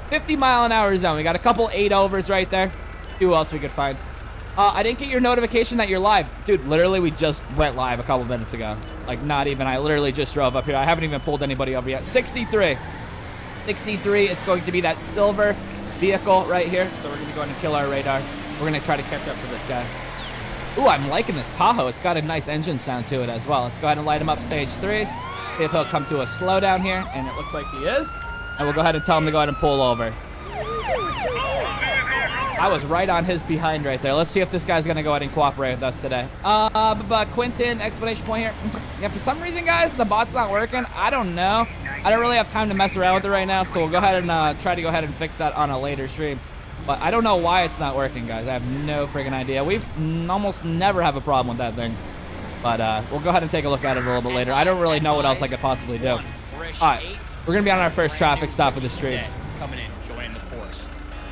50-mile-an-hour zone. We got a couple 8-overs right there. See who else we could find. I didn't get your notification that you're live. Dude, literally, we just went live a couple minutes ago. Like, not even. I literally just drove up here. I haven't even pulled anybody over yet. 63. 63. It's going to be that silver vehicle right here. So we're going to go ahead and kill our radar. We're going to try to catch up to this guy. Ooh, I'm liking this Tahoe. It's got a nice engine sound to it as well. Let's go ahead and light him up stage 3s. See if he'll come to a slowdown here. And it looks like he is. And we'll go ahead and tell him to go ahead and pull over. I was right on his behind right there. Let's see if this guy's going to go ahead and cooperate with us today. But Quentin, exclamation point here. Yeah, for some reason, guys, the bot's not working. I don't know. I don't really have time to mess around with it right now, so we'll go ahead and try to go ahead and fix that on a later stream. But I don't know why it's not working, guys. I have no freaking idea. We've almost never have a problem with that thing. But we'll go ahead and take a look at it a little bit later. I don't really know what else I could possibly do. All right, we're going to be on our first traffic stop of the stream. Coming in, joining the force.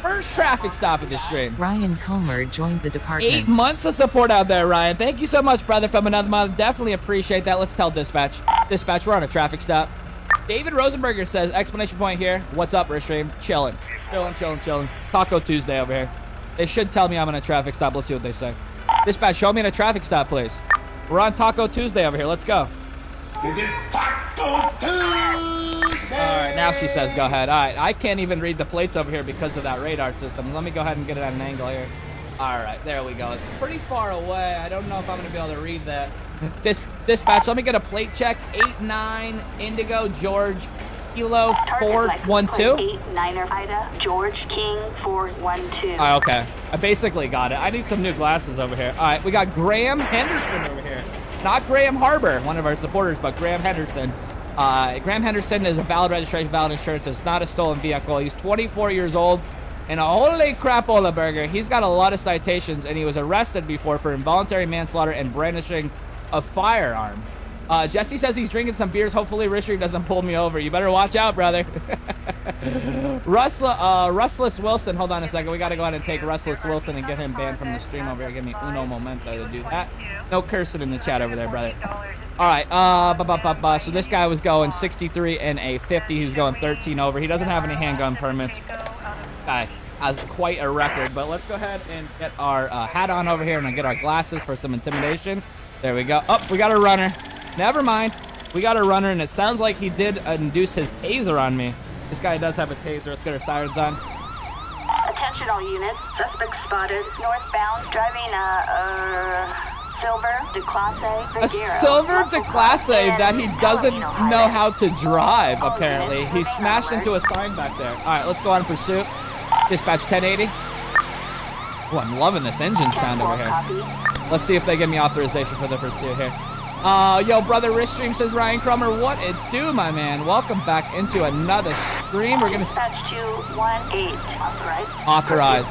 First traffic stop of the stream. Ryan Comer joined the department. 8 months of support out there, Ryan. Thank you so much, brother, from another mother. Definitely appreciate that. Let's tell dispatch. Dispatch, we're on a traffic stop. David Rosenberger says, exclamation point here. What's up, Rishstream? Chilling. Chilling. Taco Tuesday over here. They should tell me I'm on a traffic stop. Let's see what they say. Dispatch, show me in a traffic stop, please. We're on Taco Tuesday over here. Let's go. This is Taco Tuesday. All right, now she says go ahead. All right, I can't even read the plates over here because of that radar system. Let me go ahead and get it at an angle here. All right, there we go. It's pretty far away. I don't know if I'm going to be able to read that. Dispatch, let me get a plate check. 89 Indigo George Kilo 412. 89er Ida George King 412. Oh, okay. I basically got it. I need some new glasses over here. All right, we got Graham Henderson over here. Not Graham Harbor, one of our supporters, but Graham Henderson. Graham Henderson is a valid registration, valid insurance. It's not a stolen vehicle. He's 24 years old. And holy crap, Ola Burger. He's got a lot of citations, and he was arrested before for involuntary manslaughter and brandishing a firearm. Jesse says he's drinking some beers. Hopefully Rishstream doesn't pull me over. You better watch out, brother. Rustless Wilson. Hold on a second. We got to go ahead and take Rustless Wilson and get him banned from the stream over here. Give me uno momento to do that. No cursing in the chat over there, brother. All right. So this guy was going 63 and a 50. He was going 13 over. He doesn't have any handgun permits. Guy has quite a record. But let's go ahead and get our hat on over here and get our glasses for some intimidation. There we go. Oh, we got a runner. Never mind. We got a runner, and it sounds like he did induce his taser on me. This guy does have a taser. Let's get our sirens on. Attention all units. Suspect spotted. Northbound driving silver de classe. A silver de classe that he doesn't know how to drive, apparently. He smashed into a sign back there. All right, let's go on pursuit. Dispatch 1080. Oh, I'm loving this engine sound over here. Let's see if they give me authorization for the pursuit here. Yo, brother Rishstream, says Ryan Cromer. What it do, my man? Welcome back into another stream. We're gonna dispatch 218. Authorized.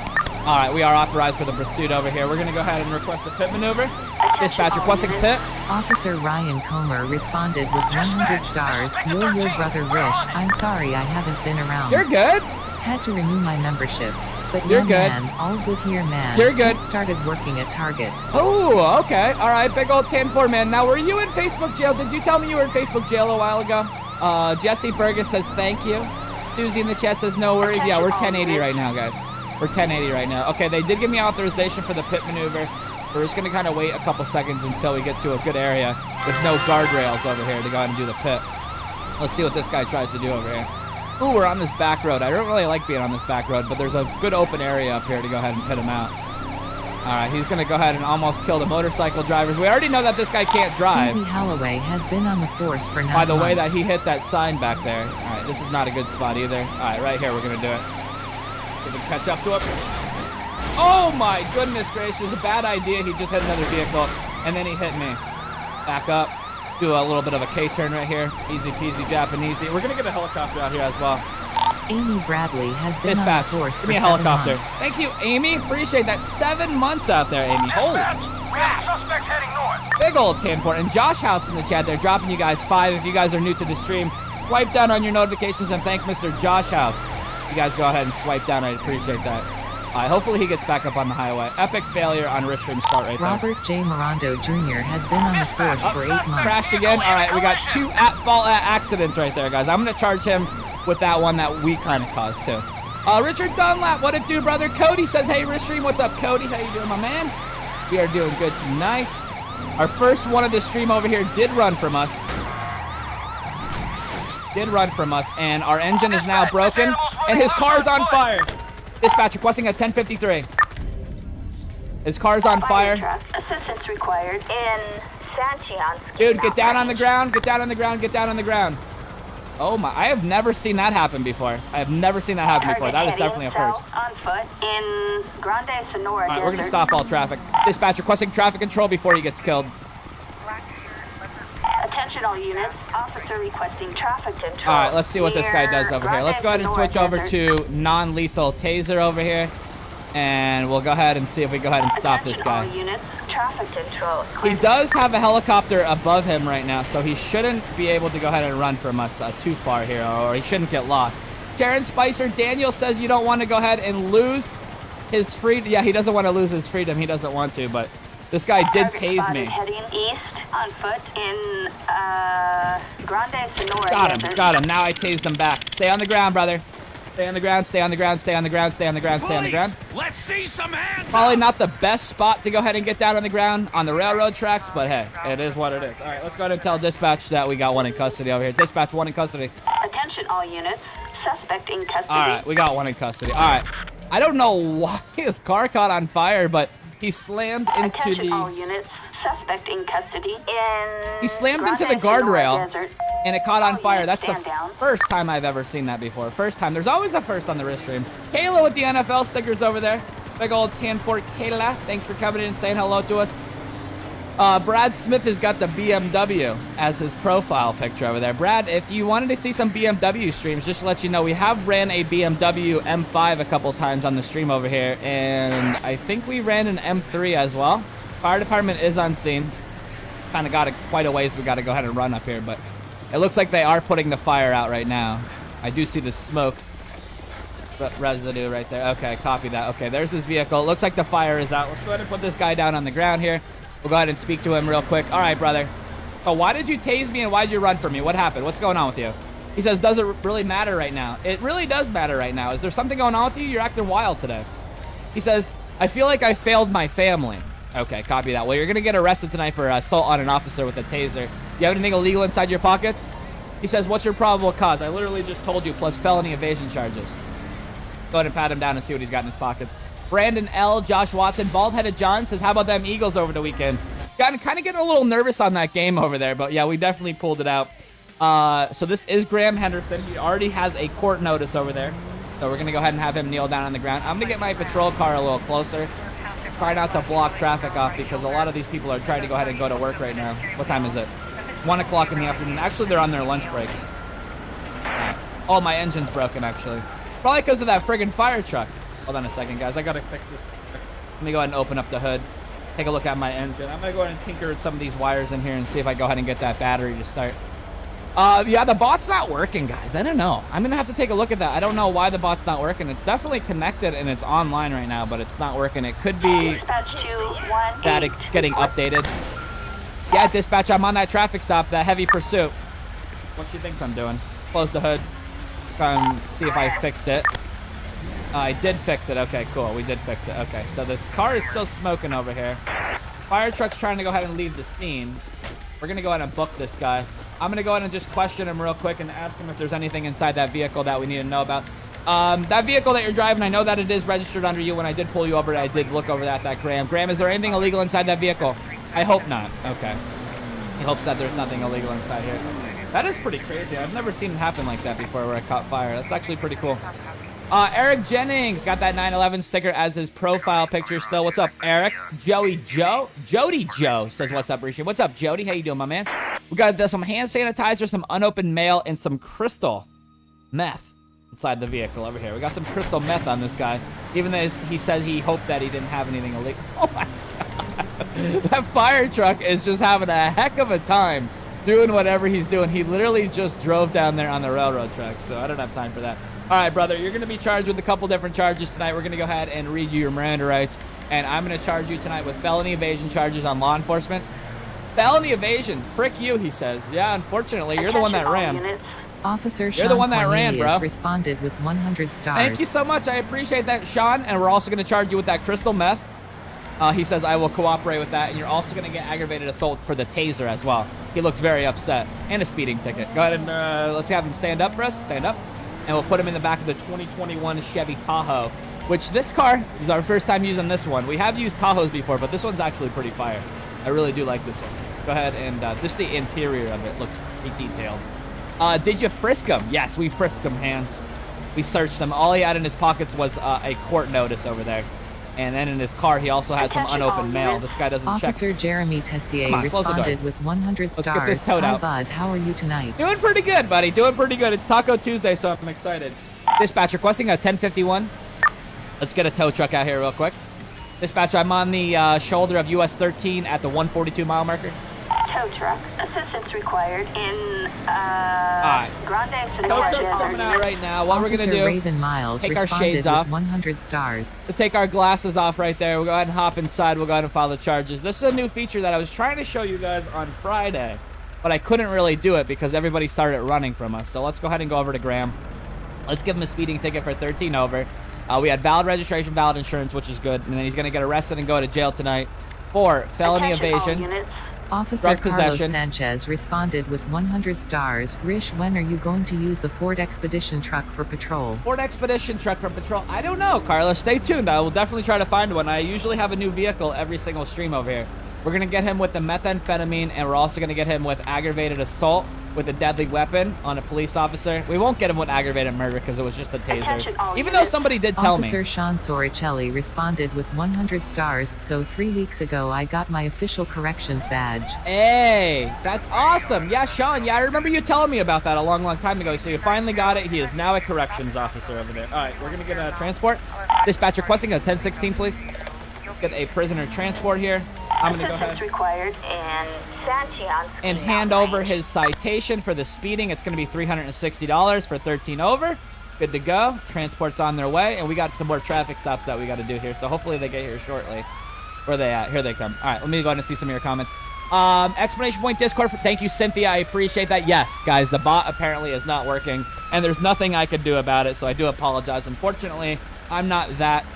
All right, we are authorized for the pursuit over here. We're gonna go ahead and request a pit maneuver. Dispatch requesting pit. Officer Ryan Comer responded with 100 stars. Yo, brother Rish. I'm sorry I haven't been around. You're good. Had to renew my membership. But you're good. Man, all good here, man. You're good. Just started working at Target. Oh, okay. All right, big old 10-4, man. Now, were you in Facebook jail? Did you tell me you were in Facebook jail a while ago? Jesse Burgess says thank you. Susie in the chat says no worries. Yeah, we're 1080 right now, guys. We're 1080 right now. Okay, they did give me authorization for the pit maneuver. We're just going to kind of wait a couple seconds until we get to a good area with no guardrails over here to go ahead and do the pit. Let's see what this guy tries to do over here. Ooh, we're on this back road. I don't really like being on this back road, but there's a good open area up here to go ahead and pit him out. All right, he's going to go ahead and almost kill the motorcycle drivers. We already know that this guy can't drive. Susie Holloway has been on the force for 9 months. By the way that he hit that sign back there. All right, this is not a good spot either. All right, right here, we're going to do it. We can catch up to him. Oh, my goodness gracious. A bad idea. He just hit another vehicle, and then he hit me. Back up. Do a little bit of a K-turn right here. Easy peasy Japanese. We're going to get a helicopter out here as well. Amy Bradley has been Dispatch. on the force Give me for a helicopter. 7 months. Thank you, Amy. Appreciate that. 7 months out there, Amy. Holy. Suspect heading north. Big old 10-4. And Josh House in the chat, they're dropping you guys 5. If you guys are new to the stream, swipe down on your notifications and thank Mr. Josh House. You guys go ahead and swipe down. I appreciate that. Hopefully he gets back up on the highway. Epic failure on Rishstream's part right there. Robert J. Morando Jr. has been on the force for 8 months. Crashed again. All right, we got 2 at-fault accidents right there, guys. I'm going to charge him with that one that we kind of caused, too. Richard Dunlap, what it do, brother? Cody says, hey, Ristream, what's up, Cody? How you doing, my man? We are doing good tonight. Our first one of the stream over here did run from us. And our engine is now broken, and his car's on fire. Dispatch requesting at 10:53. His car's on fire. Truck. Assistance required in Sancheon. Dude, get down on the ground. Get down on the ground. Get down on the ground. Oh my, I have never seen that happen before. That is definitely a first. On foot in Grande Sonora. All right, we're going to stop all traffic. Dispatch requesting traffic control before he gets killed. Attention all units. Officer requesting traffic control. All right, let's see what this guy does over here. Let's go ahead and switch over Desert. to non-lethal taser over here. And we'll go ahead and see if we go ahead and stop this Attention all guy. units. Traffic control. He does have a helicopter above him right now, so he shouldn't be able to go ahead and run from us too far here, or he shouldn't get lost. Sharon Spicer, Daniel says you don't want to go ahead and lose his freedom. Yeah, he doesn't want to lose his freedom. He doesn't want to, but this guy did Target tase spotted me. Heading east on foot in Grande Sonora. Desert. Got him. Now I tased him back. Stay on the ground, brother. Stay on the ground. Let's see some hands. Probably not the best spot to go ahead and get down on the ground on the railroad tracks, but hey, it is what it is. All right, let's go ahead and tell dispatch that we got one in custody over here. Dispatch, one in custody. Attention all units. Suspect in custody. All right, we got one in custody. All right. I don't know why his car caught on fire, but he slammed into Attention all the... units. Suspect in custody in He slammed into the Grande Sonora guardrail, Desert. and it caught on All fire. units That's the stand down. first time I've ever seen that before. First time. There's always a first on the wrist stream. Kayla with the NFL stickers over there. Big old tan for Kayla. Thanks for coming in and saying hello to us. Brad Smith has got the BMW as his profile picture over there. Brad, if you wanted to see some BMW streams, just to let you know, we have ran a BMW M5 a couple times on the stream over here, and I think we ran an M3 as well. Fire department is on scene. Kind of got quite a ways we got to go ahead and run up here, but it looks like they are putting the fire out right now. I do see the smoke residue right there. Okay, copy that. Okay, there's his vehicle. It looks like the fire is out. Let's go ahead and put this guy down on the ground here. We'll go ahead and speak to him real quick. All right, brother. So why did you tase me and why did you run from me? What happened? What's going on with you? He says, does it really matter right now? It really does matter right now. Is there something going on with you? You're acting wild today. He says, I feel like I failed my family. Okay, copy that. Well, you're going to get arrested tonight for assault on an officer with a taser. You have anything illegal inside your pockets? He says, what's your probable cause? I literally just told you, plus felony evasion charges. Go ahead and pat him down and see what he's got in his pockets. Brandon L., Josh Watson, Bald-Headed John says, how about them Eagles over the weekend? Kind of getting a little nervous on that game over there, but yeah, we definitely pulled it out. So this is Graham Henderson. He already has a court notice over there. So we're going to go ahead and have him kneel down on the ground. I'm going to get my patrol car a little closer. Try not to block traffic off because a lot of these people are trying to go ahead and go to work right now. What time is it? 1 o'clock in the afternoon. Actually, they're on their lunch breaks. Right. Oh, my engine's broken, actually. Probably because of that friggin' fire truck. Hold on a second, guys. I got to fix this. Let me go ahead and open up the hood. Take a look at my engine. I'm going to go ahead and tinker with some of these wires in here and see if I go ahead and get that battery to start. Yeah, the bot's not working, guys. I don't know. I'm going to have to take a look at that. I don't know why the bot's not working. It's definitely connected and it's online right now, but it's not working. It could be that it's getting updated. Yeah, dispatch, I'm on that traffic stop, that heavy pursuit. What she thinks I'm doing? Let's close the hood. Try and see if I fixed it. I did fix it. Okay, cool. We did fix it. Okay, so the car is still smoking over here. Fire truck's trying to go ahead and leave the scene. We're going to go ahead and book this guy. I'm going to go ahead and just question him real quick and ask him if there's anything inside that vehicle that we need to know about. That vehicle that you're driving, I know that it is registered under you. When I did pull you over, I did look over that Graham. Graham, is there anything illegal inside that vehicle? I hope not. Okay. He hopes that there's nothing illegal inside here. That is pretty crazy. I've never seen it happen like that before where I caught fire. That's actually pretty cool. Eric Jennings got that 9/11 sticker as his profile picture still. What's up, Eric? Jody Joe says, what's up, Rishi? What's up, Jody? How you doing, my man? We got some hand sanitizer, some unopened mail, and some crystal meth inside the vehicle over here. We got some crystal meth on this guy, even though he said he hoped that he didn't have anything illegal. Oh, my God. That fire truck is just having a heck of a time doing whatever he's doing. He literally just drove down there on the railroad track, so I don't have time for that. All right, brother, you're going to be charged with a couple different charges tonight. We're going to go ahead and read you your Miranda rights, and I'm going to charge you tonight with felony evasion charges on law enforcement. Felony evasion, frick you, he says. Yeah, unfortunately, you're the one that ran. Units. Officer You're Sean the one that ran, Cornelius bro. responded with 100 stars. Thank you so much. I appreciate that, Sean. And we're also going to charge you with that crystal meth. He says, I will cooperate with that. And you're also going to get aggravated assault for the taser as well. He looks very upset. And a speeding ticket. Go ahead and let's have him stand up for us. Stand up. And we'll put him in the back of the 2021 Chevy Tahoe. Which this car is our first time using this one. We have used Tahoes before, but this one's actually pretty fire. I really do like this one. Go ahead and just the interior of it looks pretty detailed. Did you frisk him? Yes, we frisked him, hands. We searched him. All he had in his pockets was a court notice over there. And then in his car, he also had some unopened mail. This guy doesn't check. Officer Jeremy Tessier Come on, close the door. responded with 100 stars. Let's get this towed Hi, out. bud. How are you tonight? Doing pretty good, buddy. Doing pretty good. It's Taco Tuesday, so I'm excited. Dispatch requesting a 1051. Let's get a tow truck out here real quick. Dispatch, I'm on the shoulder of US 13 at the 142 mile marker. Tow truck. Assistance required in Alright. Grande Tow Sonora truck's coming out Desert. right now. What we're Officer going to do, Raven Miles take our responded shades with off. 100 stars. we'll take our glasses off right there. We'll go ahead and hop inside. We'll go ahead and file the charges. This is a new feature that I was trying to show you guys on Friday, but I couldn't really do it because everybody started running from us. So let's go ahead and go over to Graham. Let's give him a speeding ticket for 13 over. We had valid registration, valid insurance, which is good. And then he's going to get arrested and go to jail tonight for felony Attention all evasion. units. Officer Drug Carlos possession. Sanchez responded with 100 stars. Rish, when are you going to use the Ford Expedition truck for patrol? Ford Expedition truck for patrol. I don't know, Carlos. Stay tuned. I will definitely try to find one. I usually have a new vehicle every single stream over here. We're going to get him with the methamphetamine, and we're also going to get him with aggravated assault with a deadly weapon on a police officer. We won't get him with aggravated murder because it was just a Attention all taser. Even though units. somebody did tell me. Officer Sean Soricelli responded with 100 stars. So 3 weeks ago, I got my official corrections badge. Hey, that's awesome. Yeah, Sean. Yeah, I remember you telling me about that a long, long time ago. So you finally got it. He is now a corrections officer over there. All right, we're going to get a transport. Dispatch requesting a 1016, please. Get a prisoner transport here. I'm going to go Assistance ahead required in Santian. and hand over his citation for the speeding. It's going to be $360 for 13 over. Good to go. Transport's on their way, and we got some more traffic stops that we got to do here. So hopefully they get here shortly. Where are they at? Here they come. All right, let me go ahead and see some of your comments. Explanation point Discord. Thank you, Cynthia. I appreciate that. Yes, guys, the bot apparently is not working, and there's nothing I could do about it. So I do apologize. Unfortunately, I'm not that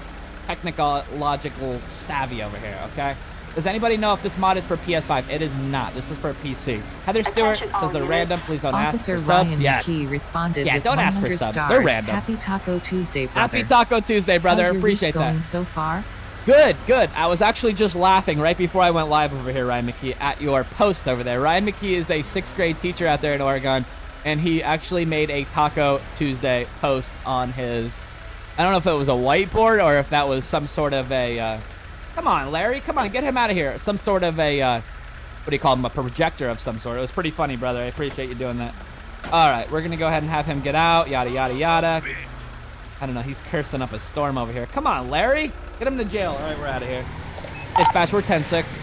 technological savvy over here. Okay. Does anybody know if this mod is for PS5? It is not. This is for PC. Heather Stewart Attention all says they're units. random. Please don't Officer ask for subs. Ryan Yes. McKee responded Yeah, with don't 100 ask for subs. stars. They're random. Happy Taco Tuesday, brother. Happy Taco Tuesday, brother. How's your Appreciate week going that. so far? Good, good. I was actually just laughing right before I went live over here, Ryan McKee, at your post over there. Ryan McKee is a 6th grade teacher out there in Oregon, and he actually made a Taco Tuesday post on his, I don't know if it was a whiteboard or if that was some sort of a, come on, Larry, come on, get him out of here. Some sort of a, what do you call him, a projector of some sort. It was pretty funny, brother. I appreciate you doing that. All right, we're going to go ahead and have him get out, yada, yada, yada. I don't know, he's cursing up a storm over here. Come on, Larry. Get him to jail. All right, we're out of here. Dispatch, we're 10-6.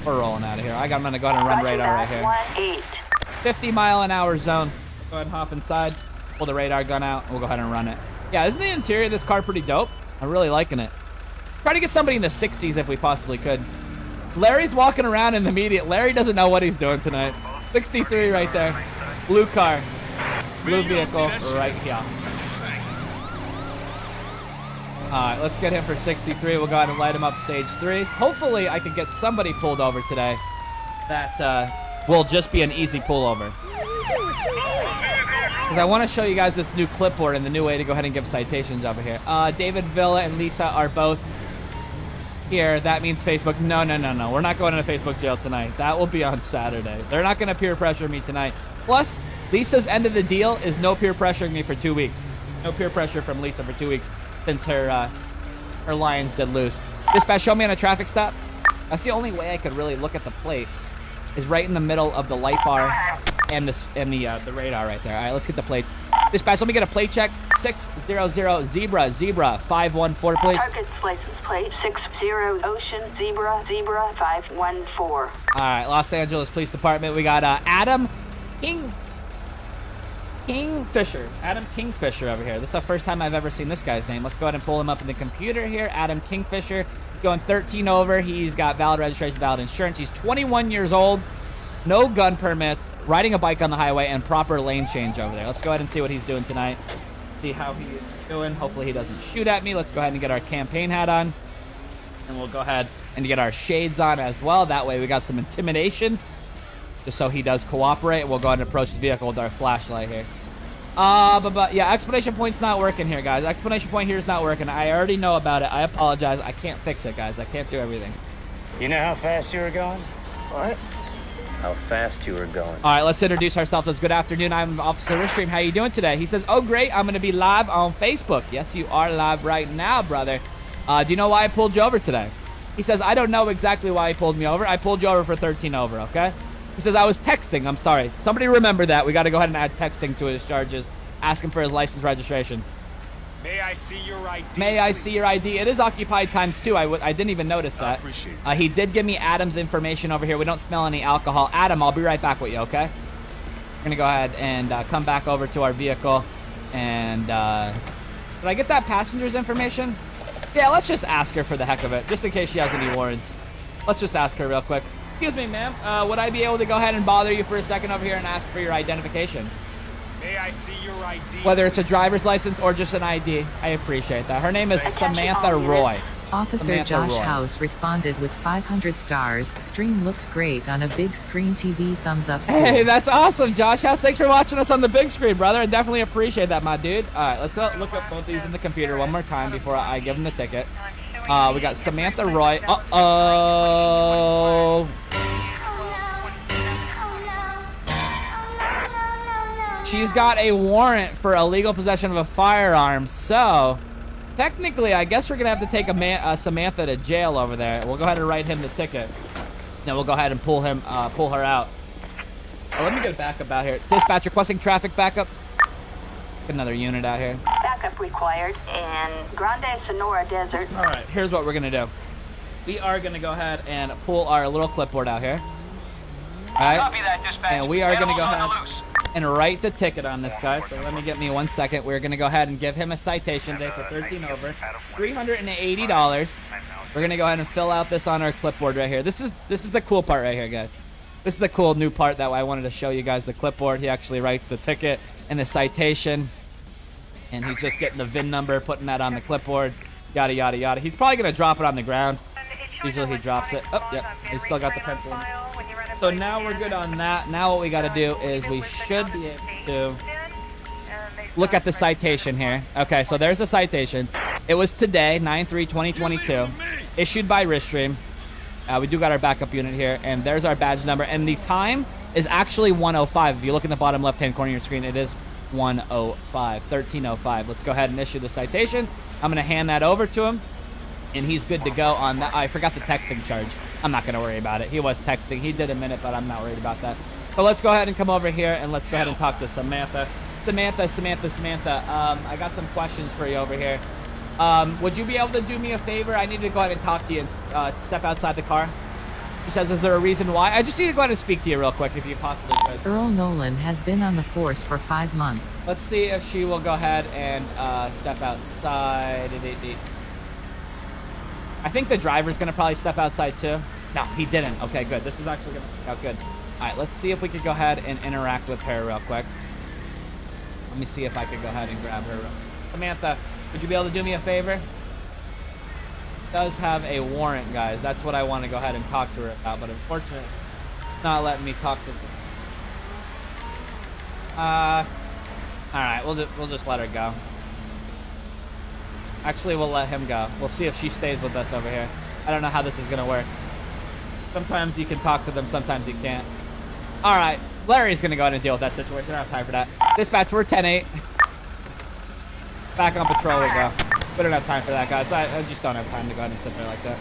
We're rolling out of here. I'm going to go ahead and run radar right here. 50-mile-an-hour zone. Go ahead and hop inside. Pull the radar gun out, and we'll go ahead and run it. Yeah, isn't the interior of this car pretty dope? I'm really liking it. Try to get somebody in the 60s if we possibly could. Larry's walking around in the media. Larry doesn't know what he's doing tonight. 63 right there. Blue car. Blue vehicle right here. All right, let's get him for 63. We'll go ahead and light him up stage 3. Hopefully, I can get somebody pulled over today that will just be an easy pullover. Because I want to show you guys this new clipboard and the new way to go ahead and give citations over here. David Villa and Lisa are both here. That means Facebook. No. We're not going into Facebook jail tonight. That will be on Saturday. They're not going to peer pressure me tonight. Plus, Lisa's end of the deal is no peer pressuring me for 2 weeks. No peer pressure from Lisa for 2 weeks since her Lions did lose. Dispatch, show me on a traffic stop. That's the only way I could really look at the plate, is right in the middle of the light bar and the radar right there. All right, let's get the plates. Dispatch, let me get a plate check. 600 Zebra 514, please. Target's license plate 60 Ocean Zebra 514. All right, Los Angeles Police Department. We got Adam Kingfisher. Adam Kingfisher over here. This is the first time I've ever seen this guy's name. Let's go ahead and pull him up in the computer here. Adam Kingfisher. Going 13 over. He's got valid registration, valid insurance. He's 21 years old. no gun permits, riding a bike on the highway, and proper lane change over there. Let's go ahead and see what he's doing tonight. See how he is doing. Hopefully he doesn't shoot at me. Let's go ahead and get our campaign hat on. And we'll go ahead and get our shades on as well. That way we got some intimidation. Just so he does cooperate. We'll go ahead and approach the vehicle with our flashlight here. But yeah, explanation point's not working here, guys. Explanation point here is not working. I already know about it. I apologize. I can't fix it, guys. I can't do everything. You know how fast you were going? What? How fast you were going. All right, let's introduce ourselves. Good afternoon. I'm Officer Rishstream. How you doing today? He says, oh, great. I'm going to be live on Facebook. Yes, you are live right now, brother. Do you know why I pulled you over today? He says, I don't know exactly why he pulled me over. I pulled you over for 13 over, okay? He says, I was texting. I'm sorry. Somebody remember that. We got to go ahead and add texting to his charges. Ask him for his license registration. May I see your ID? May I see your ID? It is occupied ×2. I didn't even notice that. Appreciate He did give me Adam's information over here. We don't smell any alcohol. Adam, I'll be right back with you, okay? We're going to go ahead and come back over to our vehicle. And did I get that passenger's information? Yeah, let's just ask her for the heck of it, just in case she has any warrants. Let's just ask her real quick. Excuse me, ma'am. Would I be able to go ahead and bother you for a second over here and ask for your identification? May I see your ID? Whether it's a driver's license or just an ID, I appreciate that. Her name is Samantha Roy. Officer Samantha Josh Roy. House responded with 500 stars. Stream looks great on a big screen TV. Thumbs up. Hey, that's awesome, Josh House. Thanks for watching us on the big screen, brother. I definitely appreciate that, my dude. All right, let's look up both these in the computer one more time before I give him the ticket. We got Samantha Roy. Uh-oh. She's got a warrant for illegal possession of a firearm, so technically, I guess we're going to have to take Samantha to jail over there. We'll go ahead and write him the ticket. Then we'll go ahead and pull her out. Oh, let me get backup out here. Dispatch requesting traffic backup. Get another unit out here. Backup required in Grande Sonora Desert. All right, here's what we're going to do. We are going to go ahead and pull our little clipboard out here. All right? Copy that, dispatch. And we are going to go Animals on the ahead loose. and write the ticket on this guy. So let me get me 1 second. We're going to go ahead and give him a citation today for 13 over. $380. We're going to go ahead and fill out this on our clipboard right here. This is the cool part right here, guys. This is the cool new part that I wanted to show you guys, the clipboard. He actually writes the ticket and the citation. And he's just getting the VIN number, putting that on the clipboard. Yada, yada, yada. He's probably going to drop it on the ground. Usually he drops it. Oh, yep. He's still got the pencil in. So now we're good on that. Now what we got to do is we should be able to look at the citation here. Okay, so there's a citation. It was today, 9/3/2022, issued by Rishstream. We do got our backup unit here, and there's our badge number. And the time is actually 1:05. If you look in the bottom left-hand corner of your screen, it is 1:05, 13:05. Let's go ahead and issue the citation. I'm going to hand that over to him, and he's good to go on that. I forgot the texting charge. I'm not going to worry about it. He was texting. He did a minute, but I'm not worried about that. So let's go ahead and come over here, and let's go ahead and talk to Samantha. Samantha, I got some questions for you over here. Would you be able to do me a favor? I need to go ahead and talk to you and step outside the car. She says, is there a reason why? I just need to go ahead and speak to you real quick, if you possibly could. Earl Nolan has been on the force for 5 months. Let's see if she will go ahead and step outside. I think the driver's going to probably step outside too. No, he didn't. Okay, good. This is actually going to work out good. All right, let's see if we could go ahead and interact with her real quick. Let me see if I could go ahead and grab her. Samantha, would you be able to do me a favor? Does have a warrant, guys. That's what I want to go ahead and talk to her about, but unfortunately, it's not letting me talk to her. All right, we'll just let her go. Actually, we'll let him go. We'll see if she stays with us over here. I don't know how this is gonna work. Sometimes you can talk to them, sometimes you can't. All right, Larry's gonna go ahead and deal with that situation. I don't have time for that. Dispatch, we're 10-8. Back on patrol we go. We don't have time for that, guys. I just don't have time to go ahead and sit there like that.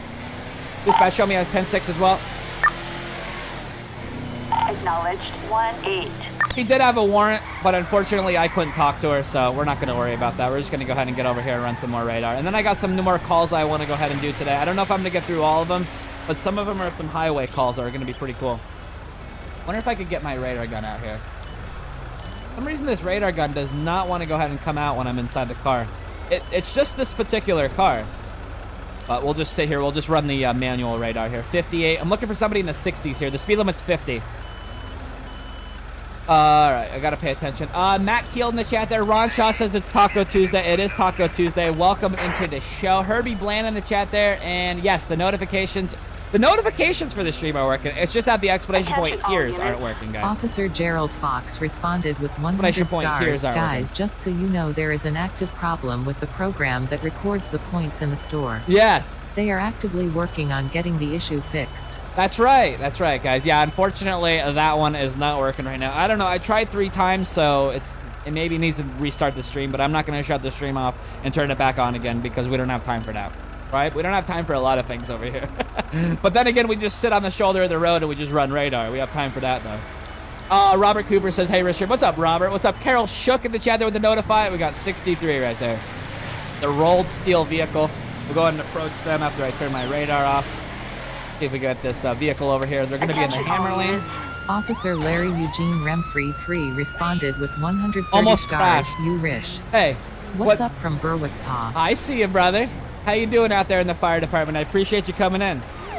Dispatch, show me as 10-6 as well. Acknowledged 1-8. He did have a warrant, but unfortunately I couldn't talk to her, so we're not going to worry about that. We're just going to go ahead and get over here and run some more radar. And then I got some more calls I want to go ahead and do today. I don't know if I'm going to get through all of them, but some of them are some highway calls that are going to be pretty cool. Wonder if I could get my radar gun out here. For some reason this radar gun does not want to go ahead and come out when I'm inside the car. It's just this particular car. But we'll just sit here. We'll just run the manual radar here. 58. I'm looking for somebody in the 60s here. The speed limit's 50. All right, I got to pay attention. Matt Keel in the chat there. Ron Shaw says it's Taco Tuesday. It is Taco Tuesday. Welcome into the show. Herbie Bland in the chat there. And yes, the notifications for the stream are working. It's just that the exclamation point here's aren't working, guys. Officer Gerald Fox responded with 100 Exclamation point here's stars. aren't Guys, working. just so you know, there is an active problem with the program that records the points in the store. Yes. They are actively working on getting the issue fixed. That's right, guys. Yeah, unfortunately, that one is not working right now. I don't know. I tried 3 times, so it maybe needs to restart the stream, but I'm not going to shut the stream off and turn it back on again because we don't have time for that, right? We don't have time for a lot of things over here. But then again, we just sit on the shoulder of the road and we just run radar. We have time for that, though. Robert Cooper says, hey, Richard. What's up, Robert? What's up? Carol Shook in the chat there with the notify. We got 63 right there. The rolled steel vehicle. We'll go ahead and approach them after I turn my radar off. See if we got this vehicle over here. They're going to be in the Hammer Lane. Officer Larry Eugene Remfrey 3 responded with 130 Almost stars. crashed. You Rish. Hey. What's up from Berwick, Pa? I see you, brother. How you doing out there in the fire department? I appreciate you coming in. All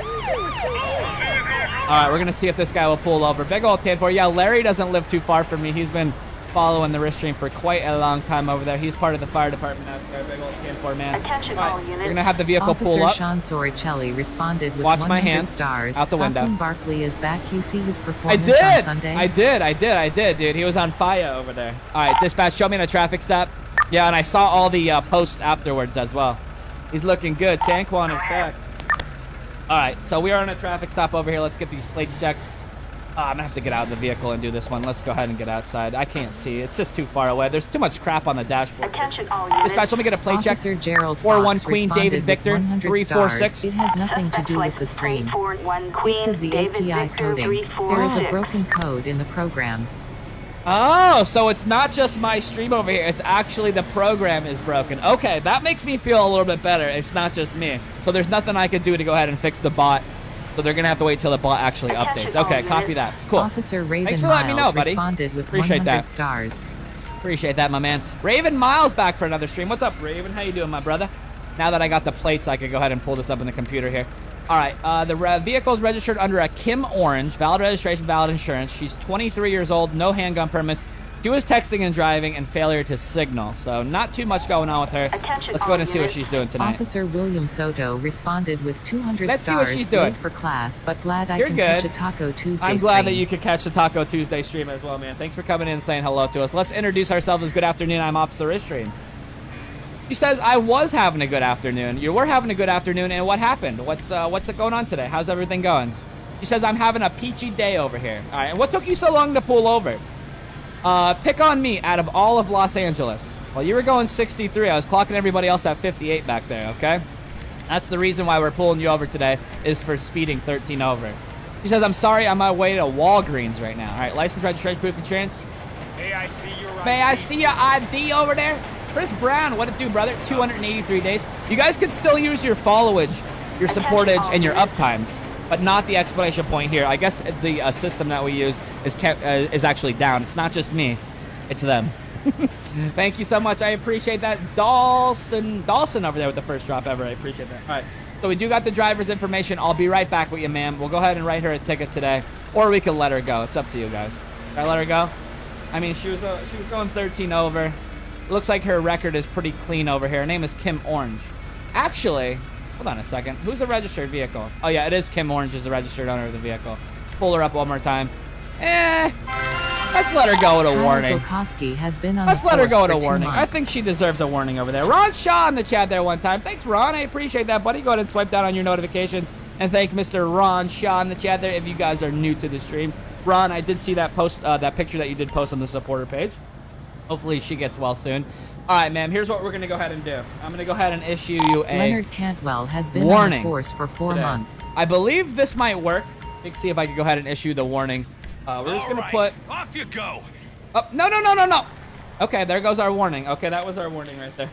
right, we're going to see if this guy will pull over. Big old 10-4. Yeah, Larry doesn't live too far from me. He's been following the wrist stream for quite a long time over there. He's part of the fire department out there. Big old 10-4 man. Attention All all right, units. we're going to have the vehicle Officer pull up. Sean Soricelli responded with Watch 100 my hand. stars. Out the window. Southland Barkley is back. You see his I performance on Sunday? I did, dude. He was on fire over there. All right, dispatch, show me in a traffic stop. Yeah, and I saw all the posts afterwards as well. He's looking good. Sanquan is back. All right, so we are on a traffic stop over here. Let's get these plates checked. I'm going to have to get out of the vehicle and do this one. Let's go ahead and get outside. I can't see. It's just too far away. There's too much crap on the dashboard. Attention all units. Dispatch, let me get a plate check. Officer Gerald 4-1 Fox Queen responded David with Victor 100 346. stars. It has nothing to Suspect do with the license plate stream. 4-1 Queen This is the David API Victor coding. There is a 346. broken code in the program. Oh, so it's not just my stream over here. It's actually the program is broken. Okay, that makes me feel a little bit better. It's not just me. So there's nothing I could do to go ahead and fix the bot. So they're going to have to wait till the bot actually updates. Okay, copy that. Cool. Officer Raven Thanks for letting me know, Miles buddy. responded with Appreciate 100 that. stars. Appreciate that, my man. Raven Miles back for another stream. What's up, Raven? How you doing, my brother? Now that I got the plates, I can go ahead and pull this up in the computer here. All right, the vehicle is registered under a Kim Orange, valid registration, valid insurance. She's 23 years old, no handgun permits. She was texting and driving and failure to signal, so not too much going on with her. Attention Let's go ahead and all see what units. she's doing tonight. Officer William Soto responded with 200 Let's see what stars. she's doing. Late for class, but glad I You're can good. catch a Taco Tuesday I'm glad that stream. you could catch the Taco Tuesday stream as well, man. Thanks for coming in and saying hello to us. Let's introduce ourselves as good afternoon. I'm Officer Istream. She says, I was having a good afternoon. You were having a good afternoon, and what happened? What's going on today? How's everything going? She says, I'm having a peachy day over here. All right, and what took you so long to pull over? Pick on me out of all of Los Angeles. Well, you were going 63. I was clocking everybody else at 58 back there, okay? That's the reason why we're pulling you over today, is for speeding 13 over. She says, I'm sorry, I'm on my way to Walgreens right now. All right, license, registration, proof, insurance. May I see your ID? May I see your ID over there? Chris Brown, what it do, brother? 283 days. You guys could still use your followage, your supportage, and your uptimes, but not the exclamation point here. I guess the system that we use is actually down. It's not just me, it's them. Thank you so much. I appreciate that. Dawson over there with the first drop ever. I appreciate that. All right. So we do got the driver's information. I'll be right back with you, ma'am. We'll go ahead and write her a ticket today, or we can let her go. It's up to you guys. Can I let her go? I mean, she was going 13 over. It looks like her record is pretty clean over here. Her name is Kim Orange. Actually, hold on a second. Who's the registered vehicle? Oh, yeah, it is Kim Orange is the registered owner of the vehicle. Pull her up one more time. Let's let her go with a warning. Zulkowski has been on Let's the let her force go with for a 2 warning. I months. think she deserves a warning over there. Ron Shaw in the chat there one time. Thanks, Ron. I appreciate that, buddy. Go ahead and swipe down on your notifications. And thank Mr. Ron Shaw in the chat there if you guys are new to the stream. Ron, I did see that post, that picture that you did post on the supporter page. Hopefully she gets well soon. All right, ma'am, here's what we're going to go ahead and do. I'm going to go ahead and issue you a Leonard Cantwell has been warning on the force for 4 today. months. I believe this might work. Let's see if I can go ahead and issue the warning. We're just going to put... Off you go. Oh, no. Okay, there goes our warning. Okay, that was our warning right there.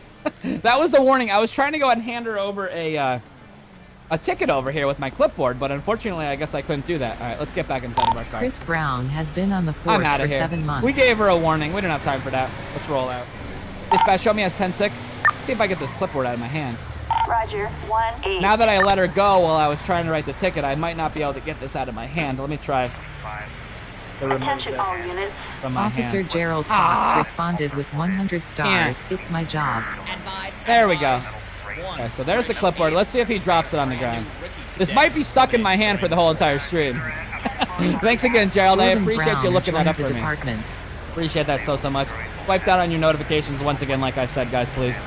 That was the warning. I was trying to go ahead and hand her over a ticket over here with my clipboard, but unfortunately, I guess I couldn't do that. All right, let's get back inside of our car. Chris Brown has been on the I'm force out for of here. 7 months. We gave her a warning. We don't have time for that. Let's roll out. Dispatch, show me as 10-6. See if I get this clipboard out of my hand. Roger, 1-8. Now that I let her go while I was trying to write the ticket, I might not be able to get this out of my hand. Let me try. Fine. to remove Attention this all units. from my Officer hand. Gerald Cox responded with 100 stars. Yeah. It's my job. There we go. Okay, so there's the clipboard. Let's see if he drops it on the ground. This might be stuck in my hand for the whole entire stream. Thanks again, Gerald. I Jordan appreciate you Brown looking that joined up the for me. department. Appreciate that so much. Wipe out on your notifications once again, like I said, guys, please.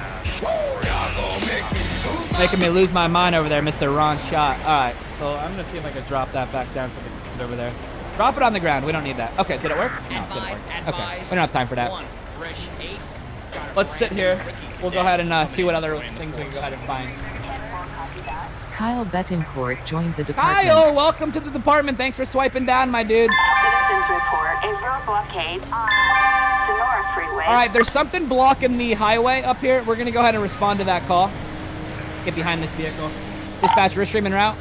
Making me lose my mind over there, Mr. Ron Shot. All right, so I'm going to see if I can drop that back down to the ground over there. Drop it on the ground. We don't need that. Okay, did it work? No, it didn't work. Okay, we don't have time for that. Let's sit here. We'll go ahead and see what other things we can go ahead and find. Kyle Betancourt joined the department. Kyle, welcome to the department. Thanks for swiping down, my dude. Citizens report a road blockade on Sonora Freeway. All right, there's something blocking the highway up here. We're going to go ahead and respond to that call. Get behind this vehicle. Dispatch, Ristream en route.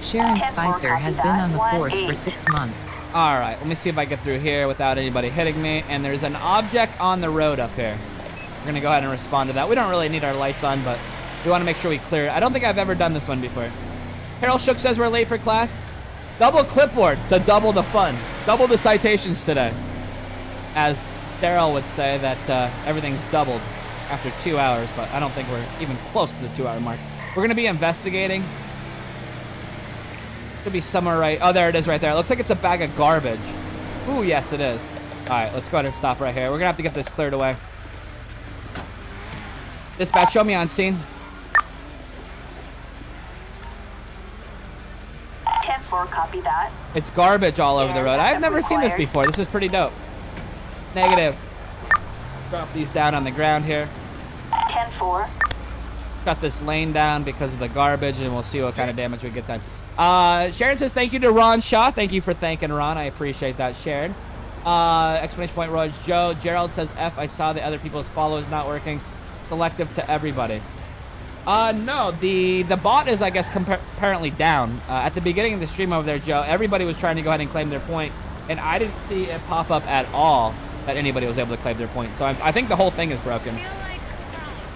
Sharon Spicer has been on the force for 6 months. All right, let me see if I get through here without anybody hitting me. And there's an object on the road up here. We're going to go ahead and respond to that. We don't really need our lights on, but we want to make sure we clear it. I don't think I've ever done this one before. Harold Shook says we're late for class. Double clipboard to double the fun. Double the citations today. As Daryl would say that everything's doubled after 2 hours, but I don't think we're even close to the 2-hour mark. We're going to be investigating. Could be somewhere right. Oh, there it is right there. It looks like it's a bag of garbage. Ooh, yes, it is. All right, let's go ahead and stop right here. We're going to have to get this cleared away. Dispatch, show me on scene. 10-4, copy that. It's garbage all over the road. I've never seen this before. This is pretty dope. Negative. Drop these down on the ground here. 10-4. Cut this lane down because of the garbage, and we'll see what kind of damage we get done. Sharon says thank you to Ron Shaw. Thank you for thanking Ron. I appreciate that, Sharon. Exclamation point, Roy Joe. Gerald says F. I saw the other people's follow is not working. Selective to everybody. No, the bot is, I guess, apparently down. At the beginning of the stream over there, Joe, everybody was trying to go ahead and claim their point, and I didn't see it pop up at all that anybody was able to claim their point. So I think the whole thing is broken.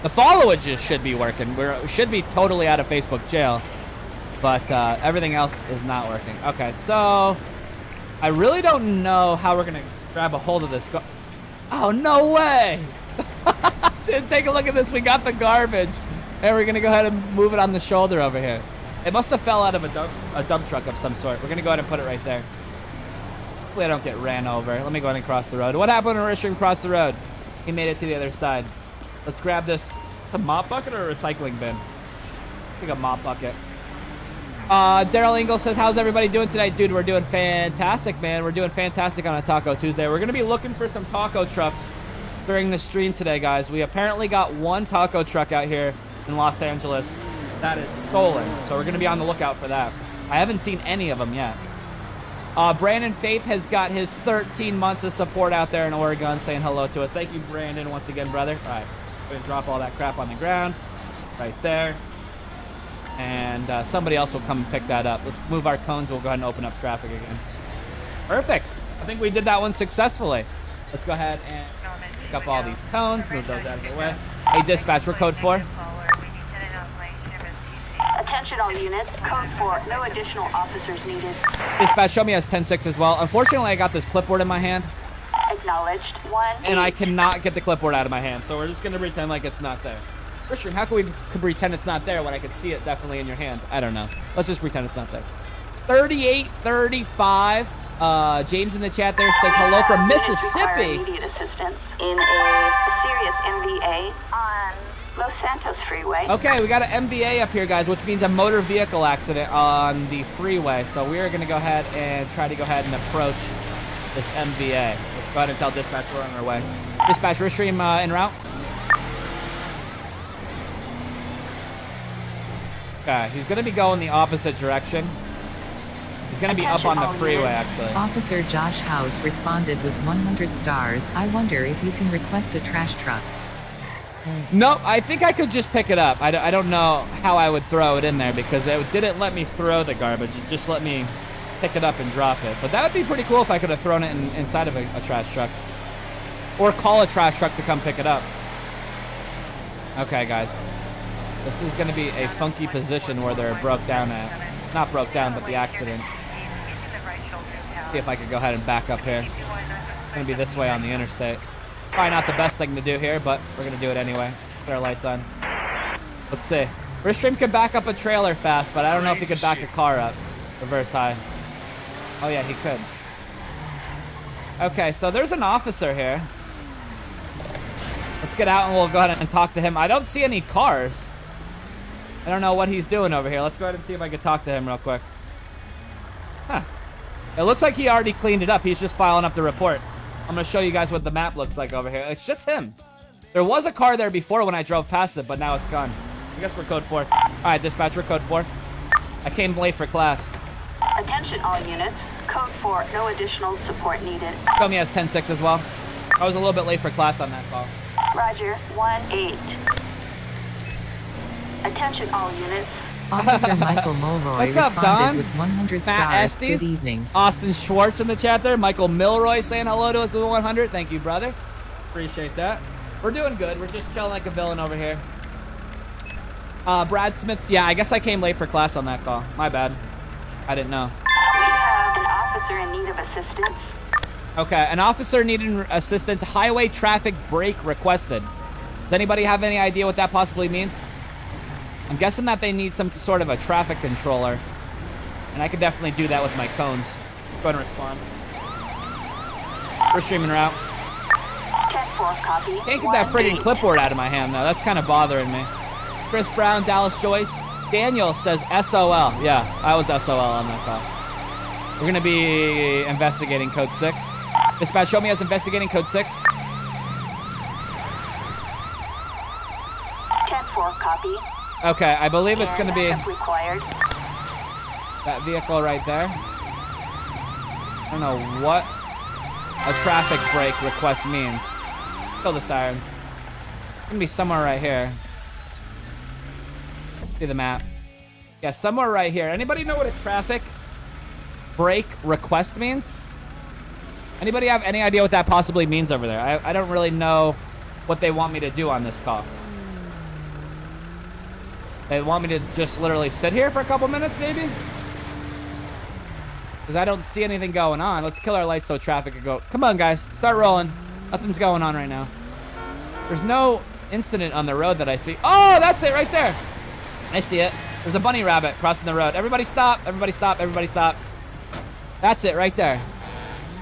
The followage should be working. We should be totally out of Facebook jail, but everything else is not working. Okay, so I really don't know how we're gonna grab a hold of this. Oh, no way! Dude, take a look at this. We got the garbage, and we're gonna go ahead and move it on the shoulder over here. It must have fell out of a dump truck of some sort. We're gonna go ahead and put it right there. Hopefully I don't get ran over. Let me go ahead and cross the road. What happened when Rishram crossed the road? He made it to the other side. Let's grab this. A mop bucket or a recycling bin? I think a mop bucket. Daryl Engel says, how's everybody doing today? Dude, we're doing fantastic, man. We're doing fantastic on a Taco Tuesday. We're going to be looking for some taco trucks during the stream today, guys. We apparently got one taco truck out here in Los Angeles that is stolen. So we're going to be on the lookout for that. I haven't seen any of them yet. Brandon Faith has got his 13 months of support out there in Oregon saying hello to us. Thank you, Brandon, once again, brother. All right. We're going to drop all that crap on the ground right there. And somebody else will come and pick that up. Let's move our cones. We'll go ahead and open up traffic again. Perfect. I think we did that one successfully. Let's go ahead and pick up all these cones. Move those out of the way. Hey, dispatch, we're code 4. Attention all units. Code 4. No additional officers needed. Dispatch, show me as 10-6 as well. Unfortunately, I got this clipboard in my hand. Acknowledged. 1. And I cannot get the clipboard out of my hand, so we're just going to pretend like it's not there. Christian, how can we pretend it's not there when I can see it definitely in your hand? I don't know. Let's just pretend it's not there. 3835. James in the chat there says hello from Mississippi. Immediate assistance in a serious MVA on Los Santos Freeway. Okay, we got an MVA up here, guys, which means a motor vehicle accident on the freeway. So we are going to go ahead and try to go ahead and approach this MVA. Let's go ahead and tell dispatch we're on our way. Dispatch, Ristream en route. Okay, he's going to be going the opposite direction. He's going to be up on the freeway, actually. Officer Josh House responded with 100 stars. I wonder if you can request a trash truck. No, I think I could just pick it up. I don't know how I would throw it in there because it didn't let me throw the garbage. It just let me pick it up and drop it. But that would be pretty cool if I could have thrown it inside of a trash truck. Or call a trash truck to come pick it up. Okay, guys. This is going to be a funky position where they're broke down at. Not broke down, but the accident. See if I could go ahead and back up here. It's gonna be this way on the interstate. Probably not the best thing to do here, but we're gonna do it anyway. Put our lights on. Let's see. Restream could back up a trailer fast, but I don't know if he could back a car up. Reverse high. Oh yeah, he could. Okay, so there's an officer here. Let's get out and we'll go ahead and talk to him. I don't see any cars. I don't know what he's doing over here. Let's go ahead and see if I can talk to him real quick. Huh. It looks like he already cleaned it up. He's just filing up the report. I'm going to show you guys what the map looks like over here. It's just him. There was a car there before when I drove past it, but now it's gone. I guess we're code 4. All right, dispatch, we're code 4. I came late for class. Attention all units. Code 4, no additional support needed. Show me as 10-6 as well. I was a little bit late for class on that call. Roger, 1-8. Attention all units. Officer Michael Mulroy What's up, responded Don? with 100 Matt stars. Estes? Good evening. Austin Schwartz in the chat there. Michael Milroy saying hello to us with 100. Thank you, brother. Appreciate that. We're doing good. We're just chilling like a villain over here. Brad Smith. Yeah, I guess I came late for class on that call. My bad. I didn't know. We have an officer in need of assistance. Okay, an officer needing assistance. Highway traffic brake requested. Does anybody have any idea what that possibly means? I'm guessing that they need some sort of a traffic controller. And I could definitely do that with my cones. Go ahead and respond. We're streaming route. 10-4, copy. Can't get that friggin' 1-8. clipboard out of my hand, though. That's kind of bothering me. Chris Brown, Dallas Joyce. Daniel says SOL. Yeah, I was SOL on that call. We're going to be investigating code 6. Dispatch, show me as investigating code 6. 10-4, copy. Okay, I believe it's going to be Backup required. that vehicle right there. I don't know what a traffic brake request means. Kill the sirens. It's going to be somewhere right here. See the map. Yeah, somewhere right here. Anybody know what a traffic brake request means? Anybody have any idea what that possibly means over there? I don't really know what they want me to do on this call. They want me to just literally sit here for a couple minutes, maybe? Because I don't see anything going on. Let's kill our lights so traffic can go. Come on, guys. Start rolling. Nothing's going on right now. There's no incident on the road that I see. Oh, that's it right there. I see it. There's a bunny rabbit crossing the road. Everybody stop. Everybody stop. Everybody stop. That's it right there.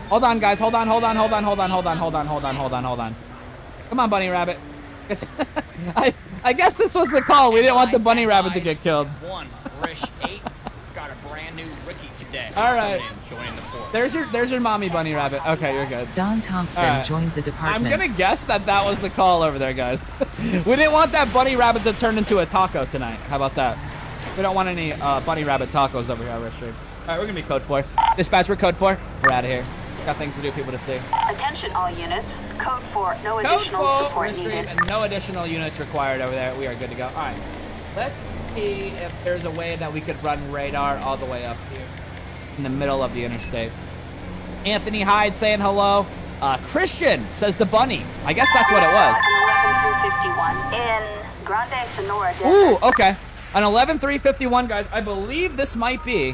Hold on, guys. Hold on, hold on, hold on, hold on, hold on, hold on, hold on, hold on, hold on. Come on, bunny rabbit. I guess this was the call. We didn't want the bunny rabbit to get killed. 1, Rish 8. Got a brand new Ricky cadet. All right. Joining the force. There's your mommy bunny rabbit. Okay, you're good. Don Thompson All right. joined the I'm department. gonna guess that was the call over there, guys. We didn't want that bunny rabbit to turn into a taco tonight. How about that? We don't want any bunny rabbit tacos over here on our stream. All right, we're gonna be code 4. Dispatch, we're code 4. We're out of here. Got things to do, people to see. Attention all units. Code 4, no Code additional 4, support we're stream, needed. and no additional units required over there. We are good to go. All right, let's see if there's a way that we could run radar all the way up here in the middle of the interstate. Anthony Hyde saying hello. Christian says the bunny. I guess that's what it was. An 11351 in Grande Sonora Desert. Ooh, okay. An 11351, guys. I believe this might be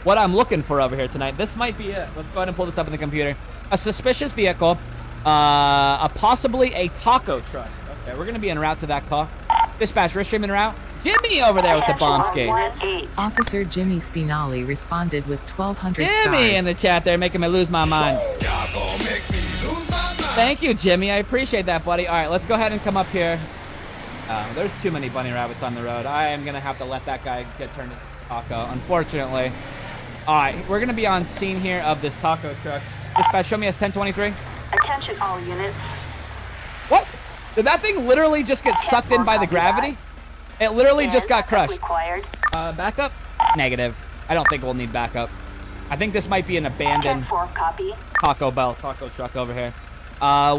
what I'm looking for over here tonight. This might be it. Let's go ahead and pull this up in the computer. A suspicious vehicle. Possibly a taco truck. Okay, we're going to be en route to that call. Dispatch, we're streaming route. Jimmy over there with the bomb skate. 118. Officer Jimmy Spinali responded with 1,200 Jimmy stars. in the chat there making me lose my mind. Y'all gonna make me lose my mind. Thank you, Jimmy. I appreciate that, buddy. All right, let's go ahead and come up here. There's too many bunny rabbits on the road. I am going to have to let that guy get turned into taco, unfortunately. All right, we're going to be on scene here of this taco truck. Dispatch, show me as 1023. Attention all units. What? Did that thing literally just get sucked in by the gravity? It literally just got crushed. Required. Backup? Negative. I don't think we'll need backup. I think this might be an abandoned 10-4, copy. Taco Bell taco truck over here.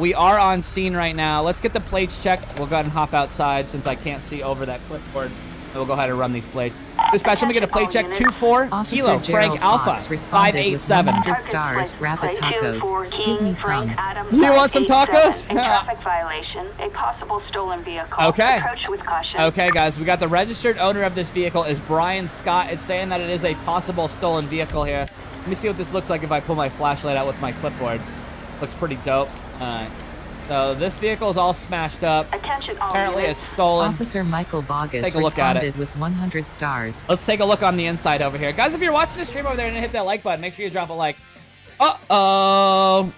We are on scene right now. Let's get the plates checked. We'll go ahead and hop outside since I can't see over that clipboard. We'll go ahead and run these plates. Dispatch, let me get a plate check. 24 Officer Kilo Gerald Frank Alpha Fox responded with 587. 100 stars. Rapid tacos. Give me some. You want some tacos? A traffic violation. A possible stolen vehicle. Okay. Approach with caution. Okay, guys, we got the registered owner of this vehicle is Brian Scott. It's saying that it is a possible stolen vehicle here. Let me see what this looks like if I pull my flashlight out with my clipboard. Looks pretty dope. Alright. So this vehicle is all smashed up. Attention all Apparently units. it's stolen. Officer Michael Bogus Take a look at it. responded with 100 stars. Let's take a look on the inside over here. Guys, if you're watching the stream over there and hit that like button, make sure you drop a like. Uh-oh.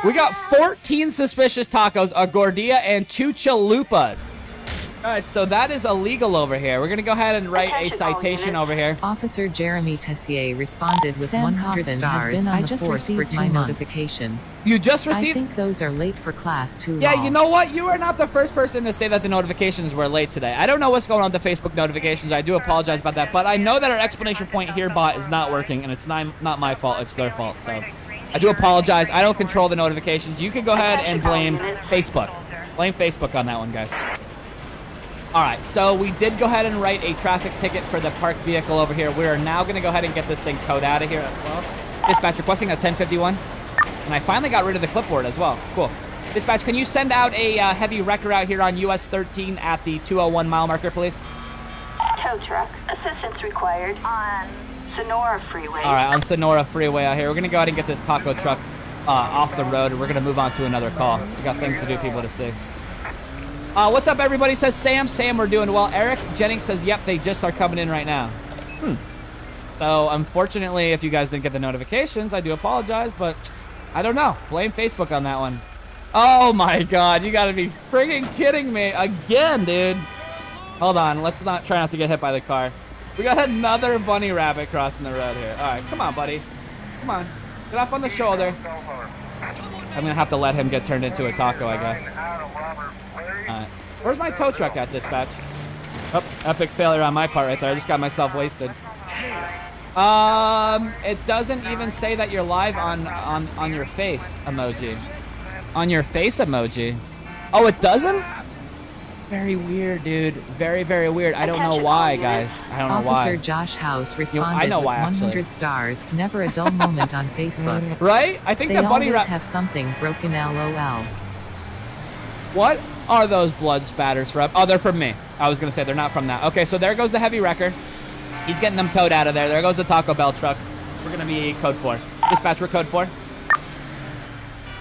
We got 14 suspicious tacos, a gordita, and 2 chalupas. Alright, so that is illegal over here. We're gonna go ahead and write a Attention all citation units. over here. Officer Jeremy Tessier responded with Sam 100 Coffin has stars. been on I the just force received for my 2 months. notification. You just I received... think those are late for class too Yeah, long. you know what? You are not the first person to say that the notifications were late today. I don't know what's going on with the Facebook notifications. I do apologize about that. But I know that our explanation point here bot is not working, and it's not my fault. It's their fault. So I do apologize. I don't control the notifications. You can go ahead and blame Facebook. Blame Facebook on that one, guys. All right, so we did go ahead and write a traffic ticket for the parked vehicle over here. We are now going to go ahead and get this thing towed out of here as well. Dispatch requesting a 1051. And I finally got rid of the clipboard as well. Cool. Dispatch, can you send out a heavy wrecker out here on US 13 at the 201 mile marker, please? Tow truck. Assistance required on Sonora Freeway. All right, on Sonora Freeway out here. We're going to go ahead and get this taco truck off the road, and we're going to move on to another call. We got things to do, people to see. What's up, everybody? Says Sam. Sam, we're doing well. Eric Jennings says, yep, they just are coming in right now. So, unfortunately, if you guys didn't get the notifications, I do apologize, but I don't know. Blame Facebook on that one. Oh, my God. You got to be friggin' kidding me. Again, dude. Hold on. Let's not try not to get hit by the car. We got another bunny rabbit crossing the road here. All right. Come on, buddy. Come on. Get off on the shoulder. I'm going to have to let him get turned into a taco, I guess. Alright. Where's my tow truck at, dispatch? Oh, epic failure on my part right there. I just got myself wasted. It doesn't even say that you're live on your face emoji. On your face emoji. Oh, it doesn't? Very weird, dude. Very, very weird. I don't know why, guys. I don't know Officer why. Josh House I responded know with why, 100 actually. stars. Never a dull moment on Facebook. Right? I think They the bunny always wrap. have something broken. LOL. What are those blood spatters from? Oh, they're from me. I was going to say they're not from that. Okay, so there goes the heavy wrecker. He's getting them towed out of there. There goes the Taco Bell truck. We're going to be code 4. Dispatch, we're code 4.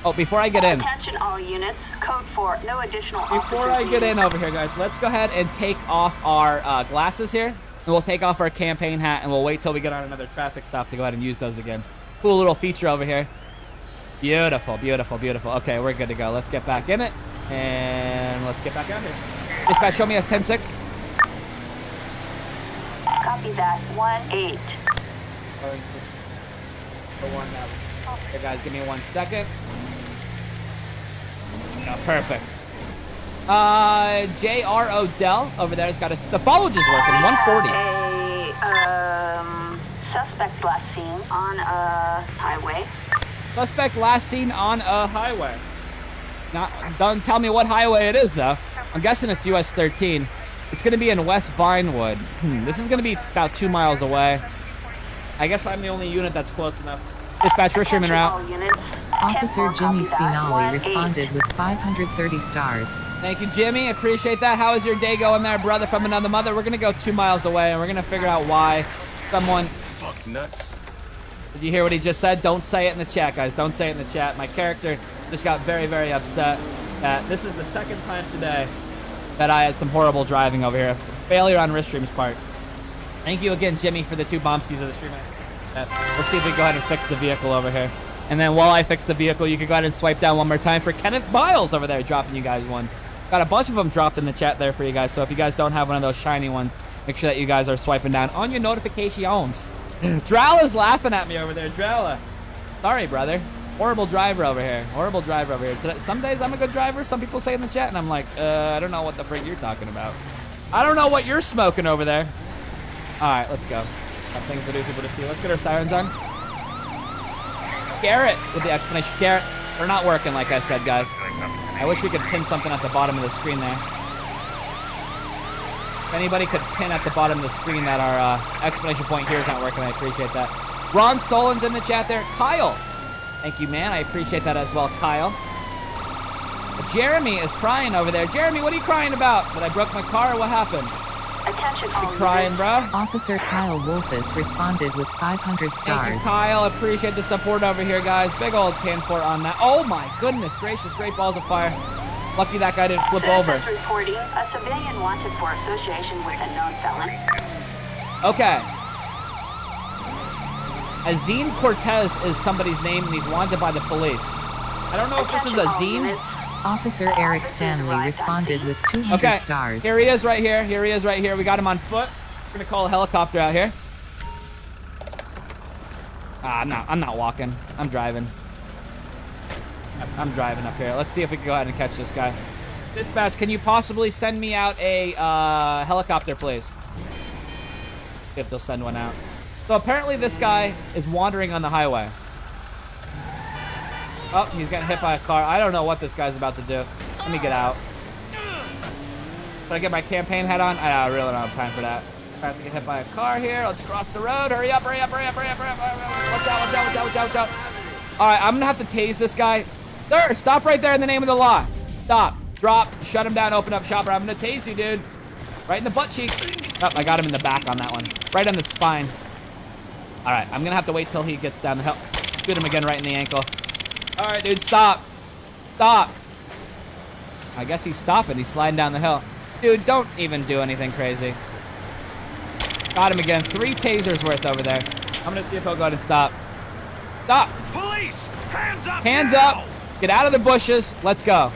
Oh, before I get in. Attention all units. Code 4. No additional officers Before I get in needed. over here, guys, let's go ahead and take off our glasses here. And we'll take off our campaign hat, and we'll wait till we get on another traffic stop to go ahead and use those again. Cool little feature over here. Beautiful, beautiful, beautiful. Okay, we're good to go. Let's get back in it, and let's get back out here. Dispatch, show me as 10-6. Copy that. 1-8. Okay, guys, give me 1 second. Yeah, perfect. J.R. Odell over there has got the foliage is working. 140. A suspect last seen on a highway. Suspect last seen on a highway. Don't tell me what highway it is, though. I'm guessing it's US 13. It's going to be in West Vinewood. This is going to be about 2 miles away. I guess I'm the only unit that's close enough. Dispatch, Rich Sherman All route. units. Officer 10-4, Jimmy copy that. Spinelli 1-8. responded with 530 stars. Thank you, Jimmy. Appreciate that. How is your day going there, brother from another mother? We're going to go 2 miles away, and we're going to figure out why someone... Fuck nuts. Did you hear what he just said? Don't say it in the chat, guys. Don't say it in the chat. My character just got very, very upset that this is the second time today that I had some horrible driving over here. Failure on Ristream's part. Thank you again, Jimmy, for the 2 bombskis of the stream. Let's see if we can go ahead and fix the vehicle over here. And then while I fix the vehicle, you can go ahead and swipe down one more time for Kenneth Biles over there, dropping you guys one. Got a bunch of them dropped in the chat there for you guys. So if you guys don't have one of those shiny ones, make sure that you guys are swiping down on your notifications. Drowla's laughing at me over there. Drowla. Sorry, brother. Horrible driver over here. Horrible driver over here. Today, some days I'm a good driver. Some people say in the chat, and I'm like, I don't know what the frig you're talking about. I don't know what you're smoking over there. All right, let's go. Got things to do, people to see. Let's get our sirens on. Garrett with the explanation. Garrett, they're not working, like I said, guys. I wish we could pin something at the bottom of the screen there. If anybody could pin at the bottom of the screen that our explanation point here is not working, I appreciate that. Ron Solin's in the chat there. Kyle. Thank you, man. I appreciate that as well, Kyle. Jeremy is crying over there. Jeremy, what are you crying about? That I broke my car or what happened? Attention all Crying, units. bro. Officer Kyle Wolfus responded with 500 Thank you, stars. Kyle. Appreciate the support over here, guys. Big old 10-4 on that. Oh my goodness gracious, great balls of fire. Lucky that guy didn't flip over. Citizens reporting a civilian wanted for association with a known felon. Okay. Azine Cortez is somebody's name, and he's wanted by the police. I don't know if this is Attention all Azine. units. Officer Eric Stanley responded with 200 Okay, stars. here he is right here. Here he is right here. We got him on foot. We're gonna call a helicopter out here. I'm not walking. I'm driving. I'm driving up here. Let's see if we can go ahead and catch this guy. Dispatch, can you possibly send me out a helicopter, please? See if they'll send one out. So apparently this guy is wandering on the highway. Oh, he's getting hit by a car. I don't know what this guy's about to do. Let me get out. Should I get my campaign hat on? I really don't have time for that. I have to get hit by a car here. Let's cross the road. Hurry up, hurry up, hurry up, hurry up, hurry up. Watch out, watch out, watch out, watch out, watch out. All right, I'm going to have to tase this guy. Sir, stop right there in the name of the law. Stop. Drop. Shut him down. Open up shop. Or I'm going to tase you, dude. Right in the butt cheeks. Oh, I got him in the back on that one. Right on the spine. All right, I'm going to have to wait till he gets down the hill. Shoot him again right in the ankle. All right, dude, stop. Stop. I guess he's stopping. He's sliding down the hill. Dude, don't even do anything crazy. Got him again. 3 tasers worth over there. I'm going to see if he'll go ahead and stop. Stop. Police! Hands up! Hands now! up. Get out of the bushes. Let's go.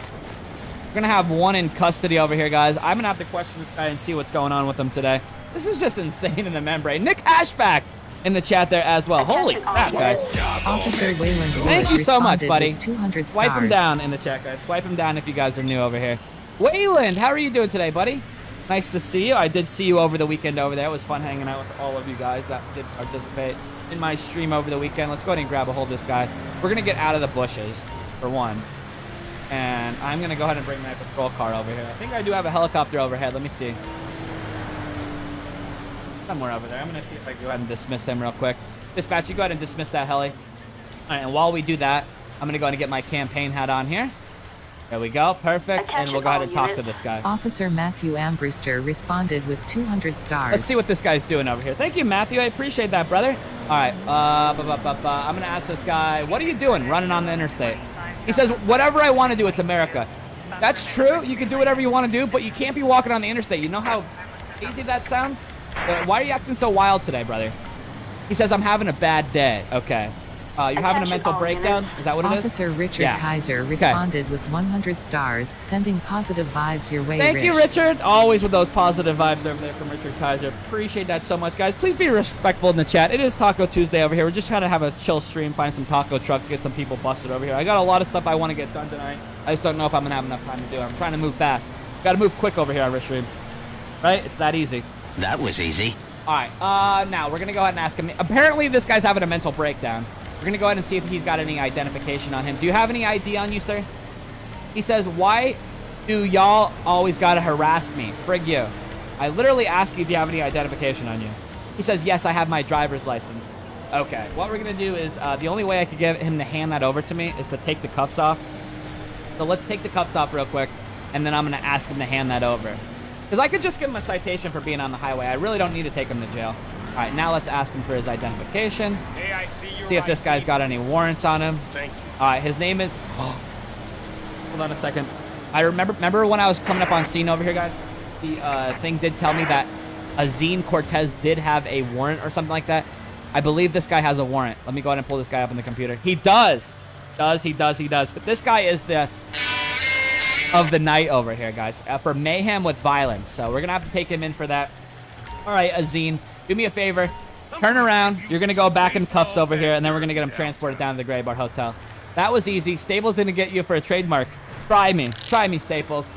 We're going to have one in custody over here, guys. I'm going to have to question this guy and see what's going on with him today. This is just insane in the membrane. Nick Hashback in the chat there as well. Holy crap, guys. Officer Wayland Lewis Thank you so much, responded buddy. with 200 stars. Swipe him down in the chat, guys. Swipe him down if you guys are new over here. Wayland, how are you doing today, buddy? Nice to see you. I did see you over the weekend over there. It was fun hanging out with all of you guys that did participate in my stream over the weekend. Let's go ahead and grab a hold of this guy. We're going to get out of the bushes, for one. And I'm going to go ahead and bring my patrol car over here. I think I do have a helicopter overhead. Let me see. Somewhere over there. I'm going to see if I can go ahead and dismiss him real quick. Dispatch, you go ahead and dismiss that heli. All right, and while we do that, I'm going to go ahead and get my campaign hat on here. There we go. Perfect. And we'll go ahead and talk to this guy. Officer Matthew Ambrewster responded with 200 stars. Let's see what this guy's doing over here. Thank you, Matthew. I appreciate that, brother. All right. I'm going to ask this guy, what are you doing running on the interstate? He says, whatever I want to do, it's America. That's true. You can do whatever you want to do, but you can't be walking on the interstate. You know how easy that sounds? Why are you acting so wild today, brother? He says, I'm having a bad day. Okay. You're having a mental breakdown? Is that what it is? Officer Richard Yeah. Kaiser responded with 100 stars, sending positive vibes your way, Thank you, Rich. Richard. Always with those positive vibes over there from Richard Kaiser. Appreciate that so much, guys. Please be respectful in the chat. It is Taco Tuesday over here. We're just trying to have a chill stream, find some taco trucks, get some people busted over here. I got a lot of stuff I want to get done tonight. I just don't know if I'm going to have enough time to do it. I'm trying to move fast. Got to move quick over here on Rich Stream. Right? It's that easy. That was easy. All right. Now, we're going to go ahead and ask him. Apparently, this guy's having a mental breakdown. We're going to go ahead and see if he's got any identification on him. Do you have any ID on you, sir? He says, why do y'all always got to harass me? Frig you. I literally asked you if you have any identification on you. He says, yes, I have my driver's license. Okay. What we're going to do is, the only way I could get him to hand that over to me is to take the cuffs off. So let's take the cuffs off real quick, and then I'm going to ask him to hand that over. Because I could just give him a citation for being on the highway. I really don't need to take him to jail. All right, now let's ask him for his identification. Hey, I see your See if this guy's got any warrants on him. Thank you. All right, his name is... hold on a second. I remember when I was coming up on scene over here, guys? The thing did tell me that Azine Cortez did have a warrant or something like that. I believe this guy has a warrant. Let me go ahead and pull this guy up on the computer. He does. He does. But this guy is the... of the night over here, guys. For mayhem with violence. So we're going to have to take him in for that. All right, Azine. Do me a favor. Turn around. You're going to go back in cuffs over here, and then we're going to get him transported down to the Gray Bar Hotel. That was easy. Staples going to get you for a trademark. Try me, Staples.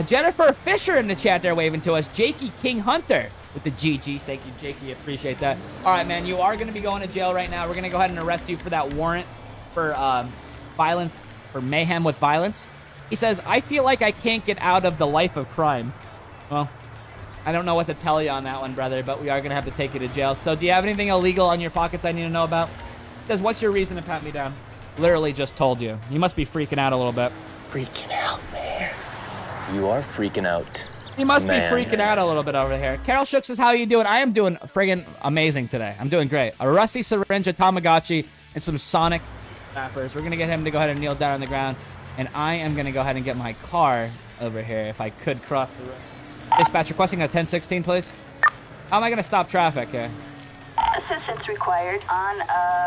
Jennifer Fisher in the chat there waving to us. Jakey King Hunter with the GGs. Thank you, Jakey. Appreciate that. All right, man. You are going to be going to jail right now. We're going to go ahead and arrest you for that warrant for violence, for mayhem with violence. He says, I feel like I can't get out of the life of crime. Well, I don't know what to tell you on that one, brother, but we are going to have to take you to jail. So do you have anything illegal on your pockets I need to know about? He says, what's your reason to pat me down? Literally just told you. You must be freaking out a little bit. Freaking out, man. You are freaking out. He must Man. be freaking out a little bit over here. Carol Shook says, how you doing? I am doing friggin' amazing today. I'm doing great. A rusty syringe, a Tamagotchi, and some Sonic wrappers. We're going to get him to go ahead and kneel down on the ground. And I am going to go ahead and get my car over here if I could cross the road. Dispatch requesting a 1016, please. How am I going to stop traffic here? Assistance required on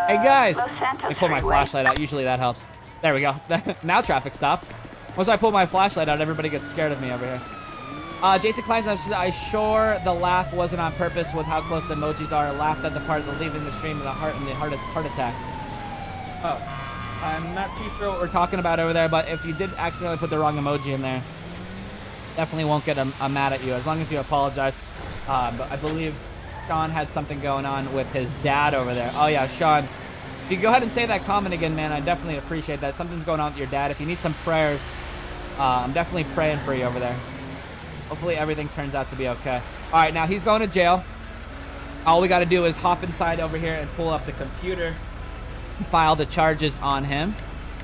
Hey, guys. Los Santos Let me pull my Freeway. flashlight out. Usually that helps. There we go. Now traffic stopped. Once I pull my flashlight out, everybody gets scared of me over here. Jason Klein says, I sure the laugh wasn't on purpose with how close the emojis are. Laughed at the part of leaving the stream in the heart attack. Oh, I'm not too sure what we're talking about over there, but if you did accidentally put the wrong emoji in there, definitely won't get a mad at you as long as you apologize. But I believe Sean had something going on with his dad over there. Oh yeah, Sean. If you go ahead and say that comment again, man, I definitely appreciate that. Something's going on with your dad. If you need some prayers, I'm definitely praying for you over there. Hopefully everything turns out to be okay. All right, now he's going to jail. All we got to do is hop inside over here and pull up the computer, file the charges on him.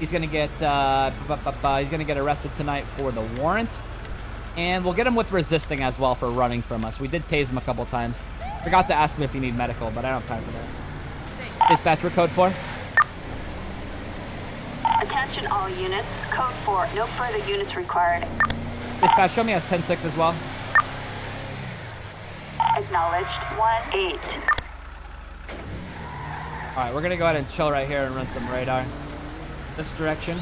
He's gonna get arrested tonight for the warrant, and we'll get him with resisting as well for running from us. We did tase him a couple times. Forgot to ask him if he need medical, but I don't have time for that. Dispatch, we're code 4. Attention all units. Code 4. No further units required. Dispatch, show me as 10-6 as well. Acknowledged. 1-8. All right, we're gonna go ahead and chill right here and run some radar. This direction.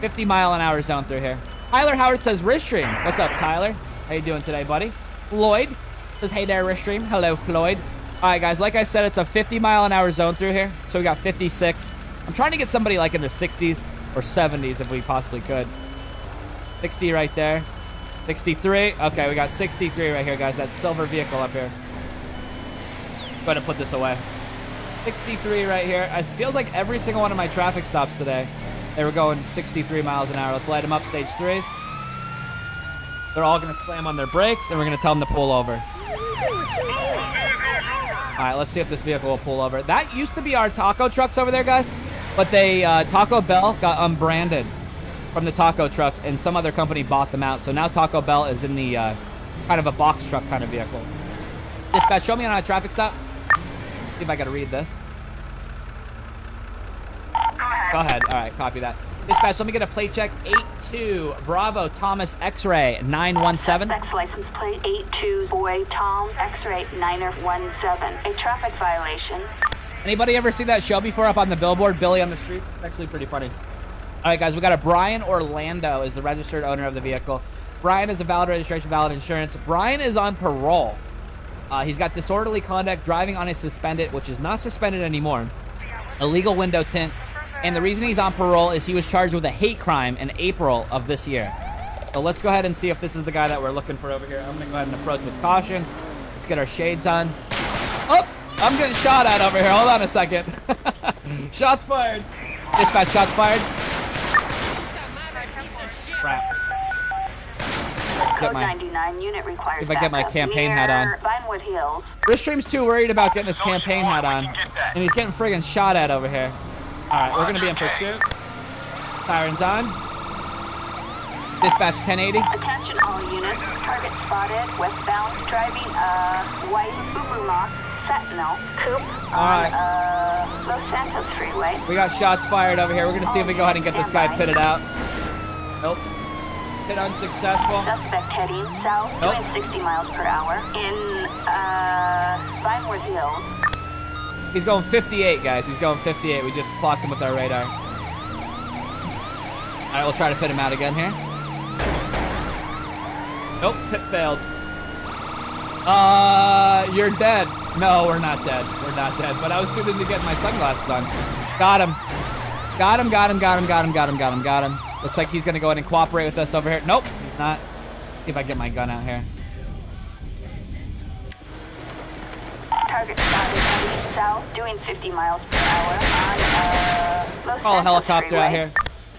50-mile-an-hour zone through here. Tyler Howard says, Ristream. What's up, Tyler? How you doing today, buddy? Floyd says, hey there, Ristream. Hello, Floyd. All right, guys, like I said, it's a 50-mile-an-hour zone through here. So we got 56. I'm trying to get somebody like in the 60s or 70s if we possibly could. 60 right there. 63. Okay, we got 63 right here, guys. That silver vehicle up here. Go ahead and put this away. 63 right here. It feels like every single one of my traffic stops today, they were going 63 miles an hour. Let's light them up, stage 3s. They're all going to slam on their brakes, and we're going to tell them to pull over. All right, let's see if this vehicle will pull over. That used to be our taco trucks over there, guys, but they Taco Bell got unbranded from the taco trucks, and some other company bought them out. So now Taco Bell is in the kind of a box truck kind of vehicle. Dispatch, show me on a traffic stop. See if I got to read this. Go ahead. All right, copy that. Dispatch, let me get a plate check. 82 Bravo Thomas X-Ray 917. Suspect's license plate 82 Boy Tom X-Ray 917. A traffic violation. Anybody ever see that show before up on the billboard, Billy on the Street? It's actually pretty funny. All right, guys, we got a Brian Orlando is the registered owner of the vehicle. Brian is a valid registration, valid insurance. Brian is on parole. He's got disorderly conduct, driving on a suspended, which is not suspended anymore, illegal window tint. And the reason he's on parole is he was charged with a hate crime in April of this year. So let's go ahead and see if this is the guy that we're looking for over here. I'm going to go ahead and approach with caution. Let's get our shades on. Oh, I'm getting shot at over here. Hold on a second. Shots fired. Dispatch, shots fired. Crap. Code 99 unit requires If I get my backup campaign near hat on. Vinewood Hills. Ristream's too worried about getting his campaign hat on, and he's getting friggin' shot at over here. All right, we're gonna be in pursuit. Sirens on. Dispatch 1080. Attention all units. Target spotted. Westbound. Driving white Ubermacht Sentinel coupe on Los Santos Freeway. We got shots fired over here. We're gonna see if we go ahead and get this guy pitted out. Nope. Hit unsuccessful. Suspect heading south, Nope. doing 60 miles per hour in Vinewood Hills. He's going 58, guys. He's going 58. We just clocked him with our radar. All right, we'll try to pit him out again here. Nope, pit failed. You're dead. No, we're not dead. We're not dead. But I was too busy getting my sunglasses on. Got him. Got him, got him, got him, got him, got him, got him, got him. Looks like he's going to go ahead and cooperate with us over here. Nope, he's not. See if I get my gun out here. Target spotted heading south, doing 50 miles per hour on Los Call a Santos helicopter Freeway. out here.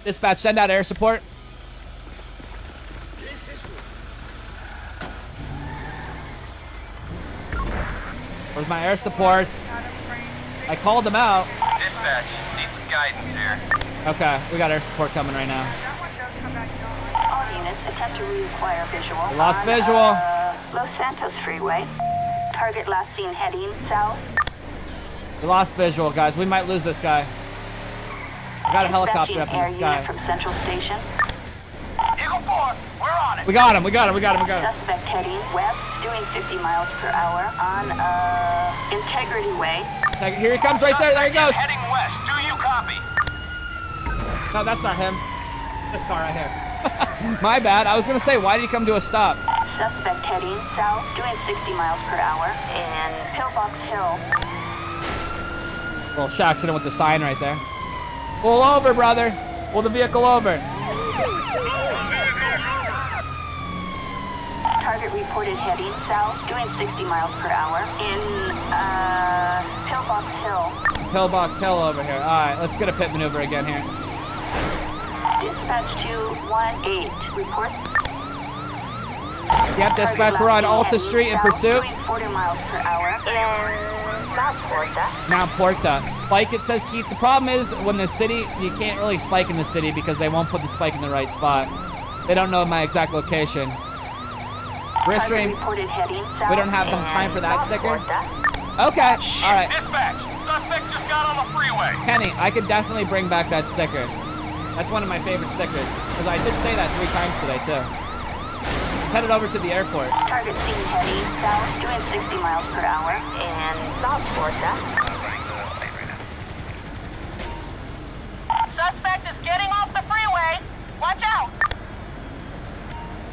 Dispatch, send out air support. Where's my air support? I called them out. Dispatch, need some guidance here. Okay, we got air support coming right now. All units, Attempt to reacquire visual. We lost on, visual. Los Santos Freeway. Target last seen heading south. We lost visual, guys. We might lose this guy. We got a helicopter up in the Dispatching air unit sky. from Central Station. Eagle 4, we're on it. We got him. We got him. We got him. We got him. Suspect heading west, doing 50 miles per hour on Integrity Way. Here he comes right there. There he goes. Heading west. Do you copy? No, that's not him. This car right here. My bad. I was going to say, why did he come to a stop? Suspect heading south, doing 60 miles per hour in Pillbox Hill. Little shock accident with the sign right there. Pull over, brother. Pull the vehicle over. Target reported heading south, doing 60 miles per hour in Pillbox Hill. Pillbox Hill over here. All right, let's get a pit maneuver again here. Dispatch 218, report. Yep, dispatch, we're on Alta Street in pursuit. Doing 40 miles per hour in Mount Porta. Mount Porta. Spike, it says Keith. The problem is when the city, you can't really spike in the city because they won't put the spike in the right spot. They don't know my exact location. Wrist Target stream. reported heading south We don't have the in time for that Mount sticker. Porta. Okay, all right. Dispatch, suspect just got on the freeway. Kenny, I could definitely bring back that sticker. That's one of my favorite stickers because I did say that 3 times today too. Let's head it over to the airport. Target seen heading south, doing 60 miles per hour in South Porta. Suspect is getting off the freeway. Watch out.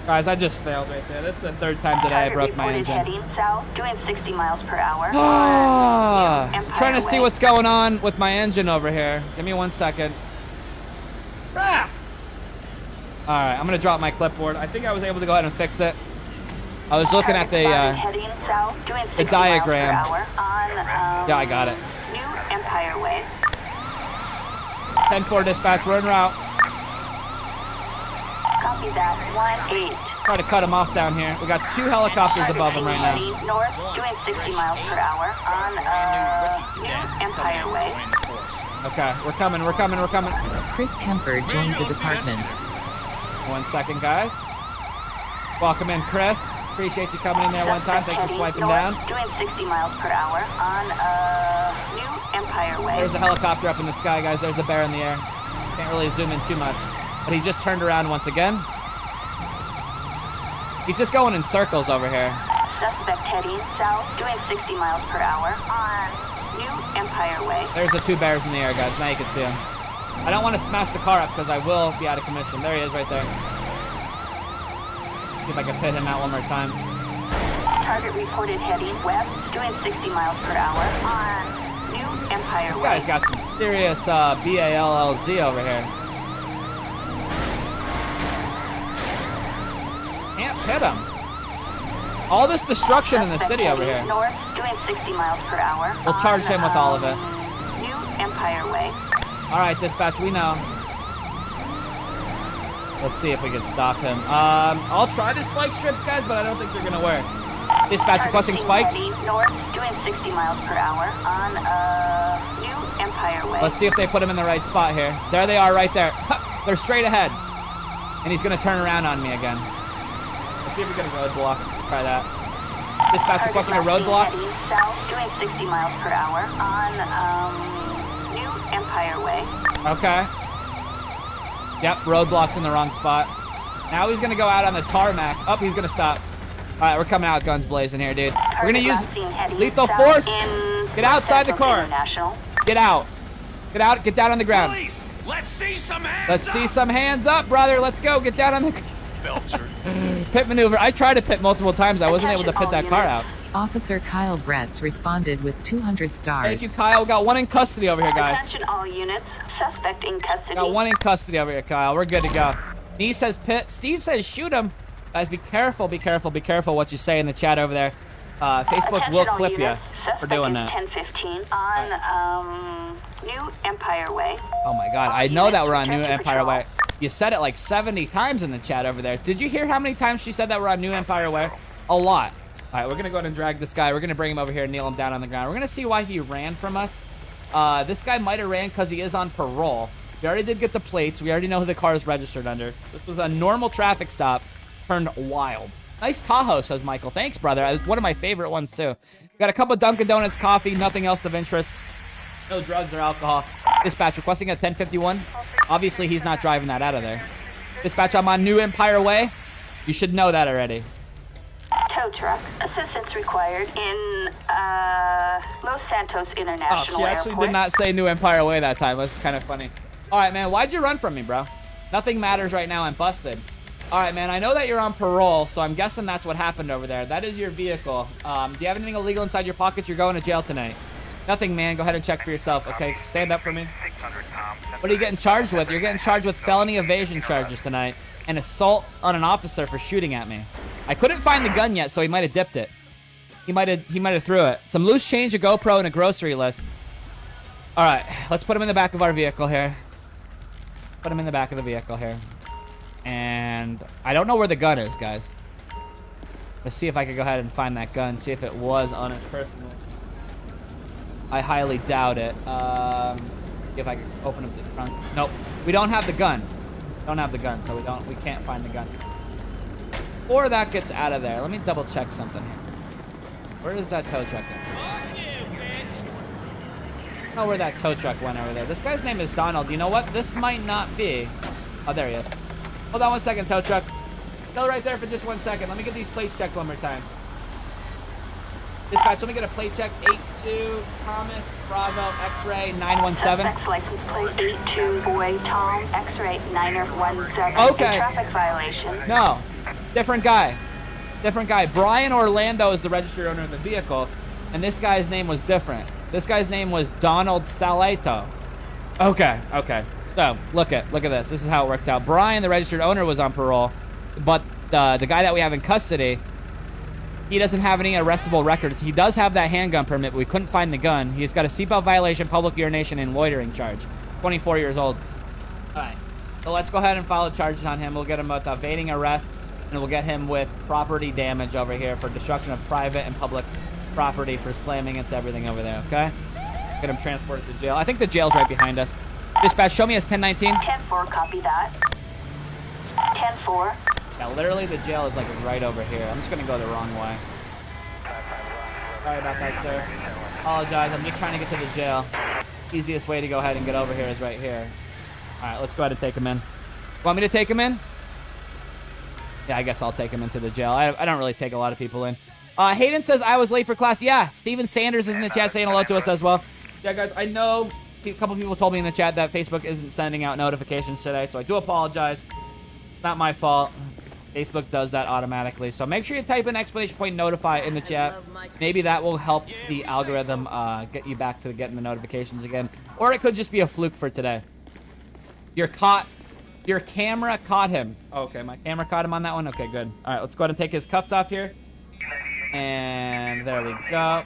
Guys, I just failed right there. This is the 3rd time today I Target broke my reported engine. heading south, doing 60 miles per hour. Ah, Empire trying to see Way. what's going on with my engine over here. Give me 1 second. Ah! All right, I'm gonna drop my clipboard. I think I was able to go ahead and fix it. I was looking at Target spotted the heading south, doing 60 diagram. miles per hour on yeah, I got it. New Empire Way. 10-4 dispatch, we're en route. Copy that. 1-8. Try to cut him off down here. We got 2 helicopters above him right now. Heading north, doing 60 miles per hour on New Empire Way. Okay, we're coming, we're coming, we're coming. Chris Kemper joined the department. 1 second, guys. Welcome in, Chris. Appreciate you coming in there one time. Thanks for swiping down. Doing 60 miles per hour on New Empire Way. There's a helicopter up in the sky, guys. There's a bear in the air. Can't really zoom in too much. But he just turned around once again. He's just going in circles over here. Suspect heading south, doing 60 miles per hour on New Empire Way. There's the 2 bears in the air, guys. Now you can see him. I don't want to smash the car up because I will be out of commission. There he is right there. See if I can pit him out one more time. Target reported heading west, doing 60 miles per hour on New Empire This Way. guy's got some serious BALLZ over here. Can't pit him. All this destruction in the Suspect city over heading here. north, doing 60 miles per hour. We'll charge on, him with all of it. New Empire Way. All right, dispatch, we know. Let's see if we can stop him. I'll try the spike strips, guys, but I don't think they're gonna work. Dispatch requesting spikes. Heading north, doing 60 miles per hour on New Empire Way. Let's see if they put him in the right spot here. There they are right there. They're straight ahead. And he's gonna turn around on me again. Let's see if we get a roadblock. Try that. Dispatch requesting a roadblock. Heading south, doing 60 miles per hour on New Empire Way. Okay. Yep, roadblock's in the wrong spot. Now he's gonna go out on the tarmac. Oh, he's gonna stop. All right, we're coming out guns blazing here, dude. We're gonna use lethal force. Get outside the car. Get out. Get out. Get down on the ground. Police, let's see some hands Let's up. see some hands up, brother. Let's go. Get down on the Belcher. pit maneuver. I tried to pit multiple times. I wasn't able to pit that car out. Officer Kyle Bretz responded with 200 stars. Thank you, Kyle. We got 1 in custody over here, guys. Attention all units. Suspect in custody. Got 1 in custody over here, Kyle. We're good to go. Nee says pit. Steve says shoot him. Guys, be careful, be careful, be careful what you say in the chat over there. Facebook will Attention all clip you units. for Suspect doing is that. 1015 on New Empire Way. Oh my God, I know that we're on New Empire Way. You said it like 70 times in the chat over there. Did you hear how many times she said that we're on New Empire Way? A lot. All right, we're gonna go ahead and drag this guy. We're gonna bring him over here and kneel him down on the ground. We're gonna see why he ran from us. This guy might have ran because he is on parole. We already did get the plates. We already know who the car is registered under. This was a normal traffic stop. turned wild. Nice Tahoe, says Michael. Thanks, brother. One of my favorite ones, too. Got a couple of Dunkin' Donuts coffee, nothing else of interest. No drugs or alcohol. Dispatch requesting a 1051. Obviously, he's not driving that out of there. Dispatch, I'm on New Empire Way. You should know that already. Tow truck. Assistance required in Los Santos International Oh, she actually Airport. did not say New Empire Way that time. That's kind of funny. All right, man. Why'd you run from me, bro? Nothing matters right now. I'm busted. All right, man. I know that you're on parole, so I'm guessing that's what happened over there. That is your vehicle. Do you have anything illegal inside your pockets? You're going to jail tonight. Nothing, man. Go ahead and check for yourself. Okay, stand up for me. What are you getting charged with? You're getting charged with felony evasion charges tonight and assault on an officer for shooting at me. I couldn't find the gun yet, so he might have dipped it. He might have threw it. Some loose change, a GoPro, and a grocery list. All right, let's put him in the back of our vehicle here. Put him in the back of the vehicle here. And I don't know where the gun is, guys. Let's see if I could go ahead and find that gun. See if it was on his person. I highly doubt it. See if I can open up the trunk. Nope. We don't have the gun. Don't have the gun, so we can't find the gun. Or that gets out of there. Let me double check something here. Where is that tow truck? I don't know where that tow truck went over there. This guy's name is Donald. You know what? This might not be. Oh, there he is. Hold on 1 second, tow truck. Go right there for just 1 second. Let me get these plates checked one more time. Dispatch, let me get a plate check. 82 Thomas Bravo X-ray 917. Suspect's license plate 82 Boy Tom X-ray 917. Okay. A traffic violation. No. Different guy. Different guy. Brian Orlando is the registered owner of the vehicle, and this guy's name was different. This guy's name was Donald Salato. Okay. So, look at this. This is how it works out. Brian, the registered owner, was on parole, but the guy that we have in custody, he doesn't have any arrestable records. He does have that handgun permit, but we couldn't find the gun. He's got a seatbelt violation, public urination, and loitering charge. 24 years old. All right. So let's go ahead and file charges on him. We'll get him with evading arrest, and we'll get him with property damage over here for destruction of private and public property for slamming into everything over there, okay? Get him transported to jail. I think the jail's right behind us. Dispatch, show me his 1019. 10-4, copy that. 10-4. Yeah, literally the jail is like right over here. I'm just gonna go the wrong way. Sorry about that, sir. Apologize, I'm just trying to get to the jail. Easiest way to go ahead and get over here is right here. All right, let's go ahead and take him in. Want me to take him in? Yeah, I guess I'll take him into the jail. I don't really take a lot of people in. Hayden says, I was late for class. Yeah, Steven Sanders is in the chat saying hello to us as well. Yeah, guys, I know a couple people told me in the chat that Facebook isn't sending out notifications today, so I do apologize. Not my fault. Facebook does that automatically. So make sure you type in exclamation point notify in the chat. Maybe that will help the algorithm get you back to getting the notifications again. Or it could just be a fluke for today. You're caught. Your camera caught him. Okay, my camera caught him on that one. Okay, good. All right, let's go ahead and take his cuffs off here. And there we go.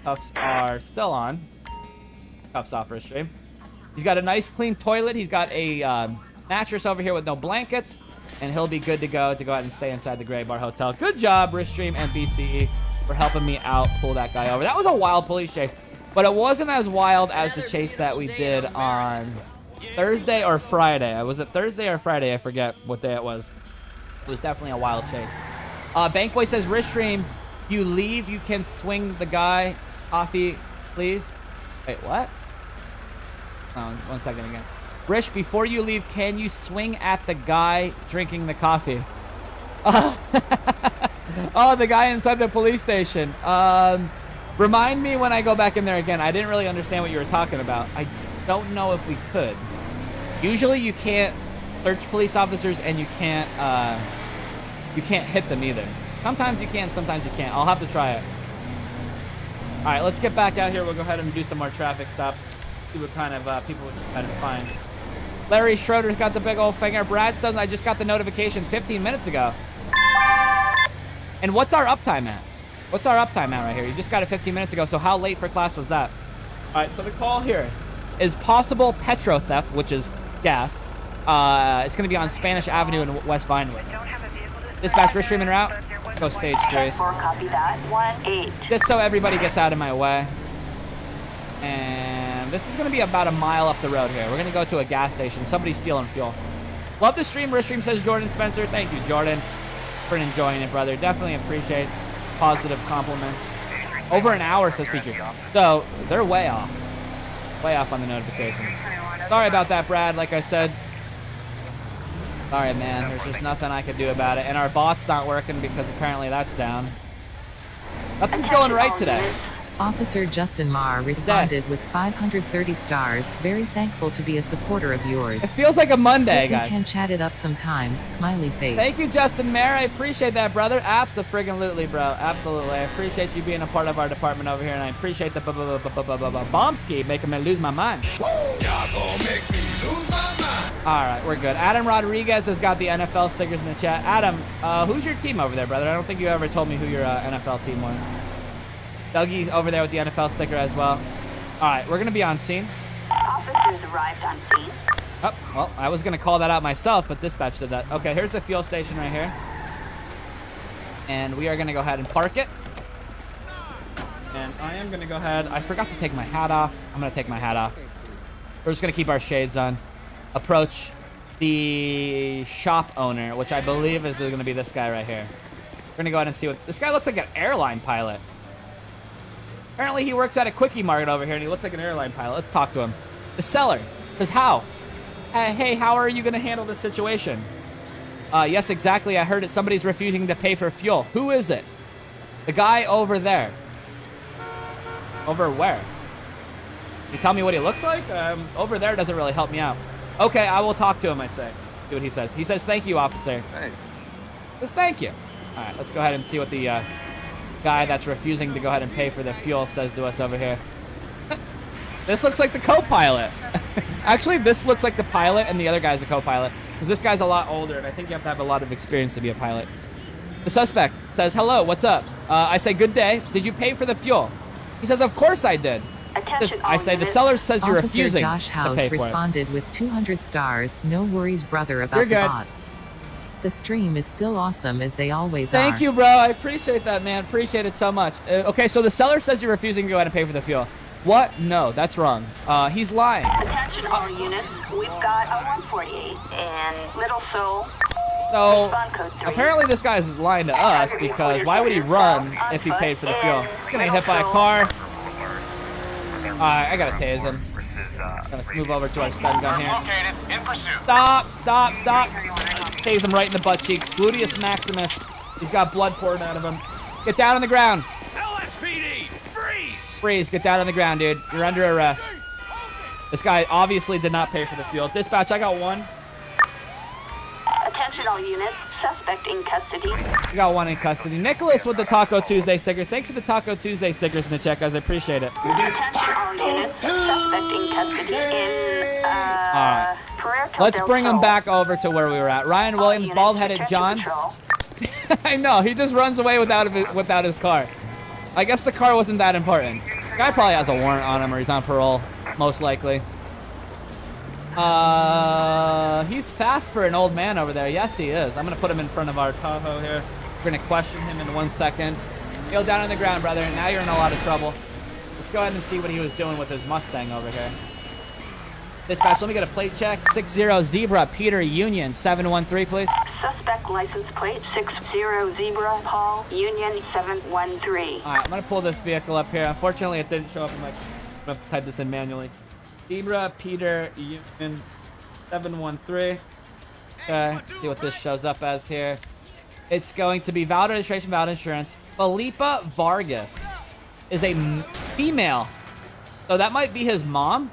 Cuffs are still on. Cuffs off for a stream. He's got a nice clean toilet. He's got a mattress over here with no blankets. And he'll be good to go ahead and stay inside the Gray Bar Hotel. Good job, Ristream and BCE, for helping me out, pull that guy over. That was a wild police chase. But it wasn't as wild as the chase that we did on Thursday or Friday. Was it Thursday or Friday? I forget what day it was. It was definitely a wild chase. Bankboy says, Ristream, you leave, you can swing the guy. Coffee, please. Wait, what? Oh, 1 second again. Rish, before you leave, can you swing at the guy drinking the coffee? Oh, the guy inside the police station. Remind me when I go back in there again. I didn't really understand what you were talking about. I don't know if we could. Usually you can't search police officers and you can't hit them either. Sometimes you can, sometimes you can't. I'll have to try it. All right, let's get back out here. We'll go ahead and do some more traffic stops. See what kind of people we can kind of find. Larry Schroeder's got the big old finger. Brad says, I just got the notification 15 minutes ago. And what's our uptime at? What's our uptime at right here? You just got it 15 minutes ago, so how late for class was that? All right, so the call here is possible petro theft, which is gas. It's going to be on Spanish Avenue in West Vinewood. Dispatch, Ristream en route. Go stage 3. Copy that. 1-8. Just so everybody gets out of my way. And this is going to be about a mile up the road here. We're going to go to a gas station. Somebody's stealing fuel. Love the stream. Ristream says Jordan Spencer. Thank you, Jordan. for enjoying it, brother. Definitely appreciate positive compliments. Over an hour, says Peachy. So they're way off. Way off on the notifications. Sorry about that, Brad. Like I said, sorry, man. There's just nothing I could do about it. And our bot's not working because apparently that's down. Nothing's going right today. Officer Justin Marr responded with 530 stars. Very thankful to be a supporter of yours. It feels like a Monday, Hope we guys. can chat it up sometime. Smiley face. Thank you, Justin Mayer. I appreciate that, brother. Abso-friggin-lutely, bro. Absolutely. I appreciate you being a part of our department over here, and I appreciate the bomb ski making me lose my mind. All right, we're good. Adam Rodriguez has got the NFL stickers in the chat. Adam, who's your team over there, brother? I don't think you ever told me who your NFL team was. Dougie's over there with the NFL sticker as well. All right, we're going to be on scene. Officers arrived on scene. Oh, well, I was going to call that out myself, but dispatch did that. Okay, here's the fuel station right here. And we are going to go ahead and park it. And I am going to go ahead. I forgot to take my hat off. I'm going to take my hat off. We're just going to keep our shades on. Approach the shop owner, which I believe is going to be this guy right here. We're going to go ahead and see what... This guy looks like an airline pilot. Apparently he works at a Quickie Mart over here, and he looks like an airline pilot. Let's talk to him. The seller. Says, how? Hey, how are you going to handle this situation? Yes, exactly. I heard it. Somebody's refusing to pay for fuel. Who is it? The guy over there. Over where? Can you tell me what he looks like? Over there doesn't really help me out. Okay, I will talk to him, I say. See what he says. He says, thank you, officer. Thanks. Says, thank you. All right, let's go ahead and see what the guy that's refusing to go ahead and pay for the fuel says to us over here. This looks like the co-pilot. Actually, this looks like the pilot, and the other guy's a co-pilot. Because this guy's a lot older, and I think you have to have a lot of experience to be a pilot. The suspect says, hello, what's up? I say, good day. Did you pay for the fuel? He says, of course I did. I say, the seller says you're Officer refusing Josh to House pay for it. responded with 200 stars. No worries, brother, about You're the good. bots. The stream is still awesome as they always are. Thank you, bro. I appreciate that, man. Appreciate it so much. Okay, so the seller says you're refusing to go ahead and pay for the fuel. What? No, that's wrong. He's lying. Attention all units. We've got a 148 and Little Seoul. So, Respond code 3. apparently this guy's lying to us because why would he run if he paid for the fuel? He's gonna get hit by a car. Alright, I gotta tase him. Let's move over to our stun gun here. Located. In pursuit. Stop! Tase him right in the butt cheeks. Gluteus maximus. He's got blood pouring out of him. Get down on the ground. LSPD, freeze! Freeze, get down on the ground, dude. You're under arrest. This guy obviously did not pay for the fuel. Dispatch, I got one. Attention all units. Suspect in custody. We got one in custody. Nicholas with the Taco Tuesday stickers. Thanks for the Taco Tuesday stickers in the chat, guys. I appreciate it. Attention all units. Suspect in custody in Alright. Puerto Let's del bring him Sol. back over to where we were at. Ryan Williams, Units, bald-headed attention John. patrol. I know, he just runs away without his car. I guess the car wasn't that important. The guy probably has a warrant on him or he's on parole, most likely. He's fast for an old man over there. Yes, he is. I'm going to put him in front of our Tahoe here. We're going to question him in 1 second. Go down on the ground, brother. Now you're in a lot of trouble. Let's go ahead and see what he was doing with his Mustang over here. Dispatch, let me get a plate check. 60 Zebra, Peter Union, 713, please. Suspect license plate 60 Zebra Paul Union 713. All right, I'm going to pull this vehicle up here. Unfortunately, it didn't show up in my... I'm going to have to type this in manually. Zebra, Peter Union, 713. Okay, see what this shows up as here. It's going to be valid registration, valid insurance. Felipa Vargas is a female. So that might be his mom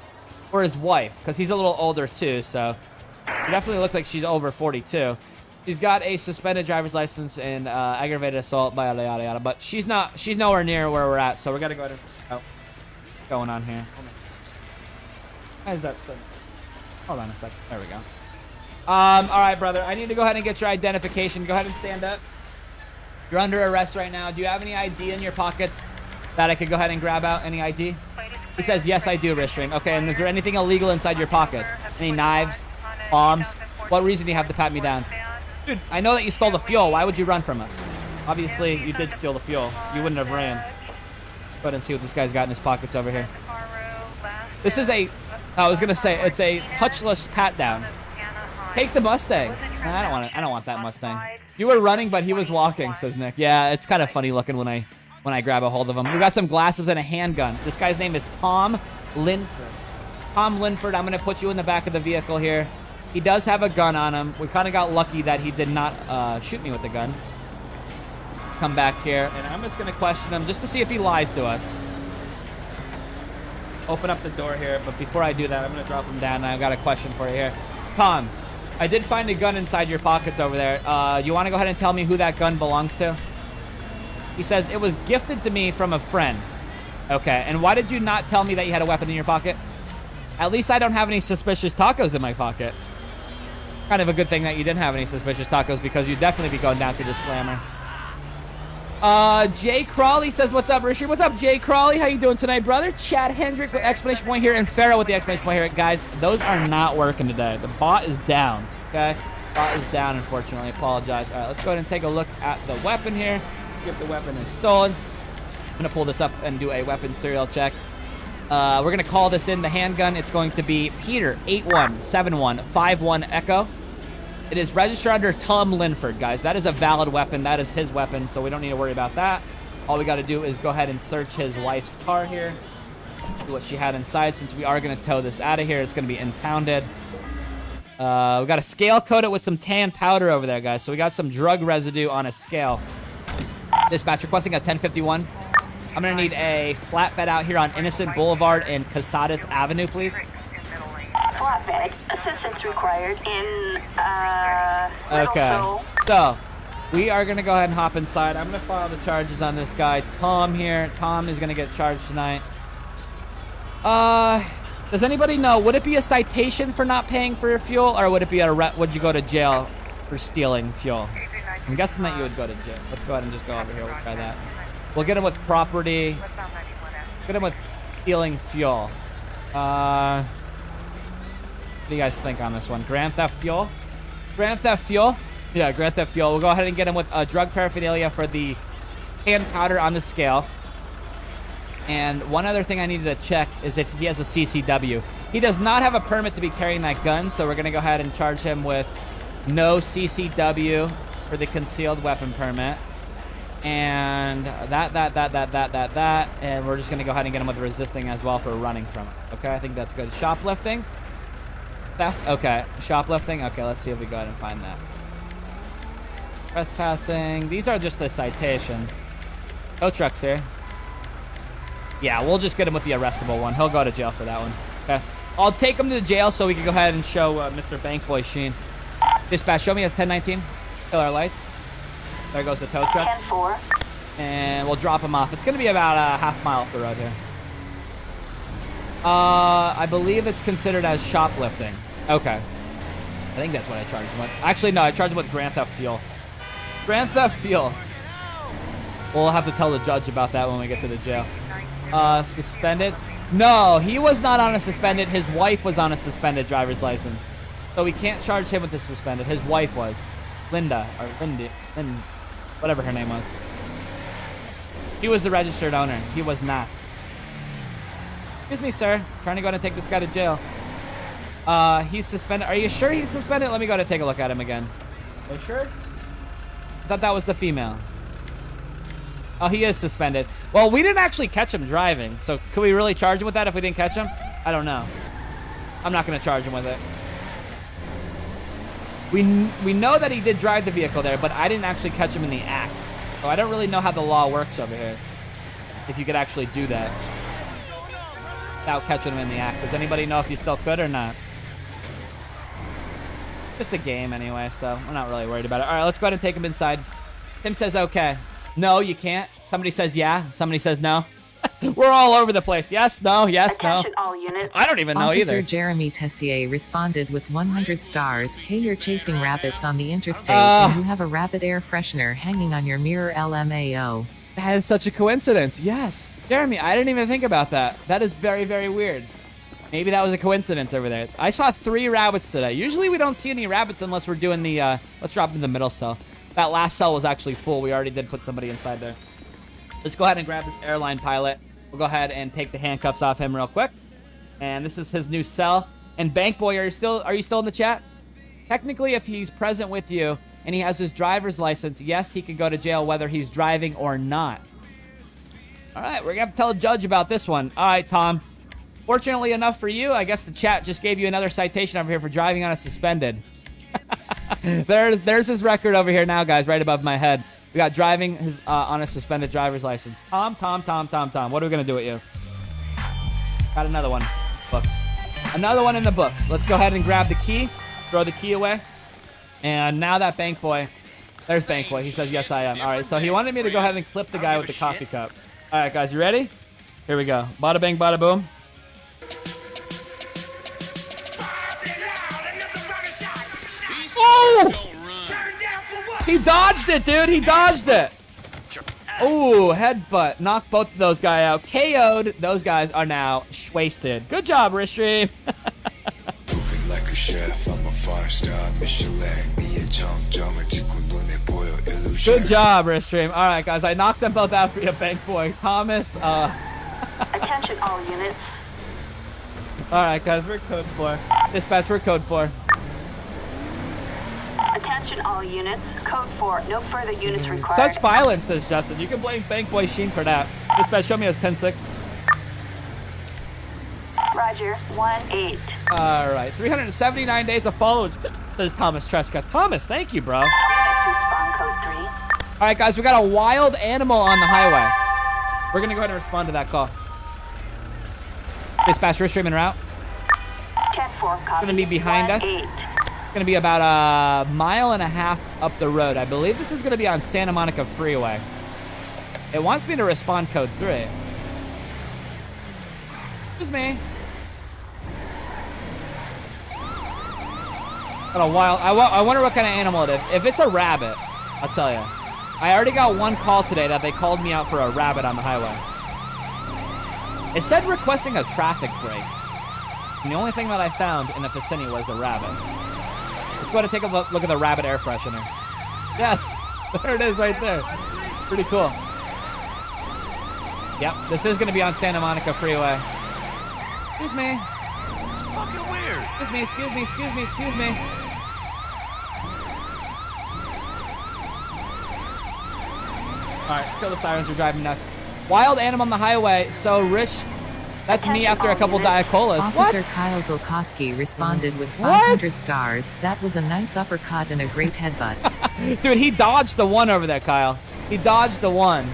or his wife, because he's a little older too, so he definitely looks like she's over 42. She's got a suspended driver's license and aggravated assault, yada yada yada. But she's nowhere near where we're at, so we're gonna go ahead and oh, what's going on here. Why is that so? Hold on a second. There we go. All right, brother. I need to go ahead and get your identification. Go ahead and stand up. You're under arrest right now. Do you have any ID in your pockets that I could go ahead and grab out? Any ID? He says, yes, I do, wrist ring. Okay, and is there anything illegal inside your pockets? Any knives? Bombs? What reason do you have to pat me down? Dude, I know that you stole the fuel. Why would you run from us? Obviously, you did steal the fuel. You wouldn't have ran. Go ahead and see what this guy's got in his pockets over here. This is a... I was going to say, it's a touchless pat down. Take the Mustang. I don't want that Mustang. You were running, but he was walking, says Nick. Yeah, it's kind of funny looking when I grab a hold of him. We got some glasses and a handgun. This guy's name is Tom Linford. Tom Linford, I'm going to put you in the back of the vehicle here. He does have a gun on him. We kind of got lucky that he did not shoot me with the gun. Let's come back here, and I'm just going to question him just to see if he lies to us. Open up the door here, but before I do that, I'm going to drop him down, and I've got a question for you here. Tom, I did find a gun inside your pockets over there. You want to go ahead and tell me who that gun belongs to? He says, it was gifted to me from a friend. Okay, and why did you not tell me that you had a weapon in your pocket? At least I don't have any suspicious tacos in my pocket. Kind of a good thing that you didn't have any suspicious tacos, because you'd definitely be going down to the slammer. Jay Crawley says, what's up, Rishi? What's up, Jay Crawley? How you doing tonight, brother? Chad Hendrick with exclamation point here, and Pharaoh with the exclamation point here. Guys, those are not working today. The bot is down, okay? Bot is down, unfortunately. I apologize. All right, let's go ahead and take a look at the weapon here. If the weapon is stolen. I'm going to pull this up and do a weapon serial check. We're going to call this in the handgun. It's going to be Peter 817151 Echo. It is registered under Tom Linford, guys. That is a valid weapon. That is his weapon, so we don't need to worry about that. All we got to do is go ahead and search his wife's car here. See what she had inside. Since we are going to tow this out of here, it's going to be impounded. We got to scale coat it with some tan powder over there, guys. So we got some drug residue on a scale. Dispatch requesting a 1051. I'm going to need a flatbed out here on Innocent Boulevard and Casadas Avenue, please. Flatbed. Assistance required in, Okay. So, we are going to go ahead and hop inside. I'm going to file the charges on this guy, Tom here. Tom is going to get charged tonight. Does anybody know, would it be a citation for not paying for your fuel, or would it be would you go to jail for stealing fuel? I'm guessing that you would go to jail. Let's go ahead and just go over here. We'll try that. We'll get him with property. Get him with stealing fuel. What do you guys think on this one? Grand theft fuel? Grand theft fuel? Yeah, grand theft fuel. We'll go ahead and get him with drug paraphernalia for the hand powder on the scale. And one other thing I needed to check is if he has a CCW. He does not have a permit to be carrying that gun, so we're going to go ahead and charge him with no CCW for the concealed weapon permit. And that. And we're just going to go ahead and get him with resisting as well for running from it. Okay, I think that's good. Shoplifting? Theft? Okay. Shoplifting? Okay, let's see if we go ahead and find that. Trespassing. These are just the citations. Tow trucks here. Yeah, we'll just get him with the arrestable one. He'll go to jail for that one. Okay. I'll take him to the jail so we can go ahead and show Mr. Bankboy Sheen. Dispatch, show me his 1019. Kill our lights. There goes the tow truck. 10-4. And we'll drop him off. It's going to be about a half mile up the road here. I believe it's considered as shoplifting. Okay. I think that's what I charged him with. Actually, no, I charged him with Grand Theft Fuel. Grand Theft Fuel. We'll have to tell the judge about that when we get to the jail. Suspended? No, he was not on a suspended. His wife was on a suspended driver's license. So we can't charge him with the suspended. His wife was. Linda, or Lindy, whatever her name was. He was the registered owner. He was not. Excuse me, sir. Trying to go ahead and take this guy to jail. He's suspended. Are you sure he's suspended? Let me go ahead and take a look at him again. Are you sure? I thought that was the female. Oh, he is suspended. Well, we didn't actually catch him driving, so could we really charge him with that if we didn't catch him? I don't know. I'm not going to charge him with it. We know that he did drive the vehicle there, but I didn't actually catch him in the act. So I don't really know how the law works over here. If you could actually do that without catching him in the act. Does anybody know if you still could or not? Just a game anyway, so I'm not really worried about it. All right, let's go ahead and take him inside. Tim says okay. No, you can't. Somebody says yeah. Somebody says no. We're all over the place. Yes, no, yes, no. Attention all units. I don't even know Officer either. Jeremy Tessier responded with 100 stars. Hey, you're chasing rabbits on the interstate and you have a rabbit air freshener hanging on your mirror LMAO. That is such a coincidence. Yes. Jeremy, I didn't even think about that. That is very, very weird. Maybe that was a coincidence over there. I saw 3 rabbits today. Usually we don't see any rabbits unless we're doing the, let's drop in the middle cell. That last cell was actually full. We already did put somebody inside there. Let's go ahead and grab this airline pilot. We'll go ahead and take the handcuffs off him real quick. And this is his new cell. And Bankboy, are you still in the chat? Technically, if he's present with you and he has his driver's license, yes, he can go to jail whether he's driving or not. All right, we're going to have to tell a judge about this one. All right, Tom. Fortunately enough for you, I guess the chat just gave you another citation over here for driving on a suspended. There's his record over here now, guys, right above my head. We got driving on a suspended driver's license. Tom. What are we going to do with you? Got another one. Books. Another one in the books. Let's go ahead and grab the key. Throw the key away. And now that bank boy. There's bank boy. He says, yes, I am. All right, so he wanted me to go ahead and clip the guy with the coffee cup. All right, guys, you ready? Here we go. Bada bing, bada boom. Oh! He dodged it, dude. He dodged it. Oh, headbutt. Knocked both of those guys out. KO'd. Those guys are now wasted. Good job, Rishri. Like a chef, I'm a five-star Michelin. Good job, Rishstream. All right, guys, I knocked them both out for you, Bank Boy. Thomas, Attention all units. All right, guys, we're code 4. Dispatch, we're code 4. Attention all units. Code 4. No further units required. Such violence, says Justin. You can blame Bank Boy Sheen for that. Dispatch, show me as 10-6. Roger. 1-8. All right, 379 days of follow, says Thomas Tresca. Thomas, thank you, bro. Units respond code 3. All right, guys, we got a wild animal on the highway. We're going to go ahead and respond to that call. Dispatch, Rishstream en route. 10-4, copy. Going to be behind us. 1-8. Going to be about a mile and a half up the road. I believe this is going to be on Santa Monica Freeway. It wants me to respond code 3. Excuse me. Got a wild. I wonder what kind of animal it is. If it's a rabbit, I'll tell you. I already got one call today that they called me out for a rabbit on the highway. It said requesting a traffic break. And the only thing that I found in the vicinity was a rabbit. Let's go ahead and take a look at the rabbit air freshener. Yes, there it is right there. Pretty cool. Yep, this is going to be on Santa Monica Freeway. Excuse me. It's fucking weird. Excuse me. Alright, kill the sirens, you're driving nuts. Wild animal on the highway, so Rich, that's me after a couple Diet Colas. Officer What? Kyle Zolkowski responded with 500 stars. That was a nice uppercut and a great headbutt. Dude, he dodged the one over there, Kyle. He dodged the one.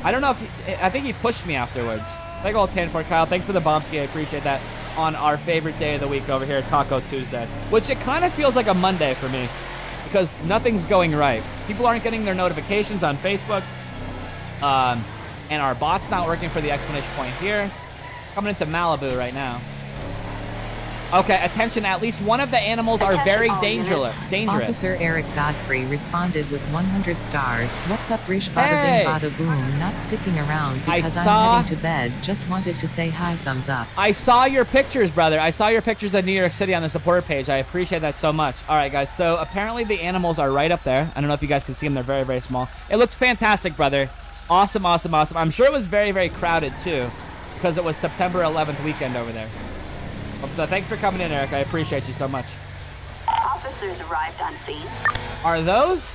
I don't know if I think he pushed me afterwards. Big old 10 for Kyle. Thanks for the bombski. I appreciate that on our favorite day of the week over here, Taco Tuesday. Which it kind of feels like a Monday for me because nothing's going right. People aren't getting their notifications on Facebook. And our bot's not working for the exclamation point here. Coming into Malibu right now. Okay, attention. At least one of the animals are very dangerous. Officer Eric Godfrey responded with 100 stars. What's up, Rish? Bada Hey! bing, bada boom. Not sticking around because I'm I'm heading to bed. Just wanted to say hi, thumbs up. I saw your pictures, brother. I saw your pictures of New York City on the support page. I appreciate that so much. All right, guys. So apparently the animals are right up there. I don't know if you guys can see them. They're very, very small. It looks fantastic, brother. Awesome. I'm sure it was very, very crowded, too, because it was September 11th weekend over there. But thanks for coming in, Eric. I appreciate you so much. Officers arrived on scene. Are those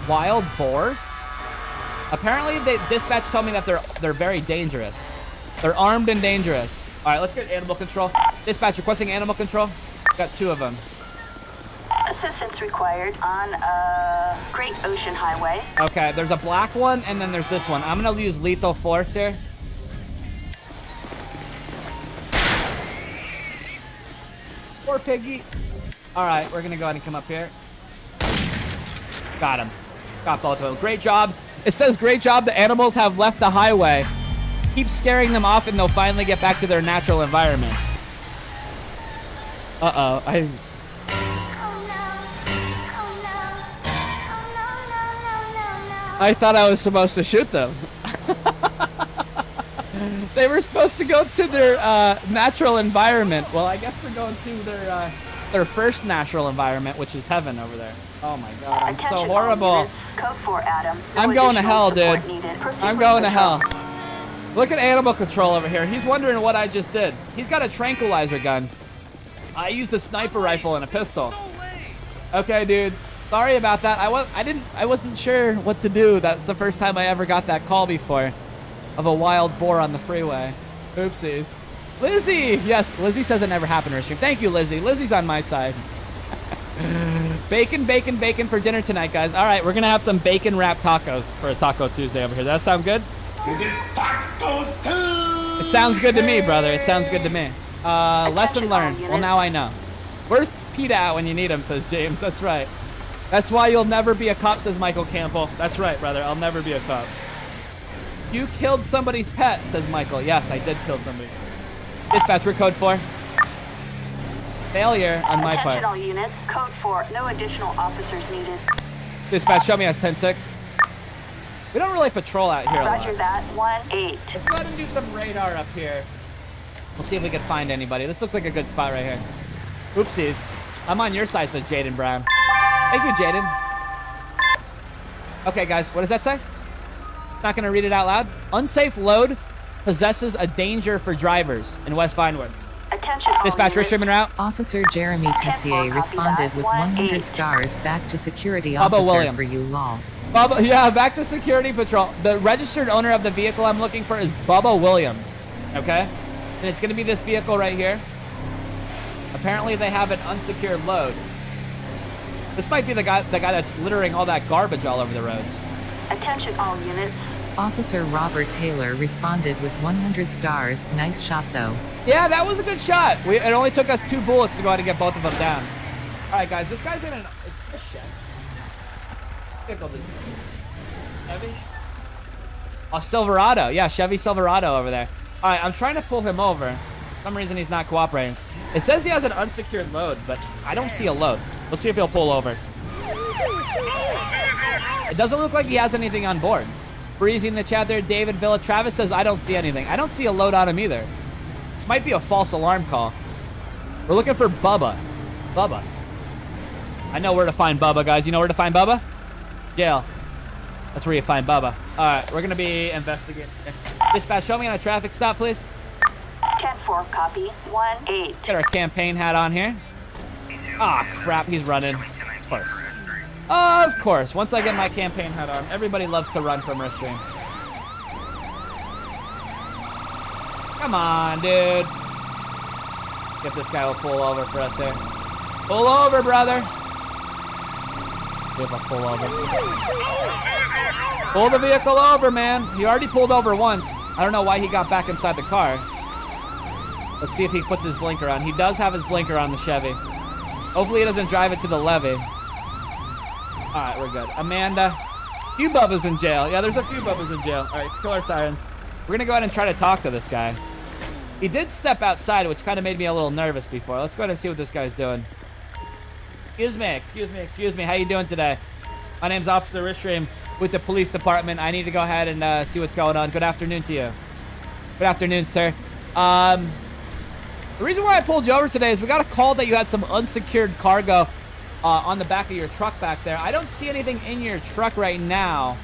wild boars? Apparently, the dispatch told me that they're very dangerous. They're armed and dangerous. All right, let's get animal control. Dispatch requesting animal control. Got 2 of them. Assistance required on Great Ocean Highway. Okay, there's a black one, and then there's this one. I'm going to use lethal force here. Poor piggy. All right, we're going to go ahead and come up here. Got him. Got both of them. Great jobs. It says, great job. The animals have left the highway. Keep scaring them off, and they'll finally get back to their natural environment. Uh-oh. I thought I was supposed to shoot them. They were supposed to go to their natural environment. Well, I guess they're going to their first natural environment, which is heaven over there. Oh my God, I'm so horrible. Code 4, Adam. I'm going to hell, dude. I'm going to hell. hell. Look at animal control over here. He's wondering what I just did. He's got a tranquilizer gun. I used a sniper rifle and a pistol. Okay, dude. Sorry about that. I wasn't sure what to do. That's the first time I ever got that call before of a wild boar on the freeway. Oopsies. Lizzie! Yes, Lizzie says it never happened to her stream. Thank you, Lizzie. Lizzie's on my side. Bacon, bacon, bacon for dinner tonight, guys. All right, we're going to have some bacon wrapped tacos for a Taco Tuesday over here. Does that sound good? It sounds good to me, brother. It sounds good to me. Lesson learned. Well, now I know. Where's PETA at when you need him, says James. That's right. That's why you'll never be a cop, says Michael Campbell. That's right, brother. I'll never be a cop. You killed somebody's pet, says Michael. Yes, I did kill somebody. Dispatch, we're code 4. Failure on my part. Attention all units. Code 4. No additional officers needed. Dispatch, show me us 10-6. We don't really patrol out here a lot. Roger that. 1-8. Let's go ahead and do some radar up here. We'll see if we can find anybody. This looks like a good spot right here. Oopsies. I'm on your side, says Jaden Brown. Thank you, Jaden. Okay, guys, what does that say? Not going to read it out loud. Unsafe load possesses a danger for drivers in West Vinewood. Attention all Dispatch, units. restricted route. Officer Jeremy Tessier responded with 100 stars. Back to security Bubba officer Williams. for you, lol. Bubba, yeah, back to security patrol. The registered owner of the vehicle I'm looking for is Bubba Williams. Okay? And it's going to be this vehicle right here. Apparently they have an unsecured load. This might be the guy that's littering all that garbage all over the roads. Attention all units. Officer Robert Taylor responded with 100 stars. Nice shot, though. Yeah, that was a good shot. It only took us 2 bullets to go out and get both of them down. All right, guys, this guy's in a shit. Pickle this Chevy. Oh, Silverado. Yeah, Chevy Silverado over there. All right, I'm trying to pull him over. For some reason, he's not cooperating. It says he has an unsecured load, but I don't see a load. Let's see if he'll pull over. It doesn't look like he has anything on board. Breezy in the chat there, David Villa. Travis says, I don't see anything. I don't see a load on him either. This might be a false alarm call. We're looking for Bubba. Bubba. I know where to find Bubba, guys. You know where to find Bubba? Jail. That's where you find Bubba. All right, we're going to be investigating. Dispatch, show me on a traffic stop, please. 10-4, copy. 1-8. Get our campaign hat on here. Ah, crap, he's running. Of course. Of course. Once I get my campaign hat on, everybody loves to run from Restream. Come on, dude. If this guy will pull over for us here. Pull over, brother. See if I'll pull over. Pull the vehicle over, man. He already pulled over once. I don't know why he got back inside the car. Let's see if he puts his blinker on. He does have his blinker on the Chevy. Hopefully he doesn't drive it to the levee. All right, we're good. Amanda. A few Bubbas in jail. Yeah, there's a few Bubbas in jail. All right, let's kill our sirens. We're going to go ahead and try to talk to this guy. He did step outside, which kind of made me a little nervous before. Let's go ahead and see what this guy's doing. Excuse me. How you doing today? My name's Officer Ristream with the police department. I need to go ahead and see what's going on. Good afternoon to you. Good afternoon, sir. The reason why I pulled you over today is we got a call that you had some unsecured cargo on the back of your truck back there. I don't see anything in your truck right now.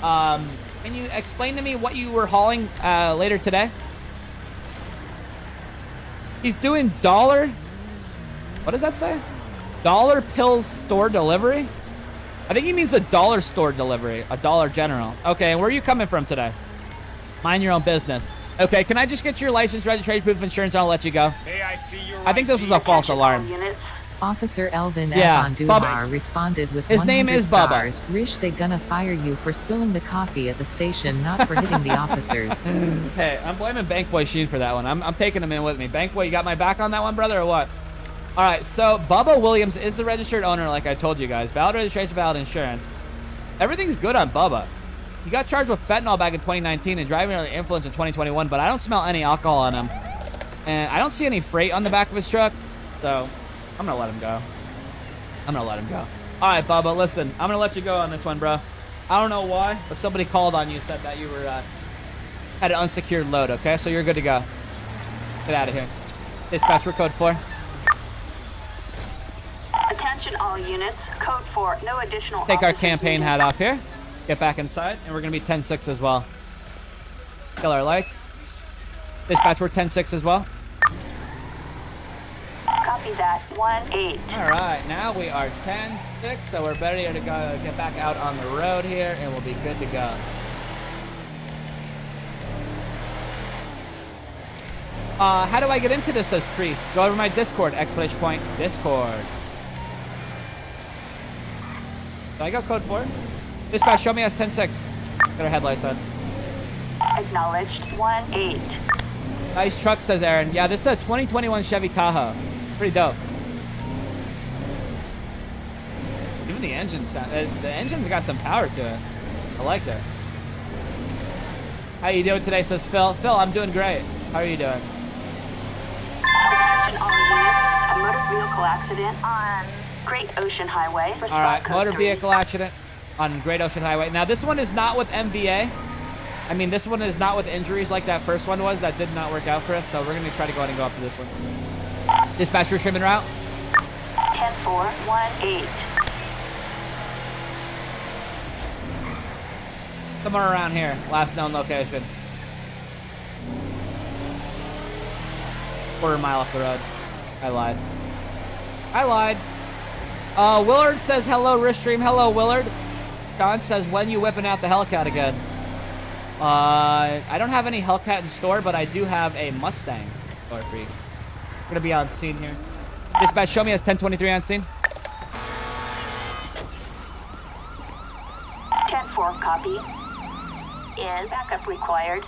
Can you explain to me what you were hauling later today? He's doing dollar... What does that say? Dollar Pills store delivery? I think he means a dollar store delivery. A Dollar General. Okay, and where are you coming from today? Mind your own business. Okay, can I just get your license, registration, proof of insurance, and I'll let you go? Hey, I see you. I think this was a false alarm. Units. Officer Elvin Yeah, Avandumar responded with His 100 name is Bubba. stars. Rish, they gonna fire you for spilling the coffee at the station, not for hitting the officers. Hey, I'm blaming Bank Boy Sheen for that one. I'm taking him in with me. Bank Boy, you got my back on that one, brother, or what? All right, so Bubba Williams is the registered owner, like I told you guys. Valid registration, valid insurance. Everything's good on Bubba. He got charged with fentanyl back in 2019 and driving under the influence in 2021, but I don't smell any alcohol on him. And I don't see any freight on the back of his truck, so I'm going to let him go. All right, Bubba, listen, I'm going to let you go on this one, bro. I don't know why, but somebody called on you and said that you were had an unsecured load, okay? So you're good to go. Get out of here. Dispatch for code 4. Attention all units. Code 4. No additional Take our officers campaign needed. hat off here. Get back inside, and we're going to be 10-6 as well. Kill our lights. Dispatch, we're 10-6 as well. Copy Copy that. 1-8. All right, now we are 10-6, so we're ready to go get back out on the road here, and we'll be good to go. How do I get into this, says Crease? Go over my Discord, ! Discord. Do I go code 4? Dispatch, show me us 10-6. Got our headlights on. Acknowledged. 1-8. Nice truck, says Aaron. Yeah, this is a 2021 Chevy Tahoe. Pretty dope. Even the engine sound, the engine's got some power to it. I like that. How you doing today, says Phil. Phil, I'm doing great. How are you doing? Attention all units. A motor vehicle accident on Great Ocean Highway. All right, motor vehicle accident on Great Ocean Highway. Now, this one is not with MVA. I mean, this one is not with injuries like that first one was. That did not work out for us, so we're going to try to go ahead and go up to this one. Dispatcher, trimming route. 10-4, 1-8. Somewhere around here. Last known location. Quarter mile off the road. I lied. Willard says hello, Ristream. Hello, Willard. John says, when you whipping out the Hellcat again? I don't have any Hellcat in store, but I do have a Mustang store for you. We're gonna be on scene here. Dispatch, show me as 1023 on scene. 10-4, copy. In backup required.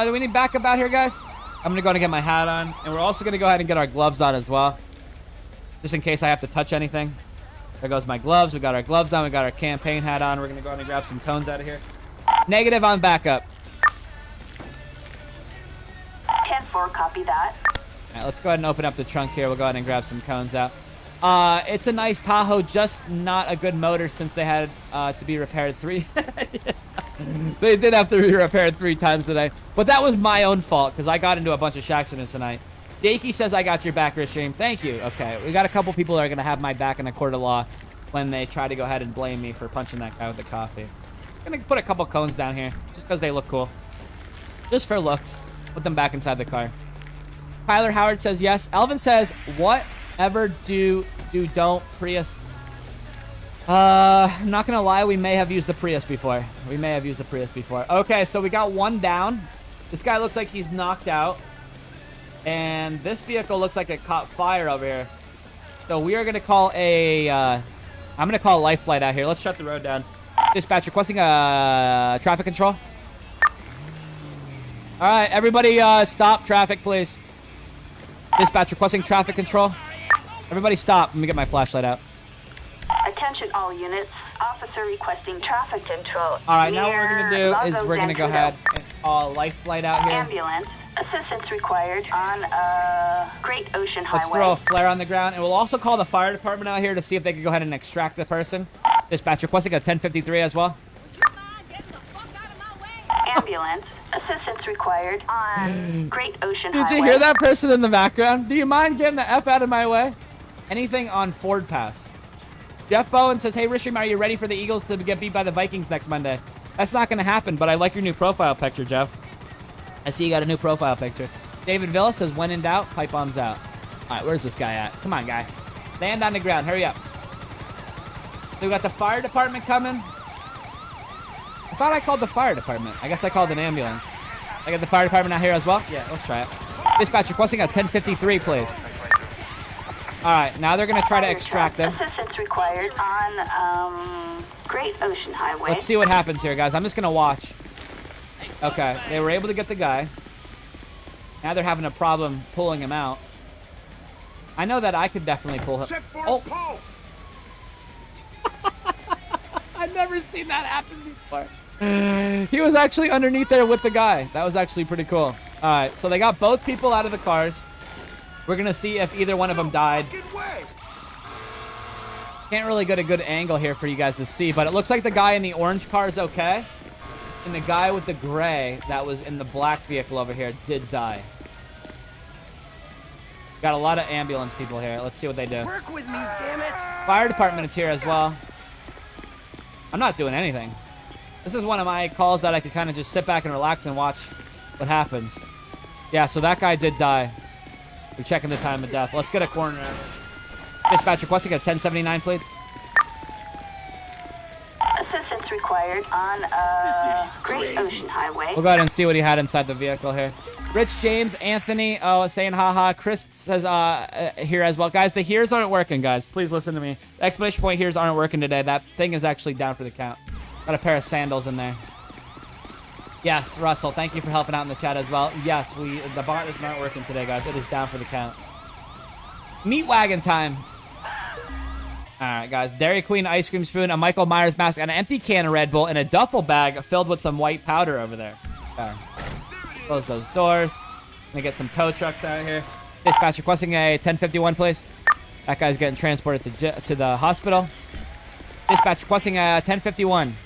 Do we need backup out here, guys? I'm gonna go ahead and get my hat on, and we're also gonna go ahead and get our gloves on as well, just in case I have to touch anything. There goes my gloves. We got our gloves on. We got our campaign hat on. We're gonna go ahead and grab some cones out of here. Negative on backup. 10-4, copy that. All right, let's go ahead and open up the trunk here. We'll go ahead and grab some cones out. It's a nice Tahoe, just not a good motor since they had to be repaired 3. They did have to be repaired 3 times today. But that was my own fault because I got into a bunch of accidents tonight. Dakey says I got your back, Rishim. Thank you. Okay, we got a couple people that are going to have my back in a court of law when they try to go ahead and blame me for punching that guy with the coffee. I'm going to put a couple cones down here just because they look cool. Just for looks. Put them back inside the car. Tyler Howard says yes. Elvin says, whatever don't Prius. I'm not gonna lie, we may have used the Prius before. Okay, so we got one down. This guy looks like he's knocked out. And this vehicle looks like it caught fire over here. So we are gonna call I'm gonna call a life flight out here. Let's shut the road down. Dispatch requesting traffic control. All right, everybody stop traffic, please. Dispatch requesting traffic control. Everybody stop. Let me get my flashlight out. Attention all units. Officer requesting traffic control. All right, now what we're going to do is we're going to go ahead and call a life flight out here. Ambulance. Assistance required on Great Ocean Highway. Let's throw a flare on the ground. And we'll also call the fire department out here to see if they can go ahead and extract the person. Dispatch requesting a 1053 as well. Ambulance. Assistance required on Great Ocean Highway. Did you hear that person in the background? Do you mind getting the F out of my way? Anything on Ford Pass. Jeff Bowen says, hey, Rishim, are you ready for the Eagles to get beat by the Vikings next Monday? That's not going to happen, but I like your new profile picture, Jeff. I see you got a new profile picture. David Villa says, when in doubt, pipe bombs out. All right, where's this guy at? Come on, guy. Land on the ground. Hurry up. So we got the fire department coming. I thought I called the fire department. I guess I called an ambulance. I got the fire department out here as well? Yeah, let's try it. Dispatch requesting a 1053, please. All right, now they're going to try to extract them. Assistance required on Great Ocean Highway. Let's see what happens here, guys. I'm just going to watch. Okay, they were able to get the guy. Now they're having a problem pulling him out. I know that I could definitely pull him. Check for Oh. a pulse. I've never seen that happen before. He was actually underneath there with the guy. That was actually pretty cool. All right, so they got both people out of the cars. We're going to see if either one of them died. Get away. Can't really get a good angle here for you guys to see, but it looks like the guy in the orange car is okay. And the guy with the gray that was in the black vehicle over here did die. Got a lot of ambulance people here. Let's see what they do. Work with me, damn it. Fire department is here as well. I'm not doing anything. This is one of my calls that I could kind of just sit back and relax and watch what happens. Yeah, so that guy did die. We're checking the time of death. Let's get a coroner. Dispatch requesting a 1079, please. Assistance required on Great Ocean Highway. We'll go ahead and see what he had inside the vehicle here. Rich James, Anthony, saying haha. Chris says here as well. Guys, the hears aren't working, guys. Please listen to me. The exclamation point hears aren't working today. That thing is actually down for the count. Got a pair of sandals in there. Yes, Russell, thank you for helping out in the chat as well. Yes, the bot is not working today, guys. It is down for the count. Meat wagon time. All right, guys. Dairy Queen ice cream spoon, a Michael Myers mask, and an empty can of Red Bull, and a duffel bag filled with some white powder over there. Okay. Close those doors. Let me get some tow trucks out here. Dispatch requesting a 1051, please. That guy's getting transported to the hospital. Dispatch requesting a 1051.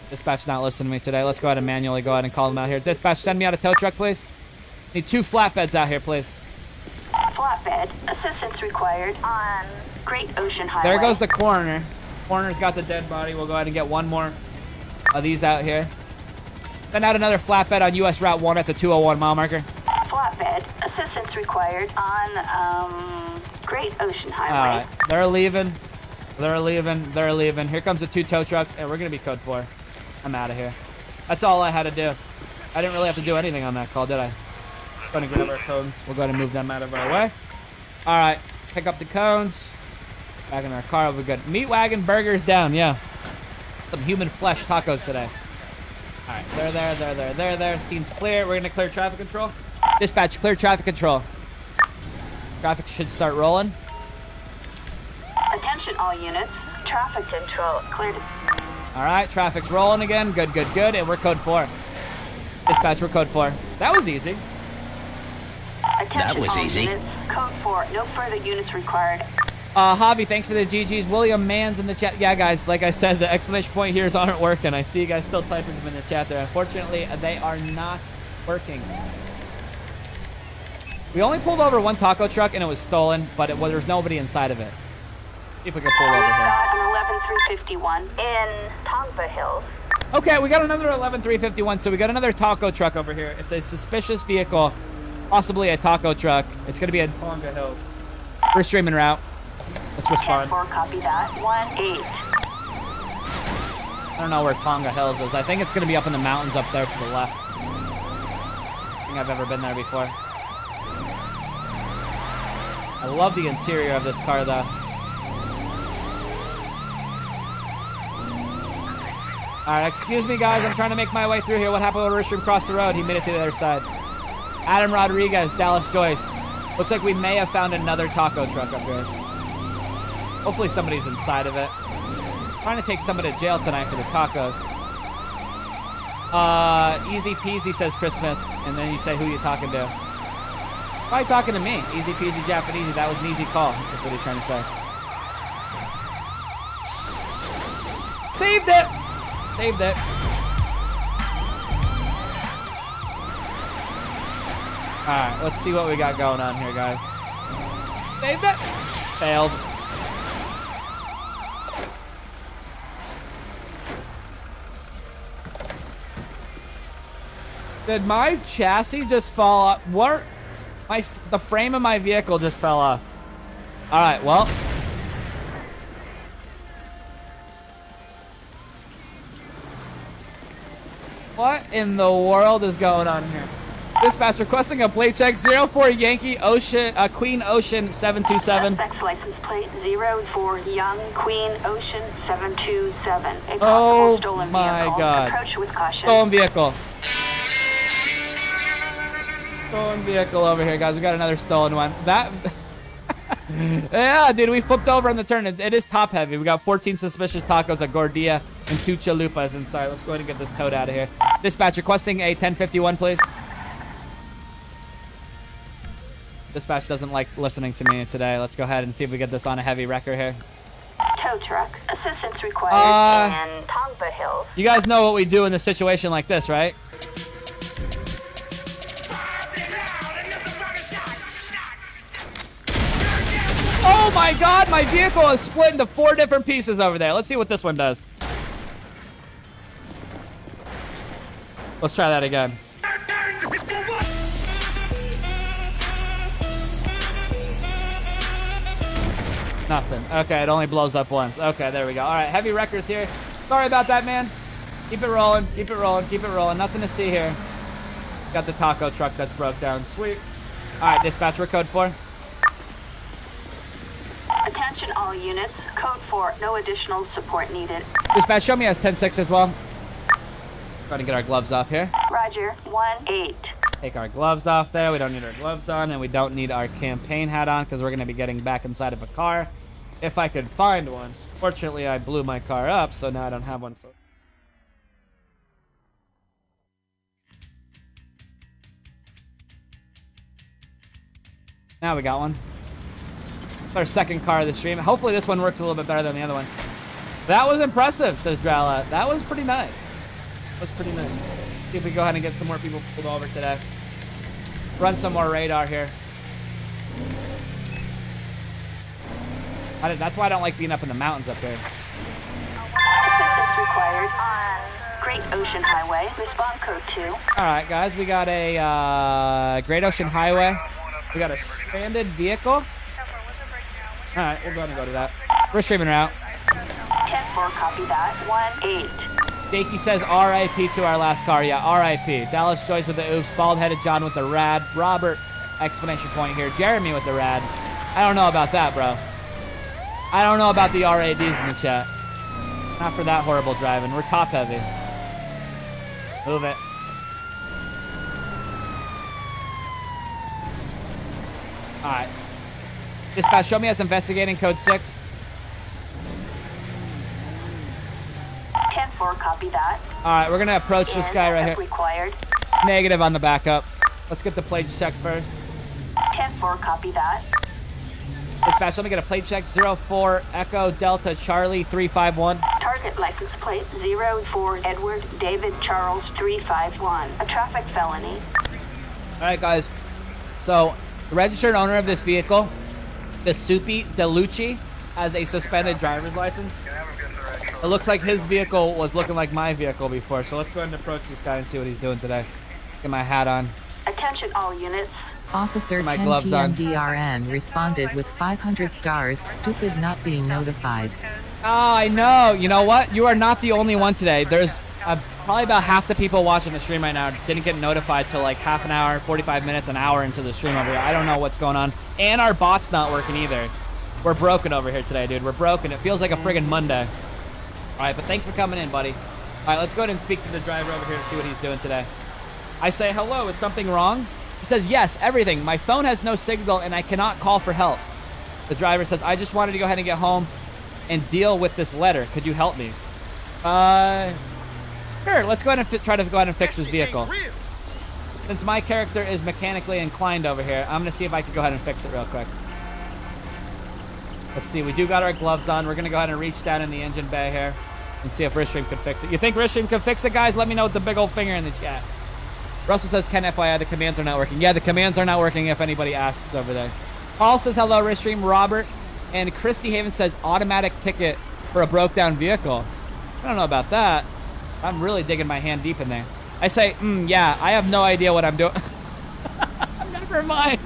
Dispatch not listening to me today. Let's go ahead and manually go ahead and call them out here. Dispatch, send me out a tow truck, please. Need 2 flatbeds out here, please. Flatbed. Assistance required on Great Ocean Highway. There goes the coroner. Coroner's got the dead body. We'll go ahead and get one more of these out here. Send out another flatbed on US Route 1 at the 201 mile marker. Flatbed. Assistance required on Great Ocean Highway. All right. They're leaving. They're leaving. They're leaving. Here comes the 2 tow trucks, and we're going to be code 4. I'm out of here. That's all I had to do. I didn't really have to do anything on that call, did I? Going to grab our cones. We'll go ahead and move them out of our way. All right. Pick up the cones. Back in our car. We're good. Meat wagon burgers down. Yeah. Some human flesh tacos today. All right. They're there. Scene's clear. We're going to clear traffic control. Dispatch, clear traffic control. Traffic should start rolling. Attention all units. Traffic control cleared. All right. Traffic's rolling again. Good. And we're code 4. Dispatch, we're code 4. That was easy. Attention That was all easy. Units. Code 4. No further units required. Hobby, thanks for the GGs. William Mans in the chat. Yeah, guys, like I said, the exclamation point here aren't working. I see you guys still typing them in the chat there. Unfortunately, they are not working. We only pulled over 1 taco truck, and it was stolen, but there's nobody inside of it. See if we can pull over here. An 11351 in Tongva Hills. Okay, we got another 11351, so we got another taco truck over here. It's a suspicious vehicle, possibly a taco truck. It's going to be in Tonga Hills. We're streaming route. Let's respond. 10-4, copy that. 1-8. I don't know where Tonga Hills is. I think it's going to be up in the mountains up there to the left. I don't think I've ever been there before. I love the interior of this car, though. All right, excuse me, guys. I'm trying to make my way through here. What happened when Rishram crossed the road? He made it to the other side. Adam Rodriguez, Dallas Joyce. Looks like we may have found another taco truck up here. Hopefully somebody's inside of it. Trying to take somebody to jail tonight for the tacos. Easy peasy, says Chris Smith. And then you say who you talking to. Probably talking to me. Easy peasy Japanese. That was an easy call. That's what he's trying to say. Saved it! Saved it. Alright, let's see what we got going on here, guys. Saved it! Failed. Did my chassis just fall off? What? The frame of my vehicle just fell off. Alright, well. What in the world is going on here? Dispatch requesting a plate check 04 Yankee Ocean Queen Ocean 727. Suspect's license plate 04 Young Queen Ocean 727. A Oh stolen my vehicle. God. Approach with caution. Stolen vehicle. Stolen vehicle over here, guys. We got another stolen one. That. Yeah, dude, we flipped over on the turn. It is top heavy. We got 14 suspicious tacos, a gordilla, and 2 chalupas inside. Let's go ahead and get this towed out of here. Dispatch requesting a 1051, please. Dispatch doesn't like listening to me today. Let's go ahead and see if we get this on a heavy wrecker here. Tow truck. Assistance required in Tongva Hills. You guys know what we do in a situation like this, right? Oh my God, my vehicle is split into 4 different pieces over there. Let's see what this one does. Let's try that again. Nothing. Okay, it only blows up once. Okay, there we go. All right, heavy wreckers here. Sorry about that, man. Keep it rolling. Keep it rolling. Keep it rolling. Nothing to see here. Got the taco truck that's broke down. Sweet. All right, dispatch, we're code 4. Attention all units. Code 4. No additional support needed. Dispatch, show me as 10-6 as well. Trying to get our gloves off here. Roger. 1-8. Take our gloves off there. We don't need our gloves on, and we don't need our campaign hat on because we're going to be getting back inside of a car if I could find one. Fortunately, I blew my car up, so now I don't have one. So now we got one. It's our second car of the stream. Hopefully this one works a little bit better than the other one. That was impressive, says Drala. That was pretty nice. That was pretty nice. See if we go ahead and get some more people pulled over today. Run some more radar here. That's why I don't like being up in the mountains up here. Assistance required on Great Ocean Highway. Respond code 2. All right, guys, we got a Great Ocean Highway. We got a stranded vehicle. All right, we'll go ahead and go to that. We're streaming route. 10-4, copy that. 1-8. Jakey says RIP to our last car. Yeah, RIP. Dallas Joyce with the oops. Bald-headed John with the rad. Robert, explanation point here. Jeremy with the rad. I don't know about that, bro. I don't know about the RADs in the chat. Not for that horrible driving. We're top heavy. Move it. All right. Dispatch, show me as investigating code 6. 10-4, copy that. All right, we're going to approach this guy right here. Required. Negative on the backup. Let's get the plates checked first. 10-4, copy that. Dispatch, let me get a plate check. 04 Echo Delta Charlie 351. Target license plate 04 Edward David Charles 351. A traffic felony. All right, guys. So, the registered owner of this vehicle, the Soupy DeLucci, has a suspended driver's license. It looks like his vehicle was looking like my vehicle before, so let's go ahead and approach this guy and see what he's doing today. Get my hat on. Attention all units. Officer My 10 gloves on. PMDRN responded with 500 stars. Stupid not being notified. Oh, I know. You know what? You are not the only one today. There's probably about half the people watching the stream right now didn't get notified till like half an hour, 45 minutes, an hour into the stream over here. I don't know what's going on. And our bot's not working either. We're broken over here today, dude. We're broken. It feels like a friggin' Monday. All right, but thanks for coming in, buddy. All right, let's go ahead and speak to the driver over here to see what he's doing today. I say, hello, is something wrong? He says, yes, everything. My phone has no signal and I cannot call for help. The driver says, I just wanted to go ahead and get home and deal with this letter. Could you help me? Sure, let's go ahead and try to go ahead and fix his vehicle. Since my character is mechanically inclined over here, I'm going to see if I can go ahead and fix it real quick. Let's see, we do got our gloves on. We're going to go ahead and reach down in the engine bay here and see if Rishstream could fix it. You think Rishstream could fix it, guys? Let me know with the big old finger in the chat. Russell says, Ken, FYI, the commands are not working. Yeah, the commands are not working if anybody asks over there. Paul says, hello, Rishstream. Robert and Christy Haven says, automatic ticket for a broke down vehicle. I don't know about that. I'm really digging my hand deep in there. I say, yeah, I have no idea what I'm doing. Never mind.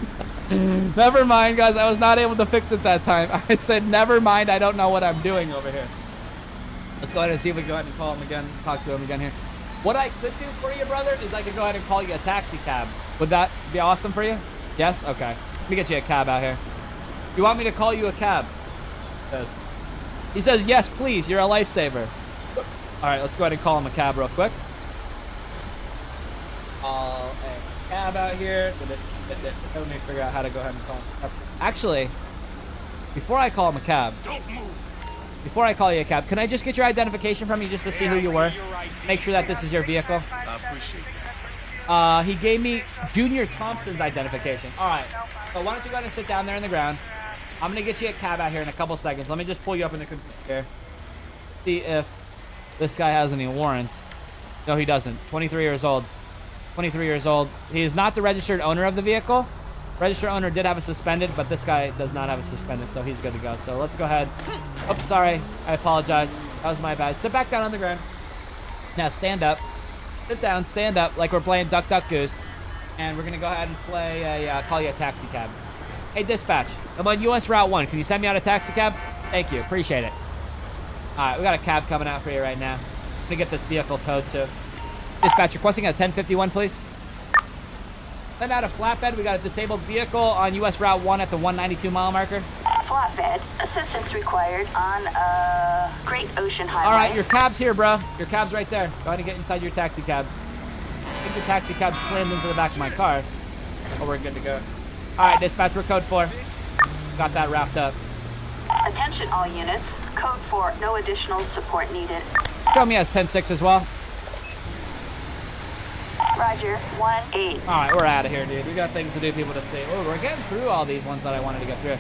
Never mind, guys. I was not able to fix it that time. I said, never mind. I don't know what I'm doing over here. Let's go ahead and see if we can go ahead and call him again, talk to him again here. What I could do for you, brother, is I could go ahead and call you a taxi cab. Would that be awesome for you? Yes? Okay. Let me get you a cab out here. You want me to call you a cab? He says, yes, please. You're a lifesaver. All right, let's go ahead and call him a cab real quick. Call a cab out here. Let me figure out how to go ahead and call him. Actually, before I call him a cab, before I call you a cab, can I just get your identification from you just to see who you were? Make sure that this is your vehicle. I appreciate that. He gave me Junior Thompson's identification. All right. So why don't you go ahead and sit down there on the ground. I'm going to get you a cab out here in a couple seconds. Let me just pull you up in the computer. See if this guy has any warrants. No, he doesn't. 23 years old. 23 years old. He is not the registered owner of the vehicle. Registered owner did have a suspended, but this guy does not have a suspended, so he's good to go. So let's go ahead. Oops, sorry. I apologize. That was my bad. Sit back down on the ground. Now stand up. Sit down, stand up, like we're playing Duck, Duck, Goose. And we're going to go ahead and play call you a taxi cab. Hey, dispatch. I'm on US Route 1. Can you send me out a taxi cab? Thank you. Appreciate it. All right, we got a cab coming out for you right now. I'm gonna get this vehicle towed to. Dispatch requesting a 1051, please. Send out a flatbed. We got a disabled vehicle on US Route 1 at the 192 mile marker. Flatbed. Assistance required on Great Ocean Highway. All right, your cab's here, bro. Your cab's right there. Go ahead and get inside your taxi cab. I think the taxi cab slammed into the back of my car. Oh, we're good to go. All right, dispatch, we're code 4. Got that wrapped up. Attention all units. Code 4. No additional support needed. Show me as 10-6 as well. Roger. 1-8. All right, we're out of here, dude. We got things to do, people to see. Oh, we're getting through all these ones that I wanted to get through.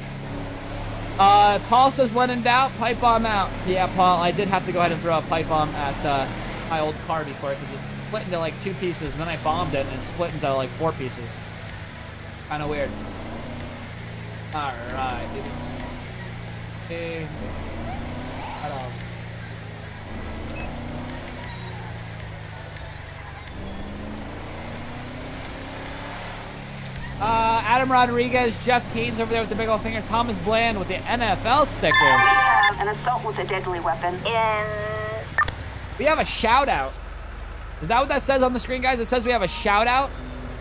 Paul says, when in doubt, pipe bomb out. Yeah, Paul, I did have to go ahead and throw a pipe bomb at my old car before because it's split into like 2 pieces, and then I bombed it and it split into like 4 pieces. Kind of weird. All right. Hey. Hello. Adam Rodriguez, Jeff Keynes over there with the big old finger, Thomas Bland with the NFL sticker. We have an assault with a deadly weapon in... We have a shout out. Is that what that says on the screen, guys? It says we have a shout out?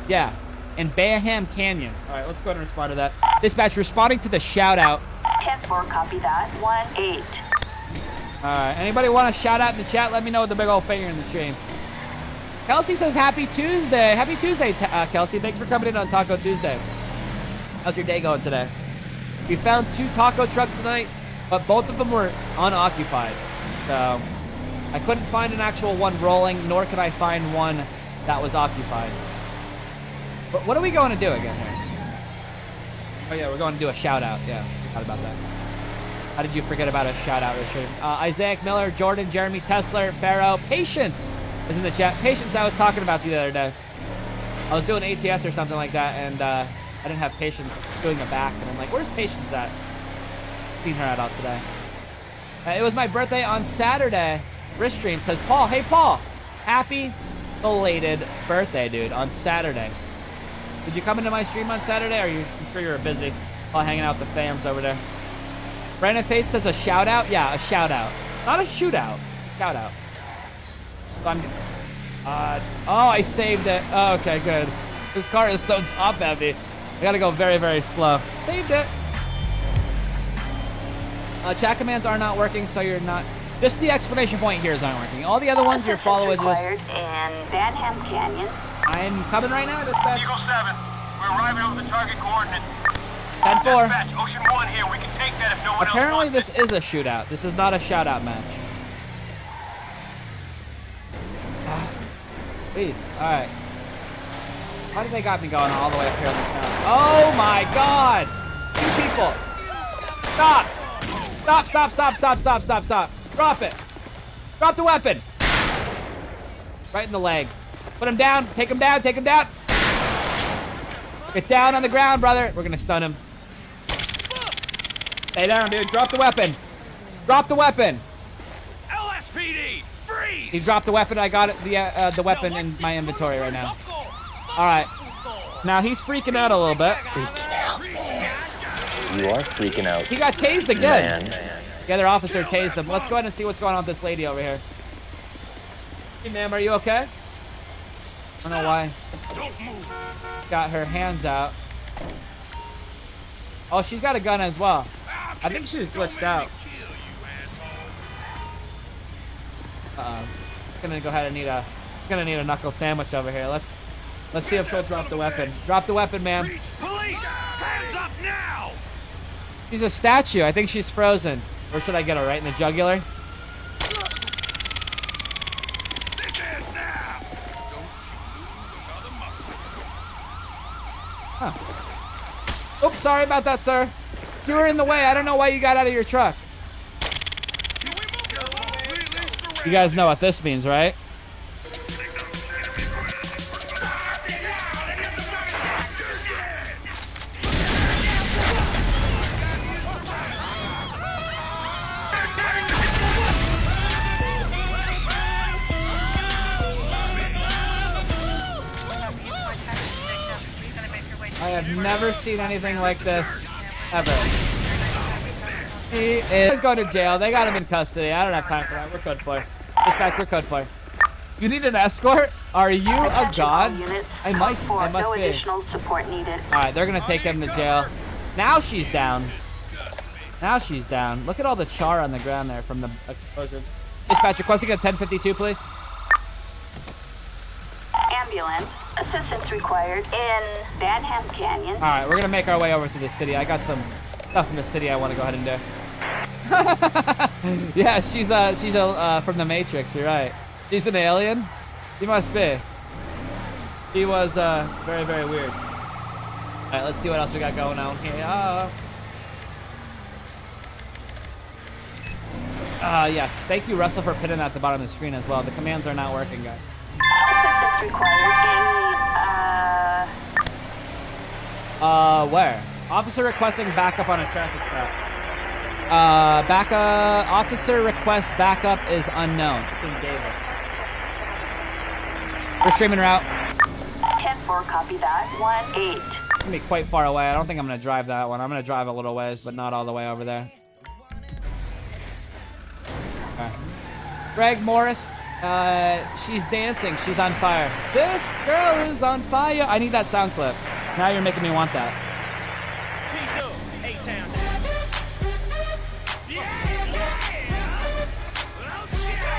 Yeah. In Bayham Canyon. All right, let's go ahead and respond to that. Dispatch, responding to the shout out. 10-4, copy that. 1-8. All right, anybody want a shout out in the chat? Let me know with the big old finger in the stream. Kelsey says happy Tuesday. Happy Tuesday, Kelsey. Thanks for coming in on Taco Tuesday. How's your day going today? We found 2 taco trucks tonight, but both of them were unoccupied. So I couldn't find an actual one rolling, nor could I find one that was occupied. But what are we going to do again here? Oh yeah, we're going to do a shout out. Yeah, forgot about that. How did you forget about a shout out, Richard? Isaac Miller, Jordan, Jeremy Tesler, Barrow, Patience is in the chat. Patience, I was talking about you the other day. I was doing ATS or something like that, and I didn't have Patience doing a back, and I'm like, where's Patience at? Seen her out today. It was my birthday on Saturday. Wrist stream says, Paul, hey Paul, happy belated birthday, dude, on Saturday. Did you come into my stream on Saturday? I'm sure you were busy while hanging out with the fams over there. Brandon Faith says a shout out. Yeah, a shout out. Not a shootout. A shout out. So I'm. Oh, I saved it. Oh, okay, good. This car is so top heavy. I gotta go very, very slow. Saved it. Chat commands are not working, so you're not. Just the exclamation point here is not working. All the other ones, your follow is just. In Banham Canyon. I'm coming right now, dispatch. Eagle 7, we're arriving over the target coordinates. 10-4. Dispatch, Ocean 1 here. We can take that if no one Apparently else this is a shootout. This is not a shout-out match. Please. Alright. Why did they got me going all the way up here on this mountain? Oh my god! 2 people! Stop! Stop, stop, stop, stop, stop, stop, stop. Drop it. Drop the weapon. Right in the leg. Put him down. Take him down. Take him down. Get down on the ground, brother. We're going to stun him. Stay down, dude. Drop the weapon. Drop the weapon. LSPD, freeze! He dropped the weapon. I got it, the weapon in my inventory right now. All right. Now he's freaking out a little bit. You are freaking out. He got tased again. Man. The other officer tased him. Let's go ahead and see what's going on with this lady over here. Hey, ma'am, are you okay? I don't know why. Don't move. Got her hands out. Oh, she's got a gun as well. I think she's glitched out. Uh-oh. Gonna go ahead and need a knuckle sandwich over here. Let's see if she'll drop the weapon. Drop the weapon, ma'am. Police, hands up now! She's a statue. I think she's frozen. Or should I get her right in the jugular? This ends now! Don't you move another muscle. Huh. Oops, sorry about that, sir. You were in the way. I don't know why you got out of your truck. You guys know what this means, right? I've never seen anything like this ever. He is going to jail. They got him in custody. I don't have time for that. We're code 4. Dispatch, we're code 4. You need an escort? Are you a god? I must No be. additional support needed. Alright, they're gonna take him to jail. Now she's down. Now she's down. Look at all the char on the ground there from the explosion. Dispatch, requesting a 1052, please. Ambulance. Assistance required in Van Ham Canyon. Alright, we're gonna make our way over to the city. I got some stuff in the city I want to go ahead and do. Yeah, she's from the Matrix, you're right. She's an alien? She must be. She was very, very weird. Alright, let's see what else we got going on here. Yes. Thank you, Russell, for putting that at the bottom of the screen as well. The commands are not working, guys. Assistance required in, Where? Officer requesting backup on a traffic stop. Officer request backup is unknown. It's in Davis. We're streaming route. 10-4, copy that. 1-8. It's gonna be quite far away. I don't think I'm gonna drive that one. I'm gonna drive a little ways, but not all the way over there. Okay. Greg Morris, she's dancing. She's on fire. This girl is on fire. I need that sound clip. Now you're making me want that. Peace up, A-Town.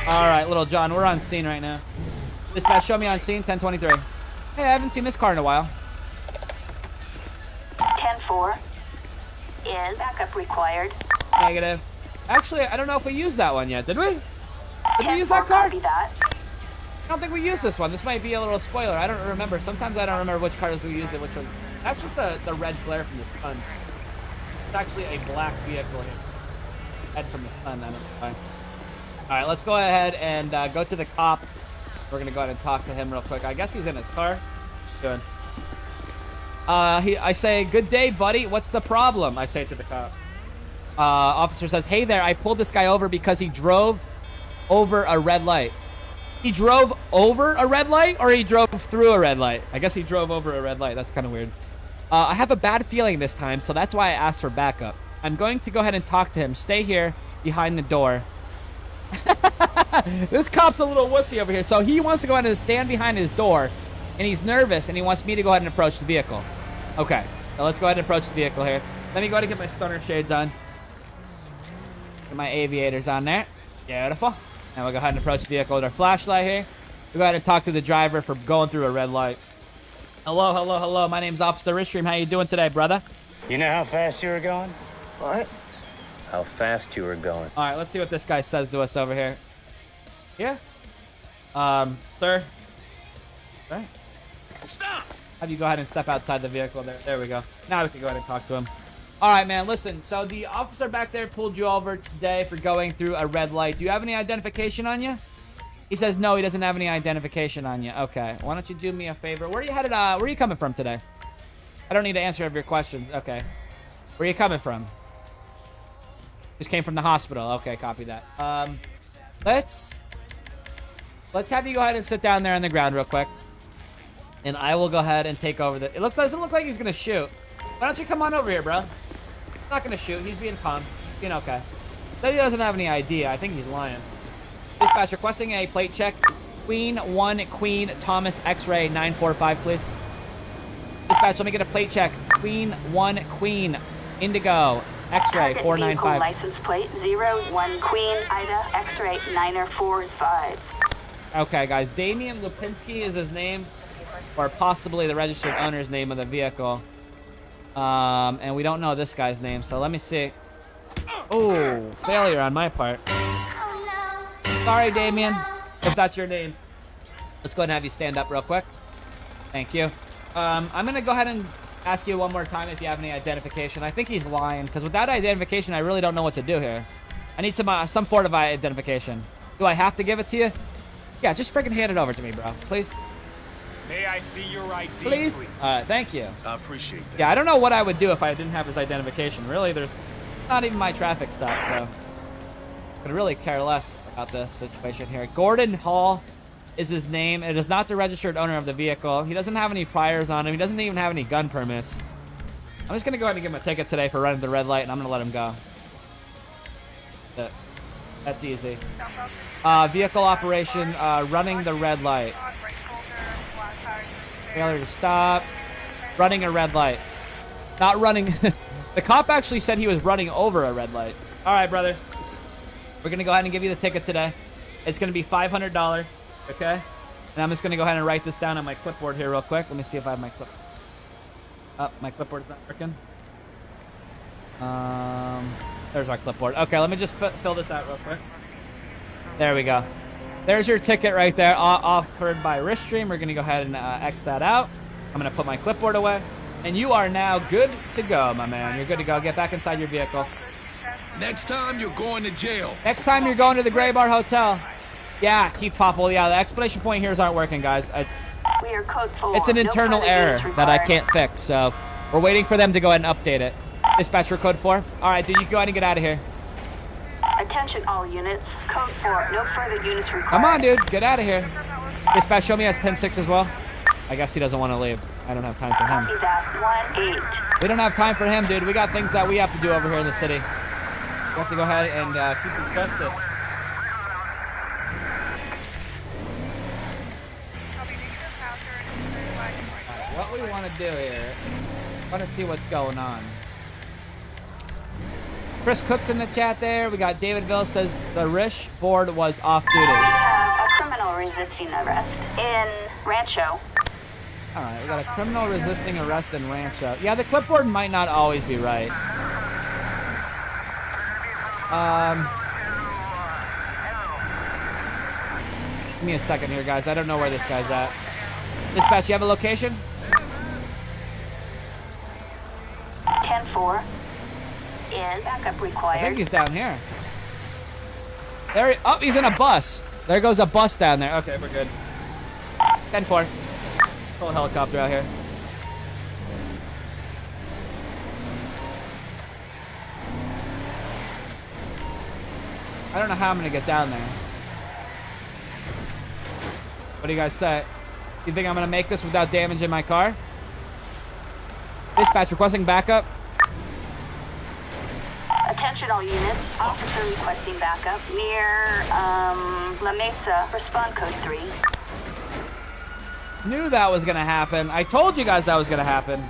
All right, Little John, we're on scene right now. Dispatch, show me on scene, 1023. Hey, I haven't seen this car in a while. 10-4 is backup required. Negative. Actually, I don't know if we used that one yet. Did we? Did we use 10-4, that car? copy that. I don't think we used this one. This might be a little spoiler. I don't remember. Sometimes I don't remember which cars we used it, which one. That's just the red glare from the sun. It's actually a black vehicle here. Head from the sun. I don't know why. All right, let's go ahead and go to the cop. We're gonna go ahead and talk to him real quick. I guess he's in his car. Good. I say, good day, buddy. What's the problem? I say to the cop. Officer says, hey there, I pulled this guy over because he drove over a red light. He drove over a red light, or he drove through a red light? I guess he drove over a red light. That's kind of weird. I have a bad feeling this time, so that's why I asked for backup. I'm going to go ahead and talk to him. Stay here behind the door. This cop's a little wussy over here. So he wants to go ahead and stand behind his door, and he's nervous, and he wants me to go ahead and approach the vehicle. Okay, so let's go ahead and approach the vehicle here. Let me go ahead and get my stunner shades on. Get my aviators on there. Beautiful. And we'll go ahead and approach the vehicle with our flashlight here. We'll go ahead and talk to the driver for going through a red light. Hello, hello, hello. My name's Officer Ristream. How you doing today, brother? You know how fast you were going? What? How fast you were going. All right, let's see what this guy says to us over here. Yeah? Sir? Right. Stop! Have you go ahead and step outside the vehicle there. There we go. Now we can go ahead and talk to him. All right, man, listen. So the officer back there pulled you over today for going through a red light. Do you have any identification on you? He says no, he doesn't have any identification on you. Okay, why don't you do me a favor? Where are you headed? Where are you coming from today? I don't need to answer your questions. Okay. Where are you coming from? Just came from the hospital. Okay, copy that. Let's have you go ahead and sit down there on the ground real quick. And I will go ahead and take over the... doesn't look like he's going to shoot. Why don't you come on over here, bro? He's not going to shoot. He's being calm. Being okay. He doesn't have any idea. I think he's lying. Dispatch requesting a plate check. Queen 1 Queen Thomas X-Ray 945, please. Dispatch, let me get a plate check. Queen 1 Queen Indigo X-Ray 495. License plate 01 Queen Ida X-Ray 945. Okay, guys. Damian Lipinski is his name, or possibly the registered owner's name of the vehicle. And we don't know this guy's name, so let me see. Oh, failure on my part. Sorry, Damien, if that's your name. Let's go ahead and have you stand up real quick. Thank you. I'm going to go ahead and ask you one more time if you have any identification. I think he's lying, because without identification, I really don't know what to do here. I need some sort of identification. Do I have to give it to you? Yeah, just freaking hand it over to me, bro. Please. May I see your ID, Please? Thank you. I appreciate that. Yeah, I don't know what I would do if I didn't have his identification. Really, there's not even my traffic stop, so I could really care less about this situation here. Gordon Hall is his name. It is not the registered owner of the vehicle. He doesn't have any priors on him. He doesn't even have any gun permits. I'm just gonna go ahead and give him a ticket today for running the red light, and I'm gonna let him go. That's easy. Vehicle operation, running the red light. Failure to stop. Running a red light. Not running. The cop actually said he was running over a red light. All right, brother. We're going to go ahead and give you the ticket today. It's going to be $500, okay? And I'm just going to go ahead and write this down on my clipboard here real quick. Let me see if I have my clip. Oh, my clipboard's not working. There's our clipboard. Okay, let me just fill this out real quick. There we go. There's your ticket right there, offered by Rishstream. We're going to go ahead and X that out. I'm going to put my clipboard away. And you are now good to go, my man. You're good to go. Get back inside your vehicle. Next time, you're going to jail. Next time, you're going to the Gray Bar Hotel. Yeah, Keith Popple. Yeah, the exclamation point here aren't working, guys. We are code 4. It's an internal error that I can't fix, so we're waiting for them to go ahead and update it. Dispatcher code 4. All right, dude, you go ahead and get out of here. Attention all units. Code 4. No further units required. Come on, dude. Get out of here. Dispatch, show me as 10-6 as well. I guess he doesn't want to leave. I don't have time for him. Copy that. 1-8. We don't have time for him, dude. We got things that we have to do over here in the city. We have to go ahead and keep the justice. Alright, what we want to do here, I want to see what's going on. Chris Cook's in the chat there. We got David Ville says the Rish board was off duty. We have a criminal resisting arrest in Rancho. All right, we got a criminal resisting arrest in Rancho. Yeah, the clipboard might not always be right. Give me a second here, guys. I don't know where this guy's at. Dispatch, you have a location? 10-4. Is backup required. I think he's down here. There. Oh, he's in a bus. There goes a bus down there. Okay, we're good. 10-4. Full helicopter out here. I don't know how I'm gonna get down there. What do you guys say? You think I'm gonna make this without damaging my car? Dispatch requesting backup. Attention all units. Officer requesting backup near La Mesa. Respond code 3. Knew that was gonna happen. I told you guys that was gonna happen.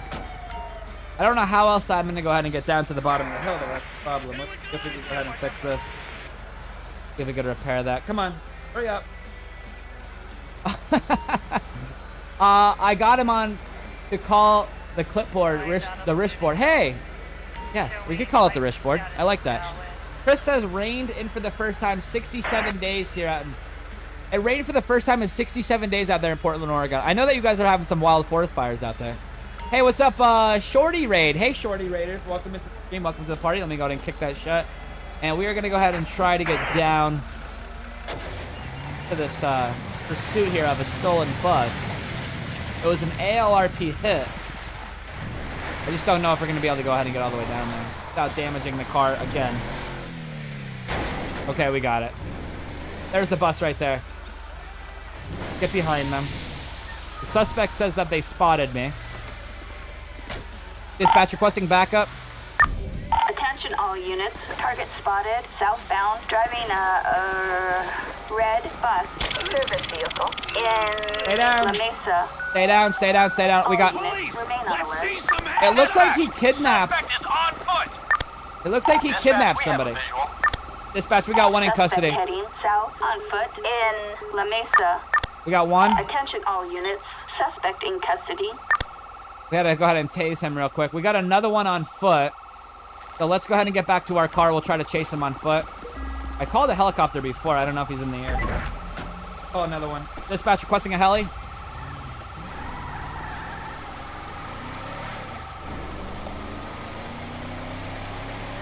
I don't know how else I'm gonna go ahead and get down to the bottom of the hill. That's the problem. Let's see if we can go ahead and fix this. See if we can repair that. Come on, hurry up. I got him on to call the clipboard, the Rish board. Hey, yes, we could call it the Rish board. I like that. Chris says rained in for the first time 67 days here out in. It rained for the first time in 67 days out there in Portland, Oregon. I know that you guys are having some wild forest fires out there. Hey, what's up, Shorty Raid? Hey, Shorty Raiders. Welcome into the stream. Welcome to the party. Let me go ahead and kick that shut. And we are going to go ahead and try to get down to this pursuit here of a stolen bus. It was an ALRP hit. I just don't know if we're going to be able to go ahead and get all the way down there without damaging the car again. Okay, we got it. There's the bus right there. Get behind them. The suspect says that they spotted me. Dispatch requesting backup. Attention all units. Target spotted. Southbound. Driving a red bus. Service vehicle. In La Mesa. Stay down, stay down, stay down. We got... Police, Remain on let's alert. see some It looks like he kidnapped... Suspect is on foot. It looks like he kidnapped somebody. Dispatch, we got one in Suspect custody. heading south on foot in La Mesa. We got one. Attention all units. Suspect in custody. We gotta go ahead and tase him real quick. We got another one on foot. So let's go ahead and get back to our car. We'll try to chase him on foot. I called a helicopter before. I don't know if he's in the air. Oh, another one. Dispatch requesting a heli.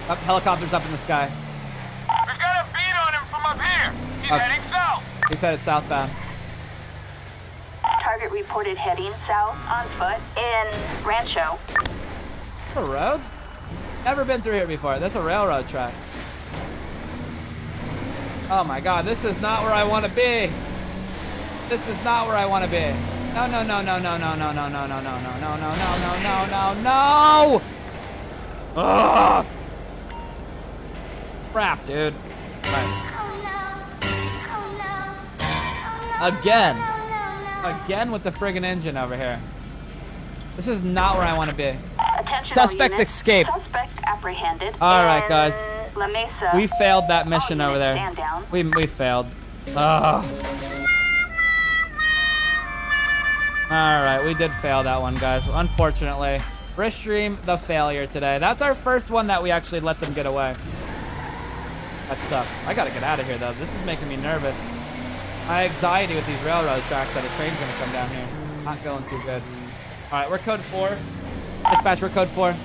Up, helicopter's up in the sky. We've got a beat on him from up here. He's Okay. heading south. He said it's southbound. Target reported heading south on foot in Rancho. A road? Never been through here before. That's a railroad track. Oh my god, this is not where I want to be. This is not where I want to be. No, no, no, no, no, no, no, no, no, no, no, no, no, no, no, no, no, no, no. Ugh! Crap, dude. Right. Again with the friggin' engine over here. This is not where I want to be. Attention Suspect all units. escaped. Suspect apprehended. All right, in guys. La Mesa. We failed that mission All over units there. stand down. We failed. Ugh. All right, we did fail that one, guys. Unfortunately, Restream the failure today. That's our first one that we actually let them get away. That sucks. I gotta get out of here though. This is making me nervous. My anxiety with these railroad tracks that a train's gonna come down here. Not going too good. All right, we're code 4. Dispatch, we're code 4.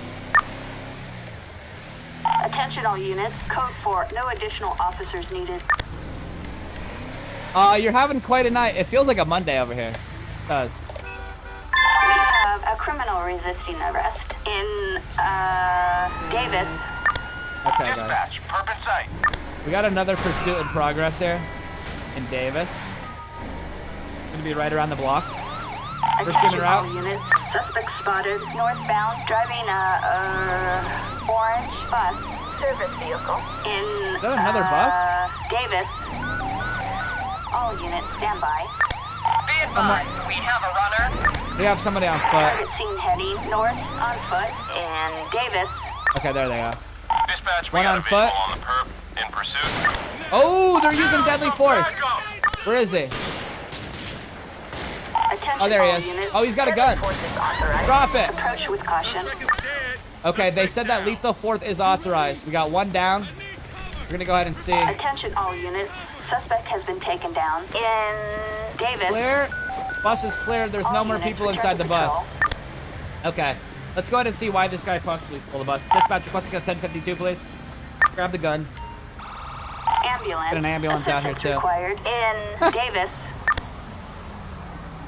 Attention all units. Code 4. No additional officers needed. You're having quite a night. It feels like a Monday over here. It does. We have a criminal resisting arrest in Davis. Okay, guys. Dispatch, perp in sight. We got another pursuit in progress here in Davis. Gonna be right around the block. We're streaming Attention all route. units. Suspect spotted northbound driving a orange bus service vehicle in Is that another bus? Davis. All units stand by. Be advised, we have a runner. We have somebody on foot. Target seen heading north on foot in Davis. Okay, there they go. Dispatch, we One got on a visual foot. on the perp in pursuit. Oh, they're using deadly force. Where is he? Attention Oh, there he all is. units. Oh, he's got a gun. Force is authorized. Drop it. Approach with caution. Suspect is dead. Okay, they said that lethal fourth is authorized. We got one down. We're gonna go ahead and see. Attention all units. Suspect has been taken down in Davis. Clear. Bus is cleared. There's no All more units people return inside to the bus. patrol. Okay. Let's go ahead and see why this guy possibly stole the bus. Dispatch requesting a 1052, please. Grab the gun. Ambulance. Got an ambulance out here, Assistance too. required in Davis.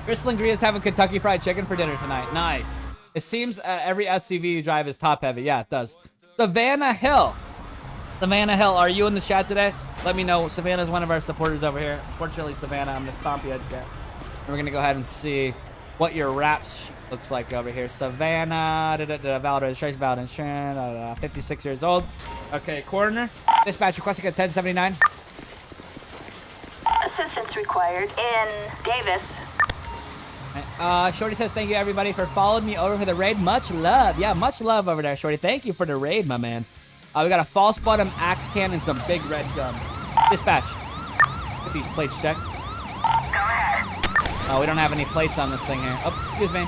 Crystal Green is having Kentucky Fried Chicken for dinner tonight. Nice. It seems every SUV you drive is top heavy. Yeah, it does. Savannah Hill. Savannah Hill, are you in the chat today? Let me know. Savannah's one of our supporters over here. Unfortunately, Savannah, I'm going to stomp you at that. And we're going to go ahead and see what your rap sheet looks like over here. Savannah, valid registration, valid insurance, 56 years old. Okay, coroner. Dispatch requesting a 1079. Assistance required in Davis. Shorty says, thank you everybody for following me over for the raid. Much love. Yeah, much love over there, Shorty. Thank you for the raid, my man. We got a false bottom axe can and some big red gum. Dispatch. Get these plates checked. Go ahead. Oh, we don't have any plates on this thing here. Oh, excuse me.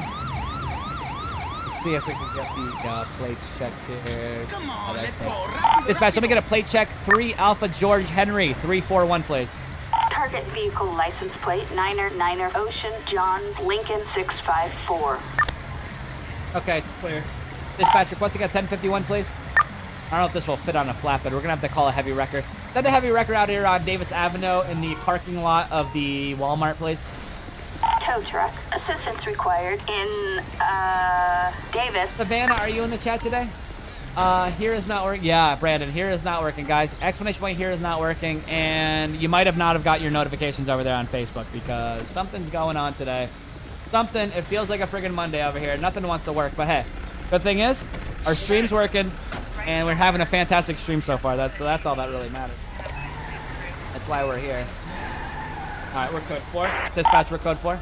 Let's see if we can get the plates checked here. Come on, let's go. Dispatch, let me get a plate check. 3 Alpha George Henry 341, please. Target vehicle license plate 9er Ocean John Lincoln 654. Okay, it's clear. Dispatch requesting a 1051, please. I don't know if this will fit on a flatbed. We're gonna have to call a heavy wrecker. Send a heavy wrecker out here on Davis Avenue in the parking lot of the Walmart, please. Tow truck. Assistance required in Davis. Savannah, are you in the chat today? Here is not working. Yeah, Brandon, here is not working, guys. Exclamation point, here is not working. And you might have not have got your notifications over there on Facebook because something's going on today. Something, it feels like a friggin' Monday over here. Nothing wants to work, but hey, good thing is, our stream's working, and we're having a fantastic stream so far. That's all that really matters. That's why we're here. All right, we're code 4. Dispatch, we're code 4.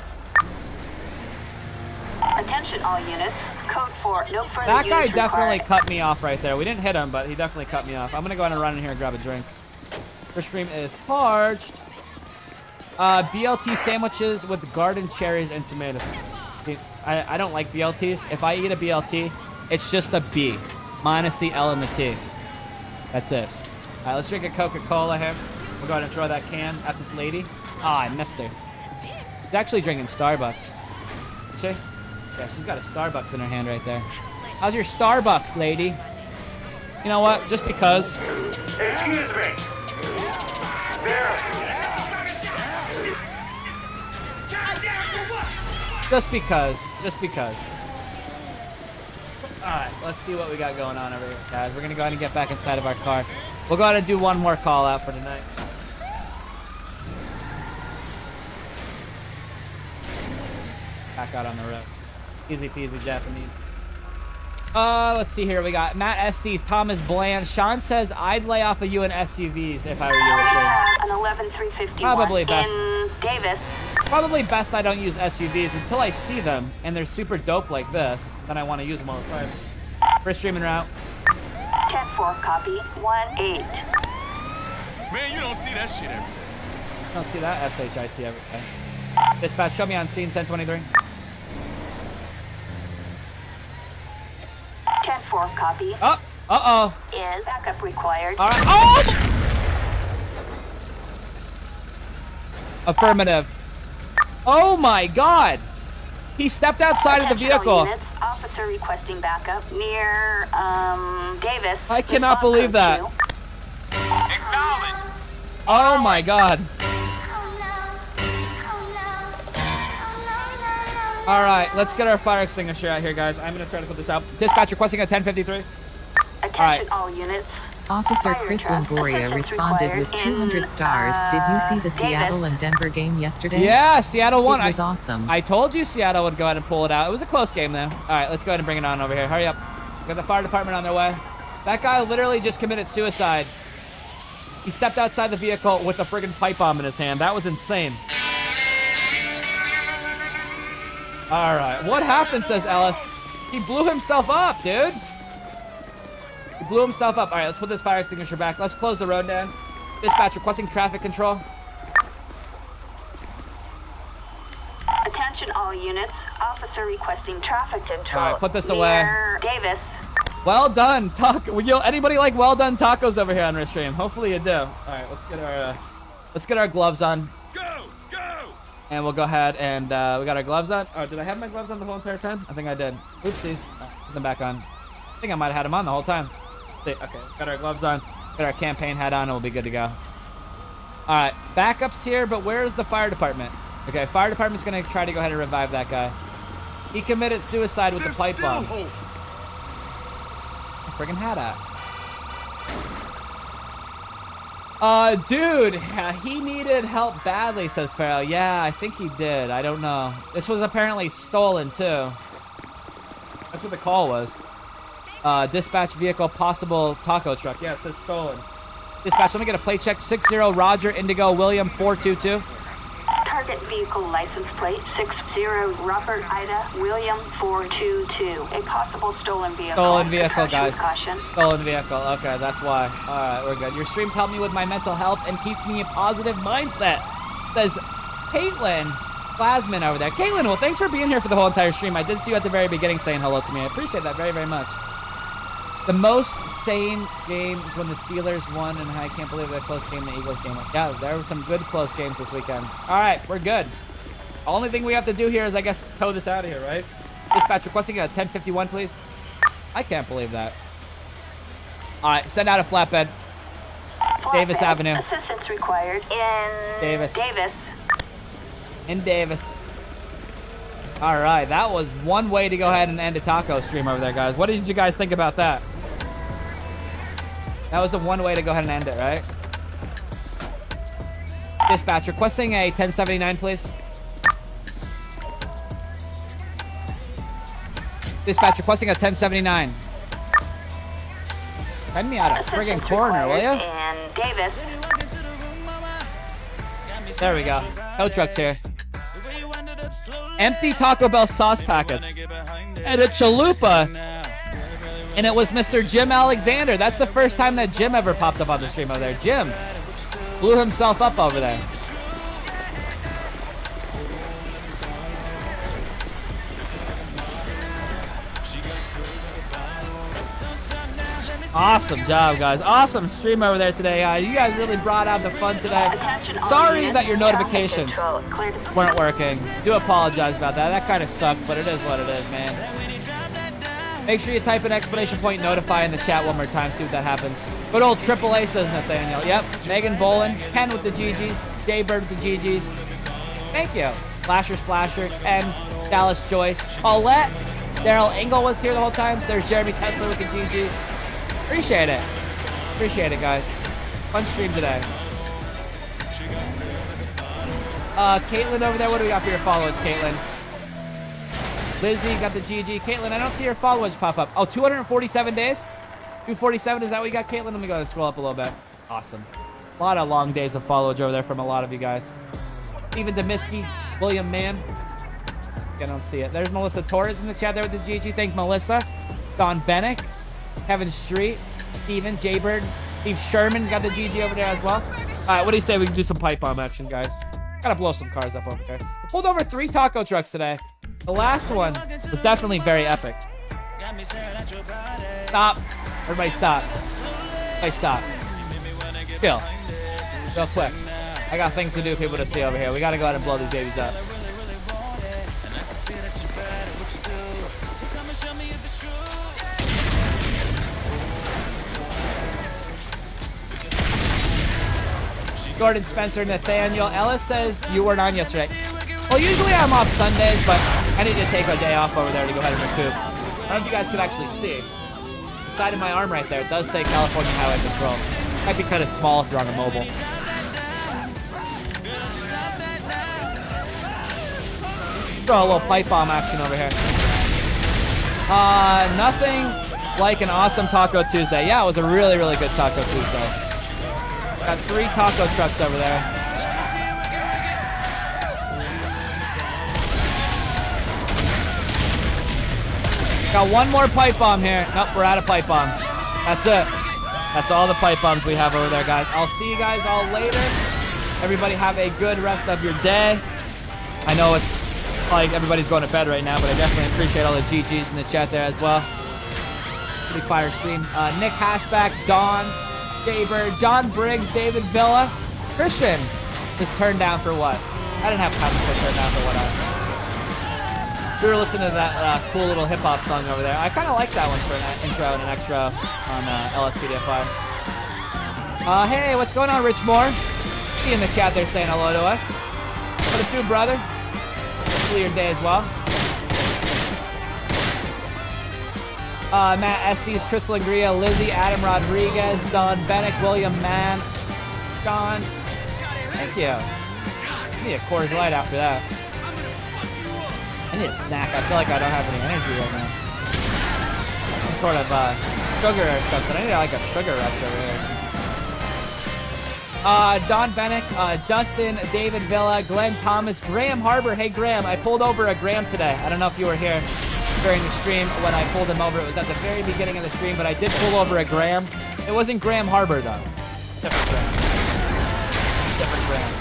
Attention all units. Code 4. No further That guy use definitely required. cut me off right there. We didn't hit him, but he definitely cut me off. I'm gonna go ahead and run in here and grab a drink. Your stream is parched. BLT sandwiches with garden cherries and tomatoes. I don't like BLTs. If I eat a BLT, it's just a B, minus the L and the T. That's it. All right, let's drink a Coca-Cola here. We'll go ahead and throw that can at this lady. Ah, I missed her. She's actually drinking Starbucks. Is she? Yeah, she's got a Starbucks in her hand right there. How's your Starbucks, lady? You know what? Just because. Excuse me. There. Just because. Just because. Alright, let's see what we got going on over here, guys. We're going to go ahead and get back inside of our car. We'll go ahead and do one more call out for tonight. Back out on the road. Easy peasy Japanese. Let's see here. We got Matt Estes, Thomas Bland. Sean says, I'd lay off of you in SUVs if I were you. An 11351 Probably best. in Davis. Probably best I don't use SUVs until I see them and they're super dope like this. Then I want to use them all the time. First streaming route. 10-4, copy. 1-8. Man, you don't see that shit every day. Don't see that SHIT every day. Dispatch, show me on scene 1023. 10-4, copy. Oh, uh-oh. Is backup required. All right. Oh! Affirmative. Oh my God. He stepped outside of the Attention all vehicle. units, officer requesting backup near Davis. I cannot believe that. Acknowledge. Oh my God. All right, let's get our fire extinguisher out here, guys. I'm gonna try to put this out. Dispatch requesting a 1053. Attention all units. Officer Fire Chris truck. Longoria Assistance responded with required 200 in, stars. Did you see the Davis. Seattle and Denver game yesterday? Yeah, Seattle won. It was awesome. I told you Seattle would go ahead and pull it out. It was a close game, though. All right, let's go ahead and bring it on over here. Hurry up. We got the fire department on their way. That guy literally just committed suicide. He stepped outside the vehicle with a friggin' pipe bomb in his hand. That was insane. All right, what happened, says Ellis. He blew himself up, dude. He blew himself up. All right, let's put this fire extinguisher back. Let's close the road down. Dispatch requesting traffic control. Attention all units. Officer requesting traffic control. All right, put this away. Near Davis. Well done, anybody like well done tacos over here on our stream? Hopefully you do. All right, let's get our gloves on, Go! Go! and we'll go ahead and we got our gloves on. Oh, did I have my gloves on the whole entire time? I think I did. Oopsies. Put them back on. I think I might have had them on the whole time. Okay, got our gloves on, got our campaign hat on, and we'll be good to go. All right, backups here, but where's the fire department? Okay, fire department's gonna try to go ahead and revive that guy. He committed suicide with the There's pipe still bomb. hope. Friggin' hat at. Dude, he needed help badly, says Farrell. Yeah, I think he did. I don't know. This was apparently stolen, too. That's what the call was. Dispatch vehicle, possible taco truck. Yeah, it says stolen. Dispatch, let me get a plate check. 60 Roger, Indigo, William, 422. Target vehicle license plate 60 Robert Ida William 422. A possible stolen vehicle. Stolen vehicle, Approach with guys. Caution. Stolen vehicle. Okay, that's why. All right, we're good. Your streams help me with my mental health and keeps me in a positive mindset. Says Caitlin Plasman over there. Caitlin, well, thanks for being here for the whole entire stream. I did see you at the very beginning saying hello to me. I appreciate that very, very much. The most sane game is when the Steelers won, and I can't believe that close game the Eagles game. Yeah, there were some good close games this weekend. All right, we're good. Only thing we have to do here is, I guess, tow this out of here, right? Dispatch requesting a 1051, please. I can't believe that. All right, send out a flatbed. Davis Avenue. Assistance required in Davis. Davis. In Davis. All right, that was one way to go ahead and end a taco stream over there, guys. What did you guys think about that? That was the one way to go ahead and end it, right? Dispatch, requesting a 1079, please. Dispatch, requesting a 1079. Send me out a friggin' corner, will ya? And Davis. There we go. Tow truck's here. Empty Taco Bell sauce packets. And a chalupa. And it was Mr. Jim Alexander. That's the first time that Jim ever popped up on the stream over there. Jim blew himself up over there. Awesome job, guys. Awesome stream over there today. You guys really brought out the fun today. Sorry that your notifications weren't working. Do apologize about that. That kind of sucked, but it is what it is, man. Make sure you type an exclamation point notify in the chat one more time. See what that happens. Good old AAA, says Nathaniel. Yep. Megan Bolin. Ken with the GGs. Jay Bird with the GGs. Thank you. Flasher Splasher. Ken. Dallas Joyce. Paulette. Daryl Engel was here the whole time. There's Jeremy Tesla with the GGs. Appreciate it. Appreciate it, guys. Fun stream today. Caitlin over there. What do we got for your followers, Caitlin? Lizzie got the GG. Caitlin, I don't see your followers pop up. Oh, 247 days? 247, is that what you got, Caitlin? Let me go and scroll up a little bit. Awesome. A lot of long days of followage over there from a lot of you guys. Stephen Demiski, William Mann. I don't see it. There's Melissa Torres in the chat there with the GG. Thank Melissa. Don Bennick. Kevin Street. Steven, Jaybird. Steve Sherman got the GG over there as well. All right, what do you say we can do some pipe bomb action, guys? Gotta blow some cars up over there. We pulled over 3 taco trucks today. The last one was definitely very epic. Stop. Everybody stop. Everybody stop. Chill. Real quick. I got things to do, people to see over here. We gotta go ahead and blow these babies up. Gordon Spencer, Nathaniel. Ellis says you weren't on yesterday. Well, usually I'm off Sundays, but I need to take a day off over there to go ahead and recoup. I don't know if you guys could actually see. The side of my arm right there, it does say California Highway Patrol. Might be kind of small if you're on a mobile. Throw a little pipe bomb action over here. Nothing like an awesome Taco Tuesday. Yeah, it was a really, really good Taco Tuesday. Got 3 taco trucks over there. Got 1 more pipe bomb here. Nope, we're out of pipe bombs. That's it. That's all the pipe bombs we have over there, guys. I'll see you guys all later. Everybody have a good rest of your day. I know it's like everybody's going to bed right now, but I definitely appreciate all the GGs in the chat there as well. Pretty fire stream. Nick Hashback, Dawn, Jaybird, John Briggs, David Villa, Christian is turned down for what? I didn't have time to turn down for what. We were listening to that cool little hip hop song over there. I kind of like that one for an intro and an extra on LSPDFI. Hey, what's going on, Rich Moore? See you in the chat there saying hello to us. What it do, brother? Hopefully your day as well. Matt Estes, Chris Langria, Lizzie, Adam Rodriguez, Don Bennick, William Mann, John. Thank you. I need a Coors Light after that. I need a snack. I feel like I don't have any energy right now. Some sort of sugar or something. I need like a sugar rush over here. Don Bennick, Dustin, David Villa, Glenn Thomas, Graham Harbor. Hey, Graham, I pulled over a Graham today. I don't know if you were here during the stream when I pulled him over. It was at the very beginning of the stream, but I did pull over a Graham. It wasn't Graham Harbor, though. Different Graham. Different Graham.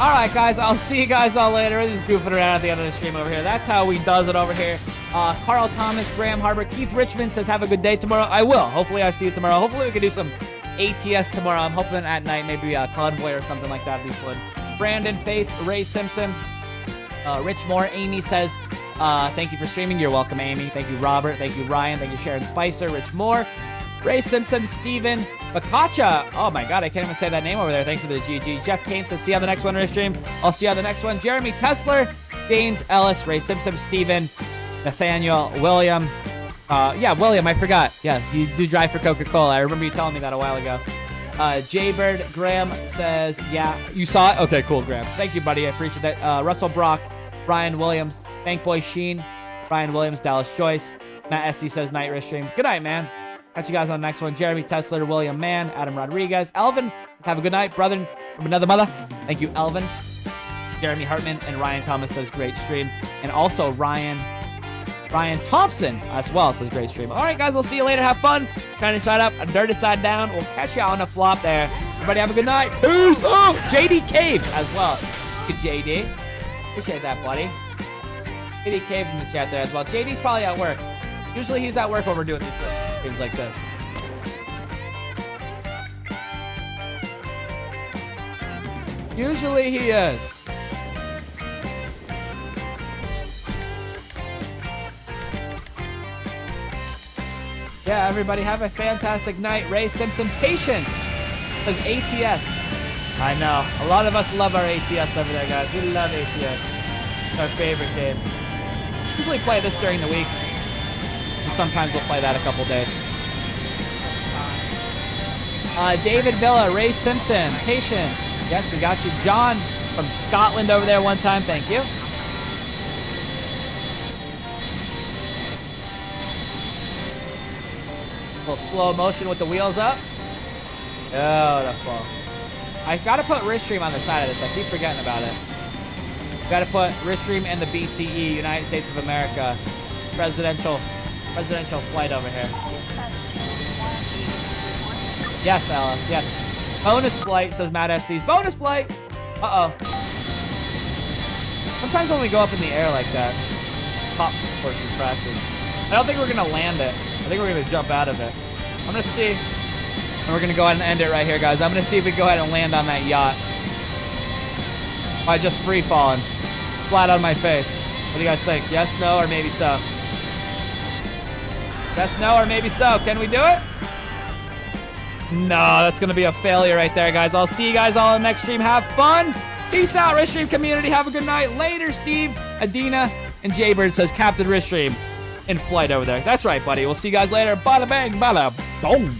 All right, guys, I'll see you guys all later. We're just goofing around at the end of the stream over here. That's how we does it over here. Carl Thomas, Graham Harbor, Keith Richmond says, have a good day tomorrow. I will. Hopefully I see you tomorrow. Hopefully we can do some ATS tomorrow. I'm hoping at night, maybe a convoy or something like that would be fun. Brandon, Faith, Ray Simpson, Rich Moore, Amy says, thank you for streaming. You're welcome, Amy. Thank you, Robert. Thank you, Ryan. Thank you, Sharon Spicer, Rich Moore, Ray Simpson, Steven, Bakacha. Oh my God, I can't even say that name over there. Thanks for the GG. Jeff Kane says, see you on the next one, stream. I'll see you on the next one. Jeremy Tesler, James Ellis, Ray Simpson, Steven, Nathaniel, William. Yeah, William, I forgot. Yes, you do drive for Coca-Cola. I remember you telling me that a while ago. Jaybird, Graham says, yeah, you saw it? Okay, cool, Graham. Thank you, buddy. I appreciate that. Russell Brock, Brian Williams, Bankboy Sheen, Brian Williams, Dallas Joyce. Matt Esty says, night, stream. Good night, man. Catch you guys on the next one. Jeremy Tesler, William Mann, Adam Rodriguez, Elvin. Have a good night, brother from another mother. Thank you, Elvin. Jeremy Hartman and Ryan Thomas says, great stream. And also Ryan Thompson as well says, great stream. All right, guys, I'll see you later. Have fun. Shiny side up, dirty side down. We'll catch you on the flop there. Everybody have a good night. Peace. Oh, JD Cave as well. Good JD. Appreciate that, buddy. JD Cave's in the chat there as well. JD's probably at work. Usually he's at work when we're doing these games like this. Usually he is. Yeah, everybody have a fantastic night. Ray Simpson, patience says ATS. I know. A lot of us love our ATS over there, guys. We love ATS. It's our favorite game. Usually play this during the week. And sometimes we'll play that a couple days. David Villa, Ray Simpson, Patience. Yes, we got you. John from Scotland over there one time. Thank you. A little slow motion with the wheels up. Beautiful. I gotta put Ristream on the side of this. I keep forgetting about it. Gotta put Ristream and the BCE, United States of America, presidential flight over here. Yes, Alice, yes. Bonus flight, says Matt Estes. Bonus flight! Uh-oh. Sometimes when we go up in the air like that, top portion crashes. I don't think we're gonna land it. I think we're gonna jump out of it. I'm gonna see. And we're gonna go ahead and end it right here, guys. I'm gonna see if we can go ahead and land on that yacht. By just free falling. Flat on my face. What do you guys think? Yes, no, or maybe so? Yes, no, or maybe so. Can we do it? No, that's going to be a failure right there, guys. I'll see you guys all in the next stream. Have fun. Peace out, Ristream community. Have a good night. Later, Steve, Adina, and Jaybird says Captain Ristream in flight over there. That's right, buddy. We'll see you guys later. Bada bang, bada boom.